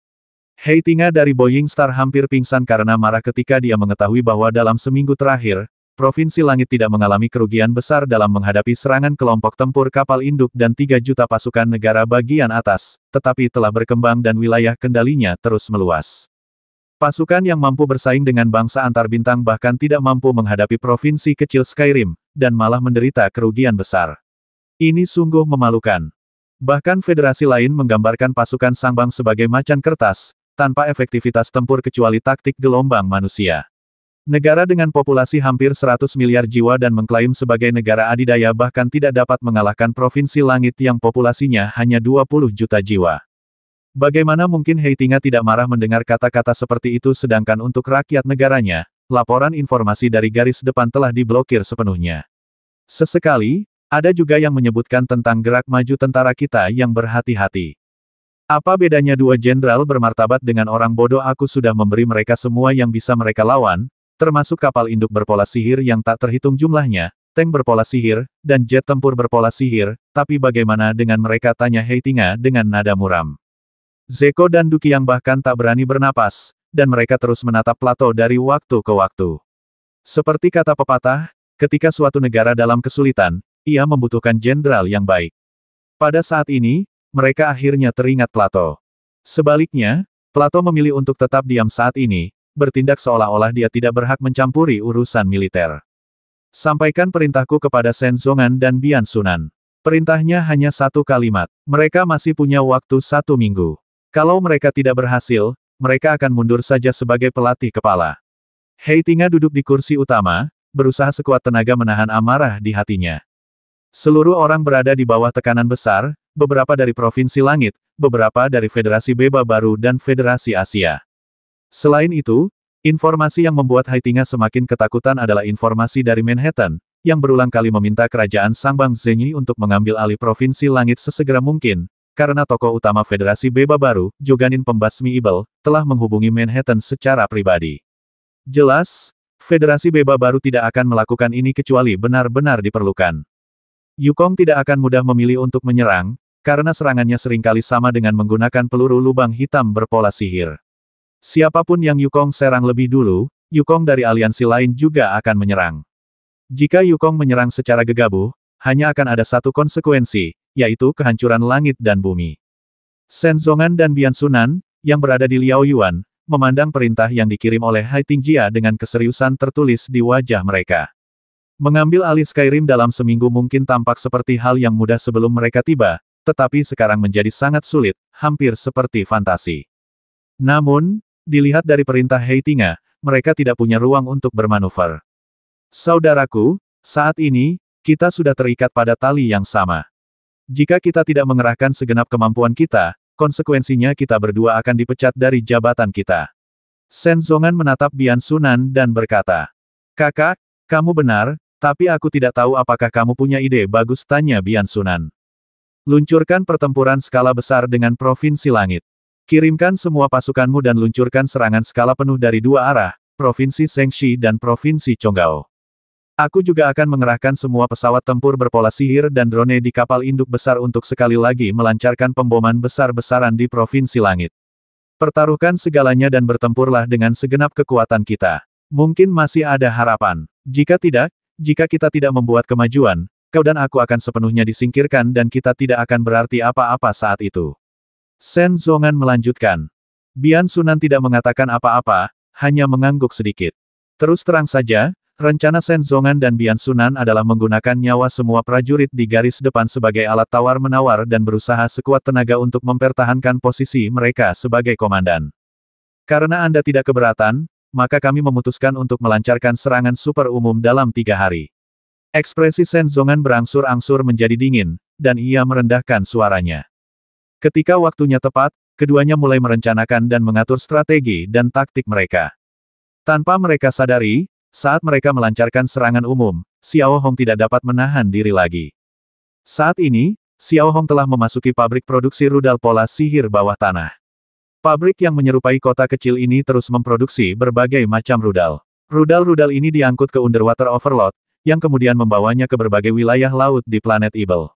Heitinga dari Boying Star hampir pingsan karena marah ketika dia mengetahui bahwa dalam seminggu terakhir, Provinsi Langit tidak mengalami kerugian besar dalam menghadapi serangan kelompok tempur kapal induk dan 3 juta pasukan negara bagian atas, tetapi telah berkembang dan wilayah kendalinya terus meluas. Pasukan yang mampu bersaing dengan bangsa antar bintang bahkan tidak mampu menghadapi provinsi kecil Skyrim, dan malah menderita kerugian besar. Ini sungguh memalukan. Bahkan federasi lain menggambarkan pasukan Sangbang sebagai macan kertas, tanpa efektivitas tempur kecuali taktik gelombang manusia. Negara dengan populasi hampir 100 miliar jiwa dan mengklaim sebagai negara adidaya bahkan tidak dapat mengalahkan Provinsi Langit yang populasinya hanya 20 juta jiwa. Bagaimana mungkin Heitinga tidak marah mendengar kata-kata seperti itu sedangkan untuk rakyat negaranya, laporan informasi dari garis depan telah diblokir sepenuhnya. Sesekali, ada juga yang menyebutkan tentang gerak maju tentara kita yang berhati-hati. Apa bedanya dua jenderal bermartabat dengan orang bodoh? Aku sudah memberi mereka semua yang bisa mereka lawan, termasuk kapal induk berpola sihir yang tak terhitung jumlahnya, tank berpola sihir, dan jet tempur berpola sihir, tapi bagaimana dengan mereka? Tanya Heitinga dengan nada muram. Zeko dan Duqiang bahkan tak berani bernapas, dan mereka terus menatap Plato dari waktu ke waktu. Seperti kata pepatah, ketika suatu negara dalam kesulitan, ia membutuhkan jenderal yang baik. Pada saat ini, mereka akhirnya teringat Plato. Sebaliknya, Plato memilih untuk tetap diam saat ini, bertindak seolah-olah dia tidak berhak mencampuri urusan militer. Sampaikan perintahku kepada Shen Zongan dan Bian Sunan. Perintahnya hanya satu kalimat. Mereka masih punya waktu 1 minggu. Kalau mereka tidak berhasil, mereka akan mundur saja sebagai pelatih kepala. Heitinga duduk di kursi utama, berusaha sekuat tenaga menahan amarah di hatinya. Seluruh orang berada di bawah tekanan besar, beberapa dari Provinsi Langit, beberapa dari Federasi Beba Baru dan Federasi Asia. Selain itu, informasi yang membuat Heitinga semakin ketakutan adalah informasi dari Manhattan, yang berulang kali meminta kerajaan Sangbang Zhenyi untuk mengambil alih Provinsi Langit sesegera mungkin, karena tokoh utama Federasi Beba Baru, Joganin Pembasmi Ibel, telah menghubungi Manhattan secara pribadi. Jelas, Federasi Beba Baru tidak akan melakukan ini kecuali benar-benar diperlukan. Yukong tidak akan mudah memilih untuk menyerang, karena serangannya seringkali sama dengan menggunakan peluru lubang hitam berpola sihir. Siapapun yang Yukong serang lebih dulu, Yukong dari aliansi lain juga akan menyerang. Jika Yukong menyerang secara gegabah, hanya akan ada satu konsekuensi, yaitu kehancuran langit dan bumi. Shen Zongan dan Bian Sunan, yang berada di Liaoyuan, memandang perintah yang dikirim oleh Heitingjia dengan keseriusan tertulis di wajah mereka. Mengambil alih Skyrim dalam seminggu mungkin tampak seperti hal yang mudah sebelum mereka tiba, tetapi sekarang menjadi sangat sulit, hampir seperti fantasi. Namun, dilihat dari perintah Heitinga, mereka tidak punya ruang untuk bermanuver. Saudaraku, saat ini, kita sudah terikat pada tali yang sama. Jika kita tidak mengerahkan segenap kemampuan kita, konsekuensinya kita berdua akan dipecat dari jabatan kita. Shen Zongan menatap Bian Sunan dan berkata, "Kakak, kamu benar, tapi aku tidak tahu apakah kamu punya ide bagus?" tanya Bian Sunan. "Luncurkan pertempuran skala besar dengan Provinsi Langit. Kirimkan semua pasukanmu dan luncurkan serangan skala penuh dari 2 arah, Provinsi Shengxi dan Provinsi Chonggao. Aku juga akan mengerahkan semua pesawat tempur berpola sihir dan drone di kapal induk besar untuk sekali lagi melancarkan pemboman besar-besaran di Provinsi Langit. Pertaruhkan segalanya dan bertempurlah dengan segenap kekuatan kita. Mungkin masih ada harapan. Jika tidak, jika kita tidak membuat kemajuan, kau dan aku akan sepenuhnya disingkirkan dan kita tidak akan berarti apa-apa saat itu." Shen Zongan melanjutkan. Bian Sunan tidak mengatakan apa-apa, hanya mengangguk sedikit. Terus terang saja, rencana Shen Zongan dan Bian Sunan adalah menggunakan nyawa semua prajurit di garis depan sebagai alat tawar-menawar dan berusaha sekuat tenaga untuk mempertahankan posisi mereka sebagai komandan. Karena Anda tidak keberatan, maka kami memutuskan untuk melancarkan serangan super umum dalam 3 hari. Ekspresi Shen Zongan berangsur-angsur menjadi dingin, dan ia merendahkan suaranya. Ketika waktunya tepat, keduanya mulai merencanakan dan mengatur strategi dan taktik mereka. Tanpa mereka sadari, saat mereka melancarkan serangan umum, Xiao Hong tidak dapat menahan diri lagi. Saat ini, Xiao Hong telah memasuki pabrik produksi rudal pola sihir bawah tanah. Pabrik yang menyerupai kota kecil ini terus memproduksi berbagai macam rudal. Rudal-rudal ini diangkut ke Underwater Overlord, yang kemudian membawanya ke berbagai wilayah laut di planet Ibel.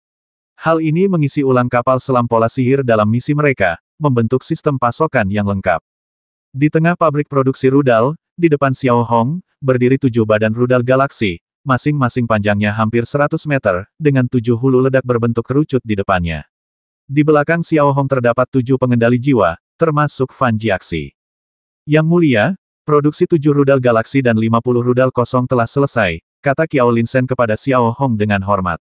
Hal ini mengisi ulang kapal selam pola sihir dalam misi mereka, membentuk sistem pasokan yang lengkap. Di tengah pabrik produksi rudal, di depan Xiao Hong, berdiri 7 badan rudal galaksi, masing-masing panjangnya hampir 100 meter, dengan 7 hulu ledak berbentuk kerucut di depannya. Di belakang Xiao Hong terdapat 7 pengendali jiwa, termasuk Fan Jiaxi. Yang mulia, produksi 7 rudal galaksi dan 50 rudal kosong telah selesai, kata Qiao Linsen kepada Xiao Hong dengan hormat.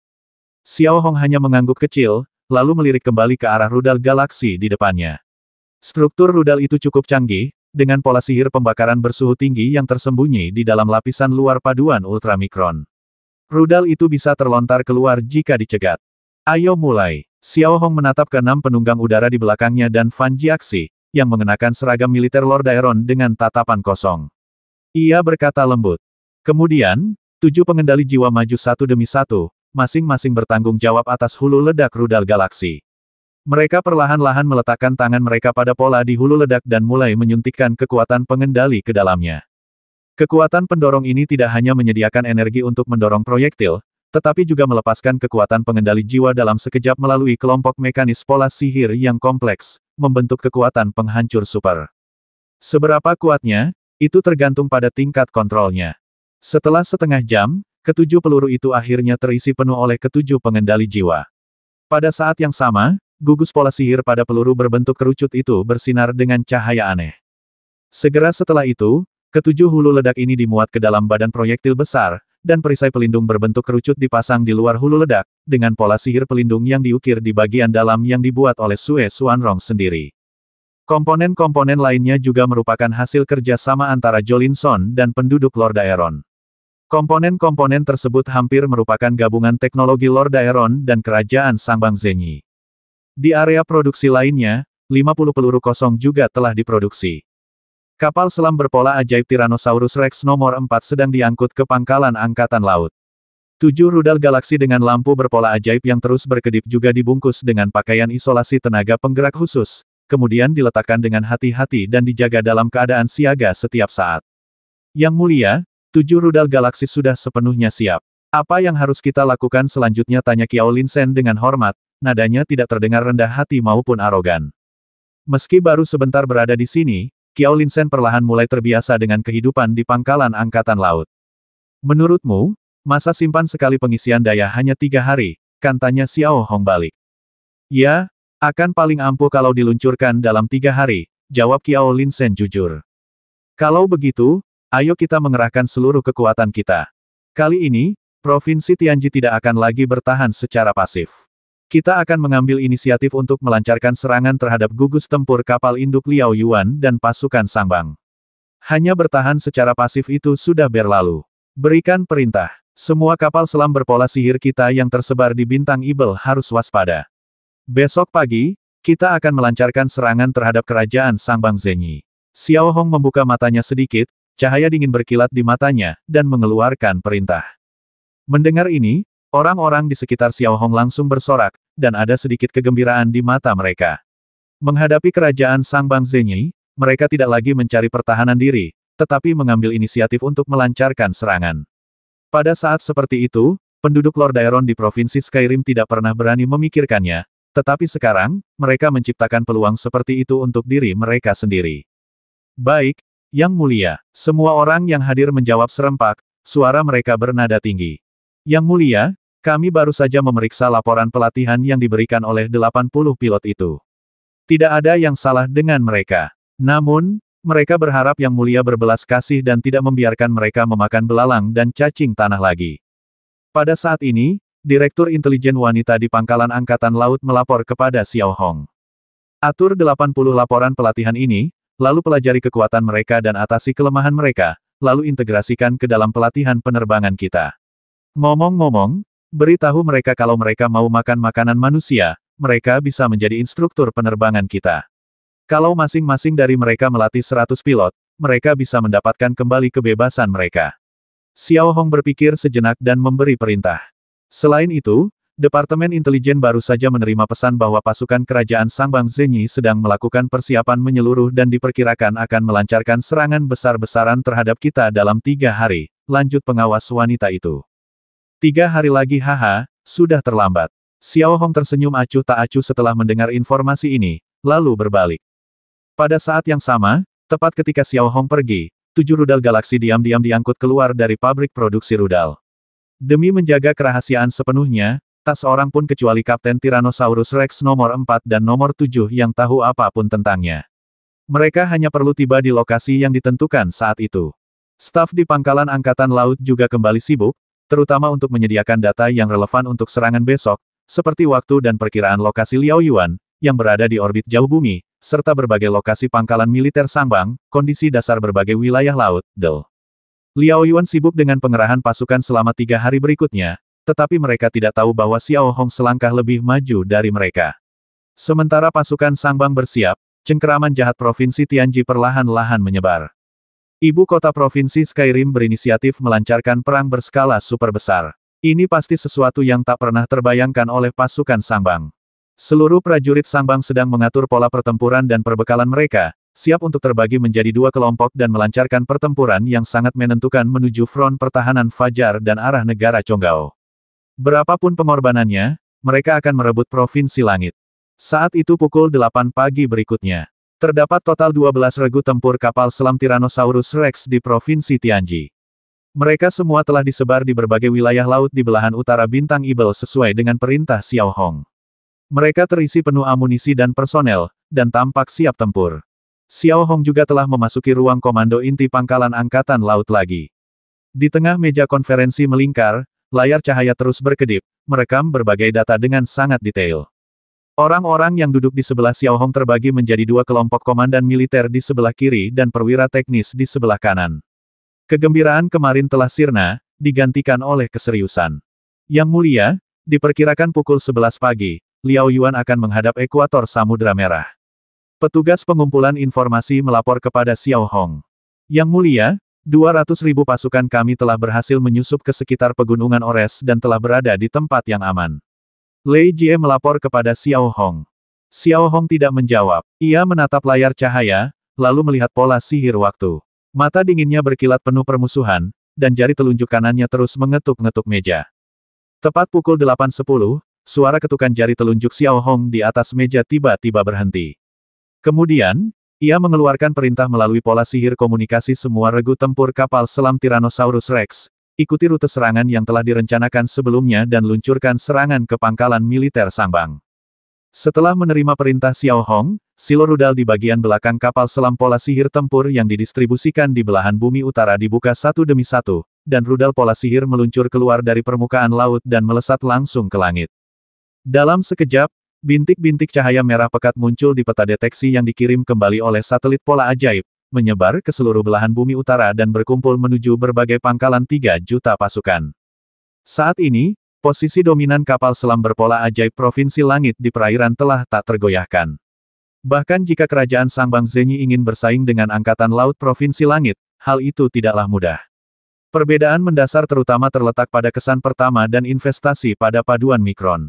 Xiao Hong hanya mengangguk kecil, lalu melirik kembali ke arah rudal galaksi di depannya. Struktur rudal itu cukup canggih, dengan pola sihir pembakaran bersuhu tinggi yang tersembunyi di dalam lapisan luar paduan ultramikron. Rudal itu bisa terlontar keluar jika dicegat. Ayo mulai. Xiao Hong menatap ke 6 penunggang udara di belakangnya dan Fan Jiaxi, yang mengenakan seragam militer Lord Aeron dengan tatapan kosong. Ia berkata lembut. Kemudian, 7 pengendali jiwa maju satu demi satu, masing-masing bertanggung jawab atas hulu ledak rudal galaksi. Mereka perlahan-lahan meletakkan tangan mereka pada pola di hulu ledak dan mulai menyuntikkan kekuatan pengendali ke dalamnya. Kekuatan pendorong ini tidak hanya menyediakan energi untuk mendorong proyektil, tetapi juga melepaskan kekuatan pengendali jiwa dalam sekejap melalui kelompok mekanis pola sihir yang kompleks, membentuk kekuatan penghancur super. Seberapa kuatnya, itu tergantung pada tingkat kontrolnya. Setelah setengah jam, ke-7 peluru itu akhirnya terisi penuh oleh ke-7 pengendali jiwa. Pada saat yang sama, gugus pola sihir pada peluru berbentuk kerucut itu bersinar dengan cahaya aneh. Segera setelah itu, ke-7 hulu ledak ini dimuat ke dalam badan proyektil besar, dan perisai pelindung berbentuk kerucut dipasang di luar hulu ledak, dengan pola sihir pelindung yang diukir di bagian dalam yang dibuat oleh Sue Xuanrong sendiri. Komponen-komponen lainnya juga merupakan hasil kerja sama antara Jolin Son dan penduduk Lord Aeron. Komponen-komponen tersebut hampir merupakan gabungan teknologi Lord Aeron dan kerajaan Sangbang Zenyi. Di area produksi lainnya, 50 peluru kosong juga telah diproduksi. Kapal selam berpola ajaib Tyrannosaurus Rex nomor 4 sedang diangkut ke pangkalan Angkatan Laut. 7 rudal galaksi dengan lampu berpola ajaib yang terus berkedip juga dibungkus dengan pakaian isolasi tenaga penggerak khusus, kemudian diletakkan dengan hati-hati dan dijaga dalam keadaan siaga setiap saat. Yang mulia, 7 rudal galaksi sudah sepenuhnya siap. Apa yang harus kita lakukan selanjutnya, tanya Qiao Linsen dengan hormat, nadanya tidak terdengar rendah hati maupun arogan. Meski baru sebentar berada di sini, Qiao Linsen perlahan mulai terbiasa dengan kehidupan di pangkalan Angkatan Laut. Menurutmu, masa simpan sekali pengisian daya hanya 3 hari, kan, tanya Xiao Hong balik. Ya, akan paling ampuh kalau diluncurkan dalam 3 hari, jawab Qiao Linsen jujur. Kalau begitu, ayo kita mengerahkan seluruh kekuatan kita. Kali ini, Provinsi Tianji tidak akan lagi bertahan secara pasif. Kita akan mengambil inisiatif untuk melancarkan serangan terhadap gugus tempur kapal induk Liao Yuan dan pasukan Sangbang. Hanya bertahan secara pasif itu sudah berlalu. Berikan perintah. Semua kapal selam berpola sihir kita yang tersebar di bintang Ibel harus waspada. Besok pagi, kita akan melancarkan serangan terhadap kerajaan Sangbang Zenyi. Xiao Hong membuka matanya sedikit, cahaya dingin berkilat di matanya, dan mengeluarkan perintah. Mendengar ini, orang-orang di sekitar Xiao Hong langsung bersorak, dan ada sedikit kegembiraan di mata mereka. Menghadapi kerajaan Sangbang Zenyi, mereka tidak lagi mencari pertahanan diri, tetapi mengambil inisiatif untuk melancarkan serangan. Pada saat seperti itu, penduduk Lord Aeron di Provinsi Skyrim tidak pernah berani memikirkannya, tetapi sekarang, mereka menciptakan peluang seperti itu untuk diri mereka sendiri. Baik, Yang Mulia, semua orang yang hadir menjawab serempak, suara mereka bernada tinggi. Yang Mulia, kami baru saja memeriksa laporan pelatihan yang diberikan oleh 80 pilot itu. Tidak ada yang salah dengan mereka. Namun, mereka berharap Yang Mulia berbelas kasih dan tidak membiarkan mereka memakan belalang dan cacing tanah lagi. Pada saat ini, Direktur Intelijen Wanita di Pangkalan Angkatan Laut melapor kepada Xiao Hong. Atur 80 laporan pelatihan ini, lalu pelajari kekuatan mereka dan atasi kelemahan mereka, lalu integrasikan ke dalam pelatihan penerbangan kita. Ngomong-ngomong, beritahu mereka kalau mereka mau makan makanan manusia, mereka bisa menjadi instruktur penerbangan kita. Kalau masing-masing dari mereka melatih 100 pilot, mereka bisa mendapatkan kembali kebebasan mereka. Xiao Hong berpikir sejenak dan memberi perintah. Selain itu, Departemen Intelijen baru saja menerima pesan bahwa pasukan kerajaan Sangbang Zenyi sedang melakukan persiapan menyeluruh dan diperkirakan akan melancarkan serangan besar-besaran terhadap kita dalam 3 hari, lanjut pengawas wanita itu. 3 hari lagi haha, sudah terlambat. Xiao Hong tersenyum acuh tak acuh setelah mendengar informasi ini, lalu berbalik. Pada saat yang sama, tepat ketika Xiao Hong pergi, 7 rudal galaksi diam-diam diangkut keluar dari pabrik produksi rudal. Demi menjaga kerahasiaan sepenuhnya, tak seorang pun kecuali Kapten Tyrannosaurus Rex nomor 4 dan nomor 7 yang tahu apapun tentangnya. Mereka hanya perlu tiba di lokasi yang ditentukan saat itu. Staf di Pangkalan Angkatan Laut juga kembali sibuk, terutama untuk menyediakan data yang relevan untuk serangan besok, seperti waktu dan perkiraan lokasi Liao Yuan, yang berada di orbit jauh bumi, serta berbagai lokasi pangkalan militer Sangbang, kondisi dasar berbagai wilayah laut, DEL. Liao Yuan sibuk dengan pengerahan pasukan selama 3 hari berikutnya, tetapi mereka tidak tahu bahwa Xiao Hong selangkah lebih maju dari mereka. Sementara pasukan Sangbang bersiap, cengkeraman jahat Provinsi Tianji perlahan-lahan menyebar. Ibu kota Provinsi Skyrim berinisiatif melancarkan perang berskala super besar. Ini pasti sesuatu yang tak pernah terbayangkan oleh pasukan Sangbang. Seluruh prajurit Sangbang sedang mengatur pola pertempuran dan perbekalan mereka, siap untuk terbagi menjadi 2 kelompok dan melancarkan pertempuran yang sangat menentukan menuju front pertahanan Fajar dan arah negara Chonggao. Berapapun pengorbanannya, mereka akan merebut Provinsi Langit. Saat itu pukul 8 pagi berikutnya. Terdapat total 12 regu tempur kapal selam Tyrannosaurus Rex di Provinsi Tianji. Mereka semua telah disebar di berbagai wilayah laut di belahan utara Bintang Ibel sesuai dengan perintah Xiao Hong. Mereka terisi penuh amunisi dan personel, dan tampak siap tempur. Xiao Hong juga telah memasuki ruang komando inti Pangkalan Angkatan Laut lagi. Di tengah meja konferensi melingkar, layar cahaya terus berkedip, merekam berbagai data dengan sangat detail. Orang-orang yang duduk di sebelah Xiao Hong terbagi menjadi 2 kelompok komandan militer di sebelah kiri dan perwira teknis di sebelah kanan. Kegembiraan kemarin telah sirna, digantikan oleh keseriusan. Yang mulia, diperkirakan pukul 11 pagi, Liao Yuan akan menghadap ekuator Samudra Merah. Petugas pengumpulan informasi melapor kepada Xiao Hong. Yang mulia, 200.000 pasukan kami telah berhasil menyusup ke sekitar pegunungan Ores dan telah berada di tempat yang aman. Lei Jie melapor kepada Xiao Hong. Xiao Hong tidak menjawab. Ia menatap layar cahaya, lalu melihat pola sihir waktu. Mata dinginnya berkilat penuh permusuhan, dan jari telunjuk kanannya terus mengetuk-ngetuk meja. Tepat pukul 8.10, suara ketukan jari telunjuk Xiao Hong di atas meja tiba-tiba berhenti. Kemudian, ia mengeluarkan perintah melalui pola sihir komunikasi semua regu tempur kapal selam Tyrannosaurus Rex, ikuti rute serangan yang telah direncanakan sebelumnya dan luncurkan serangan ke pangkalan militer Sangbang. Setelah menerima perintah Xiao Hong, silo rudal di bagian belakang kapal selam pola sihir tempur yang didistribusikan di belahan bumi utara dibuka satu demi satu, dan rudal pola sihir meluncur keluar dari permukaan laut dan melesat langsung ke langit. Dalam sekejap, bintik-bintik cahaya merah pekat muncul di peta deteksi yang dikirim kembali oleh satelit pola ajaib, menyebar ke seluruh belahan bumi utara dan berkumpul menuju berbagai pangkalan 3 juta pasukan. Saat ini, posisi dominan kapal selam berpola ajaib Provinsi Langit di perairan telah tak tergoyahkan. Bahkan jika kerajaan Sangbang Zenyi ingin bersaing dengan Angkatan Laut Provinsi Langit, hal itu tidaklah mudah. Perbedaan mendasar terutama terletak pada kesan pertama dan investasi pada paduan mikron.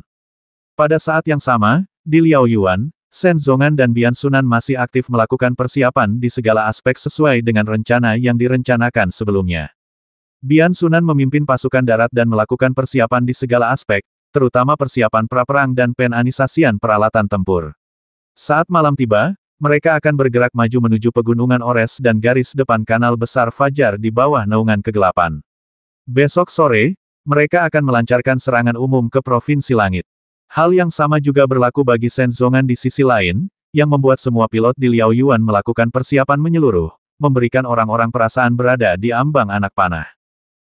Pada saat yang sama, di Liao Yuan, Shen Zongan dan Bian Sunan masih aktif melakukan persiapan di segala aspek sesuai dengan rencana yang direncanakan sebelumnya. Bian Sunan memimpin pasukan darat dan melakukan persiapan di segala aspek, terutama persiapan praperang dan penanisasian peralatan tempur. Saat malam tiba, mereka akan bergerak maju menuju pegunungan Ores dan garis depan kanal besar Fajar di bawah naungan kegelapan. Besok sore, mereka akan melancarkan serangan umum ke Provinsi Langit. Hal yang sama juga berlaku bagi Shen Zongan di sisi lain, yang membuat semua pilot di Liao Yuan melakukan persiapan menyeluruh, memberikan orang-orang perasaan berada di ambang anak panah.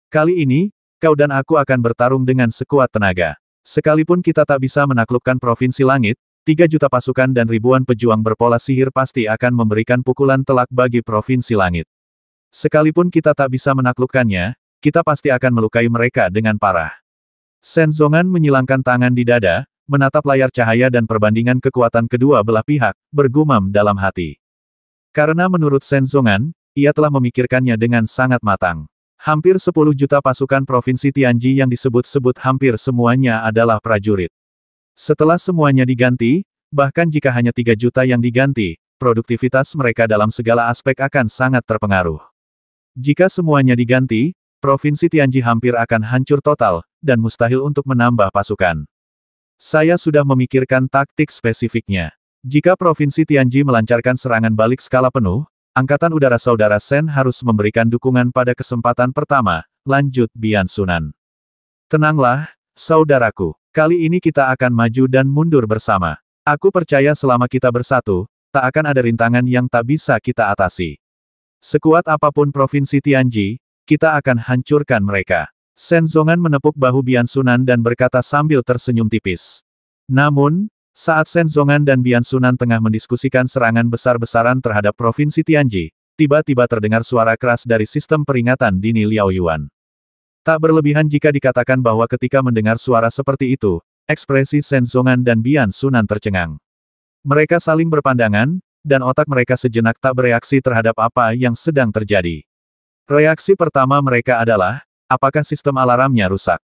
Kali ini, kau dan aku akan bertarung dengan sekuat tenaga. Sekalipun kita tak bisa menaklukkan Provinsi Langit, 3 juta pasukan dan ribuan pejuang berpola sihir pasti akan memberikan pukulan telak bagi Provinsi Langit. Sekalipun kita tak bisa menaklukkannya, kita pasti akan melukai mereka dengan parah. Shen Zongan menyilangkan tangan di dada, menatap layar cahaya dan perbandingan kekuatan kedua belah pihak, bergumam dalam hati. Karena menurut Shen Zongan, ia telah memikirkannya dengan sangat matang. Hampir 10 juta pasukan Provinsi Tianji yang disebut-sebut hampir semuanya adalah prajurit. Setelah semuanya diganti, bahkan jika hanya 3 juta yang diganti, produktivitas mereka dalam segala aspek akan sangat terpengaruh. Jika semuanya diganti, Provinsi Tianji hampir akan hancur total, dan mustahil untuk menambah pasukan. Saya sudah memikirkan taktik spesifiknya. Jika Provinsi Tianji melancarkan serangan balik skala penuh, Angkatan Udara Saudara Sen harus memberikan dukungan pada kesempatan pertama, lanjut Bian Sunan. Tenanglah, saudaraku. Kali ini kita akan maju dan mundur bersama. Aku percaya selama kita bersatu, tak akan ada rintangan yang tak bisa kita atasi. Sekuat apapun Provinsi Tianji, kita akan hancurkan mereka. Sen Zongan menepuk bahu Bian Sunan dan berkata sambil tersenyum tipis. Namun, saat Sen Zongan dan Bian Sunan tengah mendiskusikan serangan besar-besaran terhadap Provinsi Tianji, tiba-tiba terdengar suara keras dari sistem peringatan dini Liao Yuan. Tak berlebihan jika dikatakan bahwa ketika mendengar suara seperti itu, ekspresi Sen Zongan dan Bian Sunan tercengang. Mereka saling berpandangan, dan otak mereka sejenak tak bereaksi terhadap apa yang sedang terjadi. Reaksi pertama mereka adalah, apakah sistem alarmnya rusak?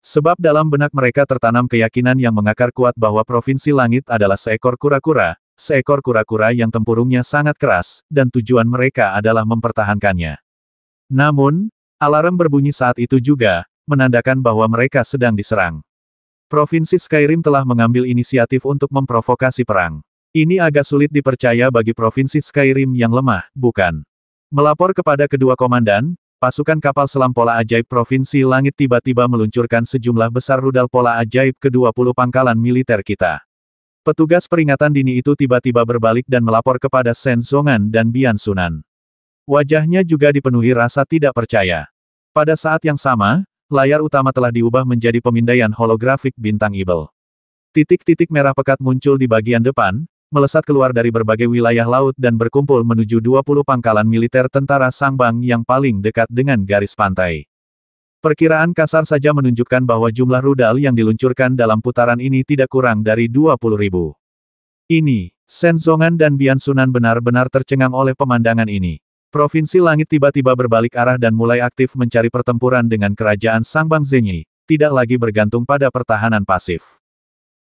Sebab dalam benak mereka tertanam keyakinan yang mengakar kuat bahwa Provinsi Langit adalah seekor kura-kura yang tempurungnya sangat keras, dan tujuan mereka adalah mempertahankannya. Namun, alarm berbunyi saat itu juga, menandakan bahwa mereka sedang diserang. Provinsi Skyrim telah mengambil inisiatif untuk memprovokasi perang. Ini agak sulit dipercaya bagi Provinsi Skyrim yang lemah, bukan? Melapor kepada kedua komandan, pasukan kapal selam pola ajaib Provinsi Langit tiba-tiba meluncurkan sejumlah besar rudal pola ajaib ke-20 pangkalan militer kita. Petugas peringatan dini itu tiba-tiba berbalik dan melapor kepada Sen Zongan dan Bian Sunan. Wajahnya juga dipenuhi rasa tidak percaya. Pada saat yang sama, layar utama telah diubah menjadi pemindaian holografik bintang Ibel. Titik-titik merah pekat muncul di bagian depan, melesat keluar dari berbagai wilayah laut dan berkumpul menuju 20 pangkalan militer tentara Sangbang yang paling dekat dengan garis pantai. Perkiraan kasar saja menunjukkan bahwa jumlah rudal yang diluncurkan dalam putaran ini tidak kurang dari 20.000. Ini, Sen Zongan dan Bian Sunan benar-benar tercengang oleh pemandangan ini. Provinsi Langit tiba-tiba berbalik arah dan mulai aktif mencari pertempuran dengan kerajaan Sangbang Zenyi, tidak lagi bergantung pada pertahanan pasif.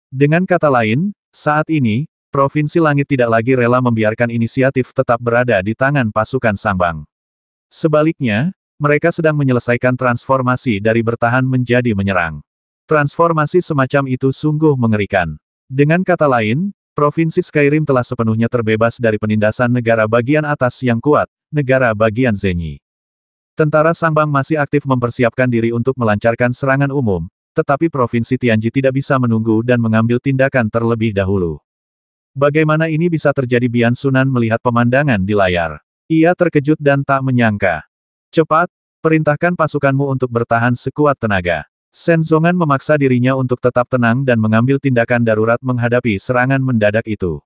Dengan kata lain, saat ini, Provinsi Langit tidak lagi rela membiarkan inisiatif tetap berada di tangan pasukan Sangbang. Sebaliknya, mereka sedang menyelesaikan transformasi dari bertahan menjadi menyerang. Transformasi semacam itu sungguh mengerikan. Dengan kata lain, Provinsi Skyrim telah sepenuhnya terbebas dari penindasan negara bagian atas yang kuat, negara bagian Zenyi. Tentara Sangbang masih aktif mempersiapkan diri untuk melancarkan serangan umum, tetapi Provinsi Tianji tidak bisa menunggu dan mengambil tindakan terlebih dahulu. Bagaimana ini bisa terjadi? Bian Sunan melihat pemandangan di layar. Ia terkejut dan tak menyangka. Cepat, perintahkan pasukanmu untuk bertahan sekuat tenaga. Sen Zongan memaksa dirinya untuk tetap tenang dan mengambil tindakan darurat menghadapi serangan mendadak itu.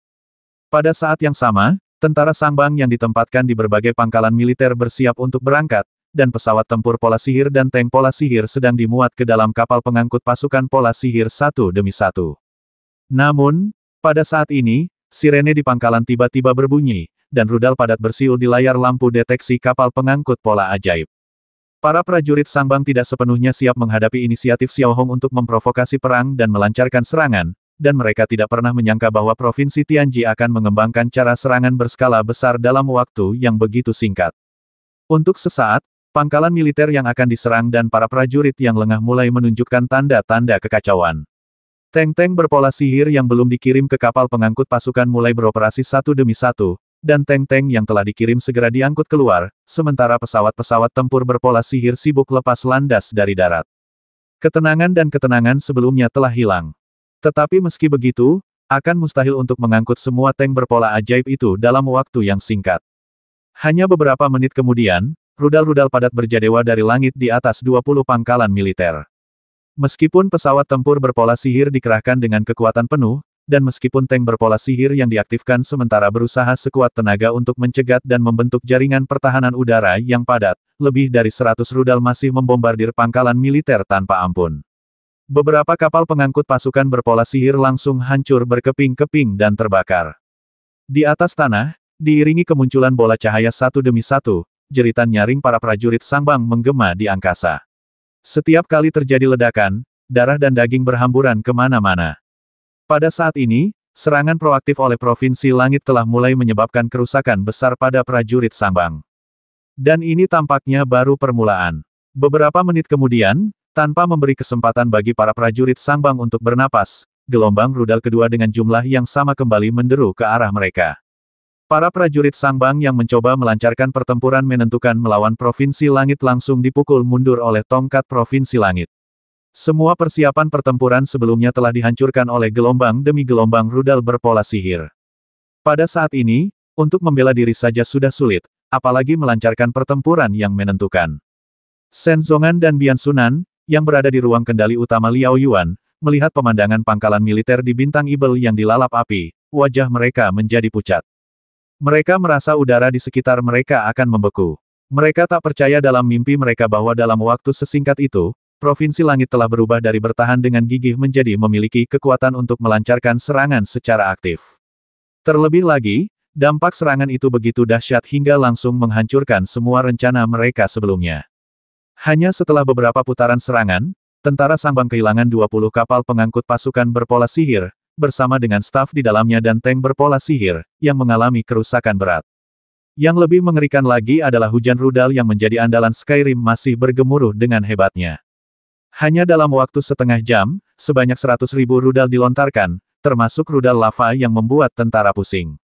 Pada saat yang sama, tentara Sangbang yang ditempatkan di berbagai pangkalan militer bersiap untuk berangkat, dan pesawat tempur pola sihir dan tank pola sihir sedang dimuat ke dalam kapal pengangkut pasukan pola sihir satu demi satu. Namun, pada saat ini, sirene di pangkalan tiba-tiba berbunyi, dan rudal padat bersiul di layar lampu deteksi kapal pengangkut pola ajaib. Para prajurit Sangbang tidak sepenuhnya siap menghadapi inisiatif Xiao Hong untuk memprovokasi perang dan melancarkan serangan, dan mereka tidak pernah menyangka bahwa Provinsi Tianji akan mengembangkan cara serangan berskala besar dalam waktu yang begitu singkat. Untuk sesaat, pangkalan militer yang akan diserang dan para prajurit yang lengah mulai menunjukkan tanda-tanda kekacauan. Tank-tank berpola sihir yang belum dikirim ke kapal pengangkut pasukan mulai beroperasi satu demi satu, dan tank-tank yang telah dikirim segera diangkut keluar, sementara pesawat-pesawat tempur berpola sihir sibuk lepas landas dari darat. Ketenangan dan ketenangan sebelumnya telah hilang. Tetapi meski begitu, akan mustahil untuk mengangkut semua tank berpola ajaib itu dalam waktu yang singkat. Hanya beberapa menit kemudian, rudal-rudal padat berjadewa dari langit di atas 20 pangkalan militer. Meskipun pesawat tempur berpola sihir dikerahkan dengan kekuatan penuh, dan meskipun tank berpola sihir yang diaktifkan sementara berusaha sekuat tenaga untuk mencegat dan membentuk jaringan pertahanan udara yang padat, lebih dari 100 rudal masih membombardir pangkalan militer tanpa ampun. Beberapa kapal pengangkut pasukan berpola sihir langsung hancur berkeping-keping dan terbakar. Di atas tanah, diiringi kemunculan bola cahaya satu demi satu, jeritan nyaring para prajurit Sangbang menggema di angkasa. Setiap kali terjadi ledakan, darah dan daging berhamburan kemana-mana. Pada saat ini, serangan proaktif oleh Provinsi Langit telah mulai menyebabkan kerusakan besar pada prajurit Sangbang. Dan ini tampaknya baru permulaan. Beberapa menit kemudian, tanpa memberi kesempatan bagi para prajurit Sangbang untuk bernapas, gelombang rudal kedua dengan jumlah yang sama kembali menderu ke arah mereka. Para prajurit Sangbang yang mencoba melancarkan pertempuran menentukan melawan Provinsi Langit langsung dipukul mundur oleh tongkat Provinsi Langit. Semua persiapan pertempuran sebelumnya telah dihancurkan oleh gelombang demi gelombang rudal berpola sihir. Pada saat ini, untuk membela diri saja sudah sulit, apalagi melancarkan pertempuran yang menentukan. Shen Zongan dan Bian Sunan, yang berada di ruang kendali utama Liao Yuan, melihat pemandangan pangkalan militer di Bintang Ibel yang dilalap api, wajah mereka menjadi pucat. Mereka merasa udara di sekitar mereka akan membeku. Mereka tak percaya dalam mimpi mereka bahwa dalam waktu sesingkat itu, Provinsi Langit telah berubah dari bertahan dengan gigih menjadi memiliki kekuatan untuk melancarkan serangan secara aktif. Terlebih lagi, dampak serangan itu begitu dahsyat hingga langsung menghancurkan semua rencana mereka sebelumnya. Hanya setelah beberapa putaran serangan, tentara Sangbang kehilangan 20 kapal pengangkut pasukan berpola sihir, bersama dengan staf di dalamnya dan tank berpola sihir, yang mengalami kerusakan berat. Yang lebih mengerikan lagi adalah hujan rudal yang menjadi andalan Skyrim masih bergemuruh dengan hebatnya. Hanya dalam waktu setengah jam, sebanyak 100.000 rudal dilontarkan, termasuk rudal lava yang membuat tentara pusing.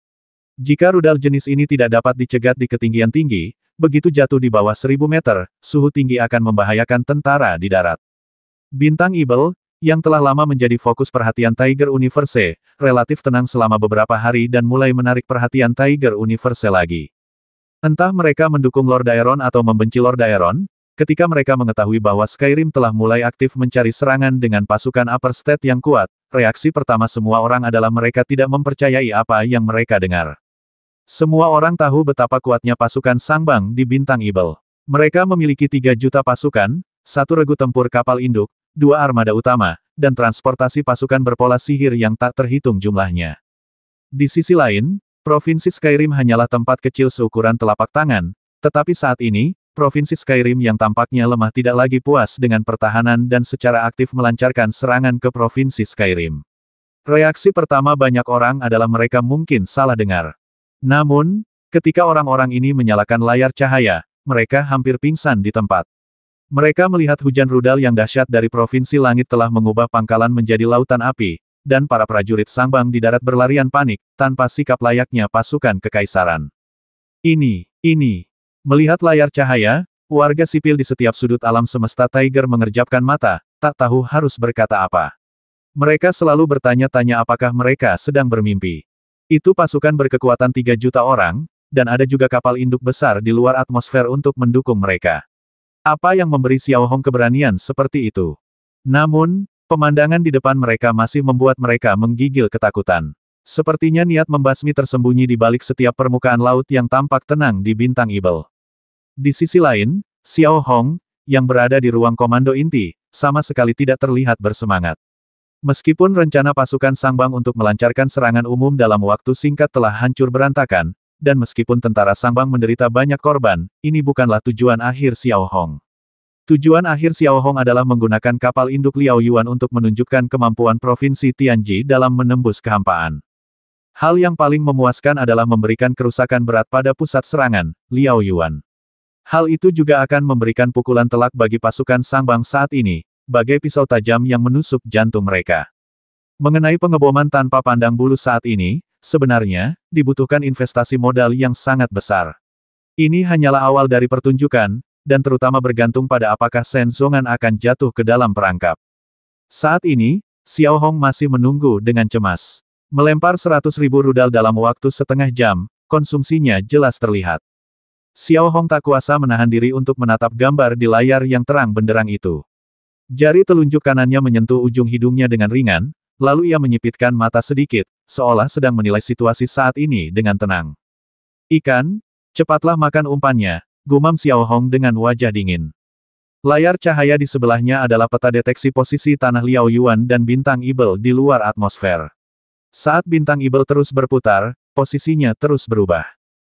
Jika rudal jenis ini tidak dapat dicegat di ketinggian tinggi, begitu jatuh di bawah 1000 meter, suhu tinggi akan membahayakan tentara di darat. Bintang Ibel, yang telah lama menjadi fokus perhatian Tiger Universe, relatif tenang selama beberapa hari dan mulai menarik perhatian Tiger Universe lagi. Entah mereka mendukung Lord Daeron atau membenci Lord Daeron, ketika mereka mengetahui bahwa Skyrim telah mulai aktif mencari serangan dengan pasukan Upper State yang kuat, reaksi pertama semua orang adalah mereka tidak mempercayai apa yang mereka dengar. Semua orang tahu betapa kuatnya pasukan Sangbang di Bintang Ibel. Mereka memiliki 3 juta pasukan, 1 regu tempur kapal induk, 2 armada utama, dan transportasi pasukan berpola sihir yang tak terhitung jumlahnya. Di sisi lain, Provinsi Skyrim hanyalah tempat kecil seukuran telapak tangan, tetapi saat ini, Provinsi Skyrim yang tampaknya lemah tidak lagi puas dengan pertahanan dan secara aktif melancarkan serangan ke Provinsi Skyrim. Reaksi pertama banyak orang adalah mereka mungkin salah dengar. Namun, ketika orang-orang ini menyalakan layar cahaya, mereka hampir pingsan di tempat. Mereka melihat hujan rudal yang dahsyat dari Provinsi Langit telah mengubah pangkalan menjadi lautan api, dan para prajurit Sangbang di darat berlarian panik, tanpa sikap layaknya pasukan kekaisaran. Ini. Melihat layar cahaya, warga sipil di setiap sudut alam semesta Tiger mengerjapkan mata, tak tahu harus berkata apa. Mereka selalu bertanya-tanya apakah mereka sedang bermimpi. Itu pasukan berkekuatan 3 juta orang, dan ada juga kapal induk besar di luar atmosfer untuk mendukung mereka. Apa yang memberi Xiao Hong keberanian seperti itu? Namun, pemandangan di depan mereka masih membuat mereka menggigil ketakutan. Sepertinya niat membasmi tersembunyi di balik setiap permukaan laut yang tampak tenang di Bintang Ibel. Di sisi lain, Xiao Hong, yang berada di ruang komando inti, sama sekali tidak terlihat bersemangat. Meskipun rencana pasukan Sangbang untuk melancarkan serangan umum dalam waktu singkat telah hancur berantakan, dan meskipun tentara Sangbang menderita banyak korban, ini bukanlah tujuan akhir Xiao Hong. Tujuan akhir Xiao Hong adalah menggunakan kapal induk Liao Yuan untuk menunjukkan kemampuan Provinsi Tianji dalam menembus kehampaan. Hal yang paling memuaskan adalah memberikan kerusakan berat pada pusat serangan, Liao Yuan. Hal itu juga akan memberikan pukulan telak bagi pasukan Sangbang saat ini, bagai pisau tajam yang menusuk jantung mereka. Mengenai pengeboman tanpa pandang bulu saat ini, sebenarnya, dibutuhkan investasi modal yang sangat besar. Ini hanyalah awal dari pertunjukan, dan terutama bergantung pada apakah Shen Zongan akan jatuh ke dalam perangkap. Saat ini, Xiao Hong masih menunggu dengan cemas. Melempar 100.000 rudal dalam waktu setengah jam, konsumsinya jelas terlihat. Xiao Hong tak kuasa menahan diri untuk menatap gambar di layar yang terang benderang itu. Jari telunjuk kanannya menyentuh ujung hidungnya dengan ringan, lalu ia menyipitkan mata sedikit, seolah sedang menilai situasi saat ini dengan tenang. Ikan, cepatlah makan umpannya, gumam Xiao Hong dengan wajah dingin. Layar cahaya di sebelahnya adalah peta deteksi posisi tanah Liao Yuan dan Bintang Ibel di luar atmosfer. Saat Bintang Ibel terus berputar, posisinya terus berubah.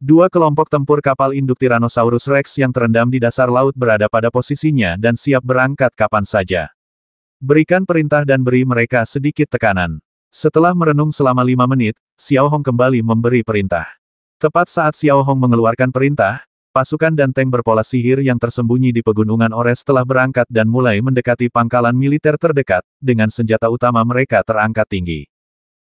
Dua kelompok tempur kapal induk Tyrannosaurus Rex yang terendam di dasar laut berada pada posisinya dan siap berangkat kapan saja. Berikan perintah dan beri mereka sedikit tekanan. Setelah merenung selama 5 menit, Xiao Hong kembali memberi perintah. Tepat saat Xiao Hong mengeluarkan perintah, pasukan dan tank berpola sihir yang tersembunyi di pegunungan Ores telah berangkat dan mulai mendekati pangkalan militer terdekat, dengan senjata utama mereka terangkat tinggi.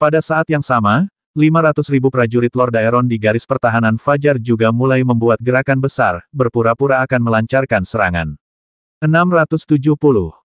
Pada saat yang sama, 500.000 prajurit Lord Aeron di garis pertahanan Fajar juga mulai membuat gerakan besar, berpura-pura akan melancarkan serangan. 670.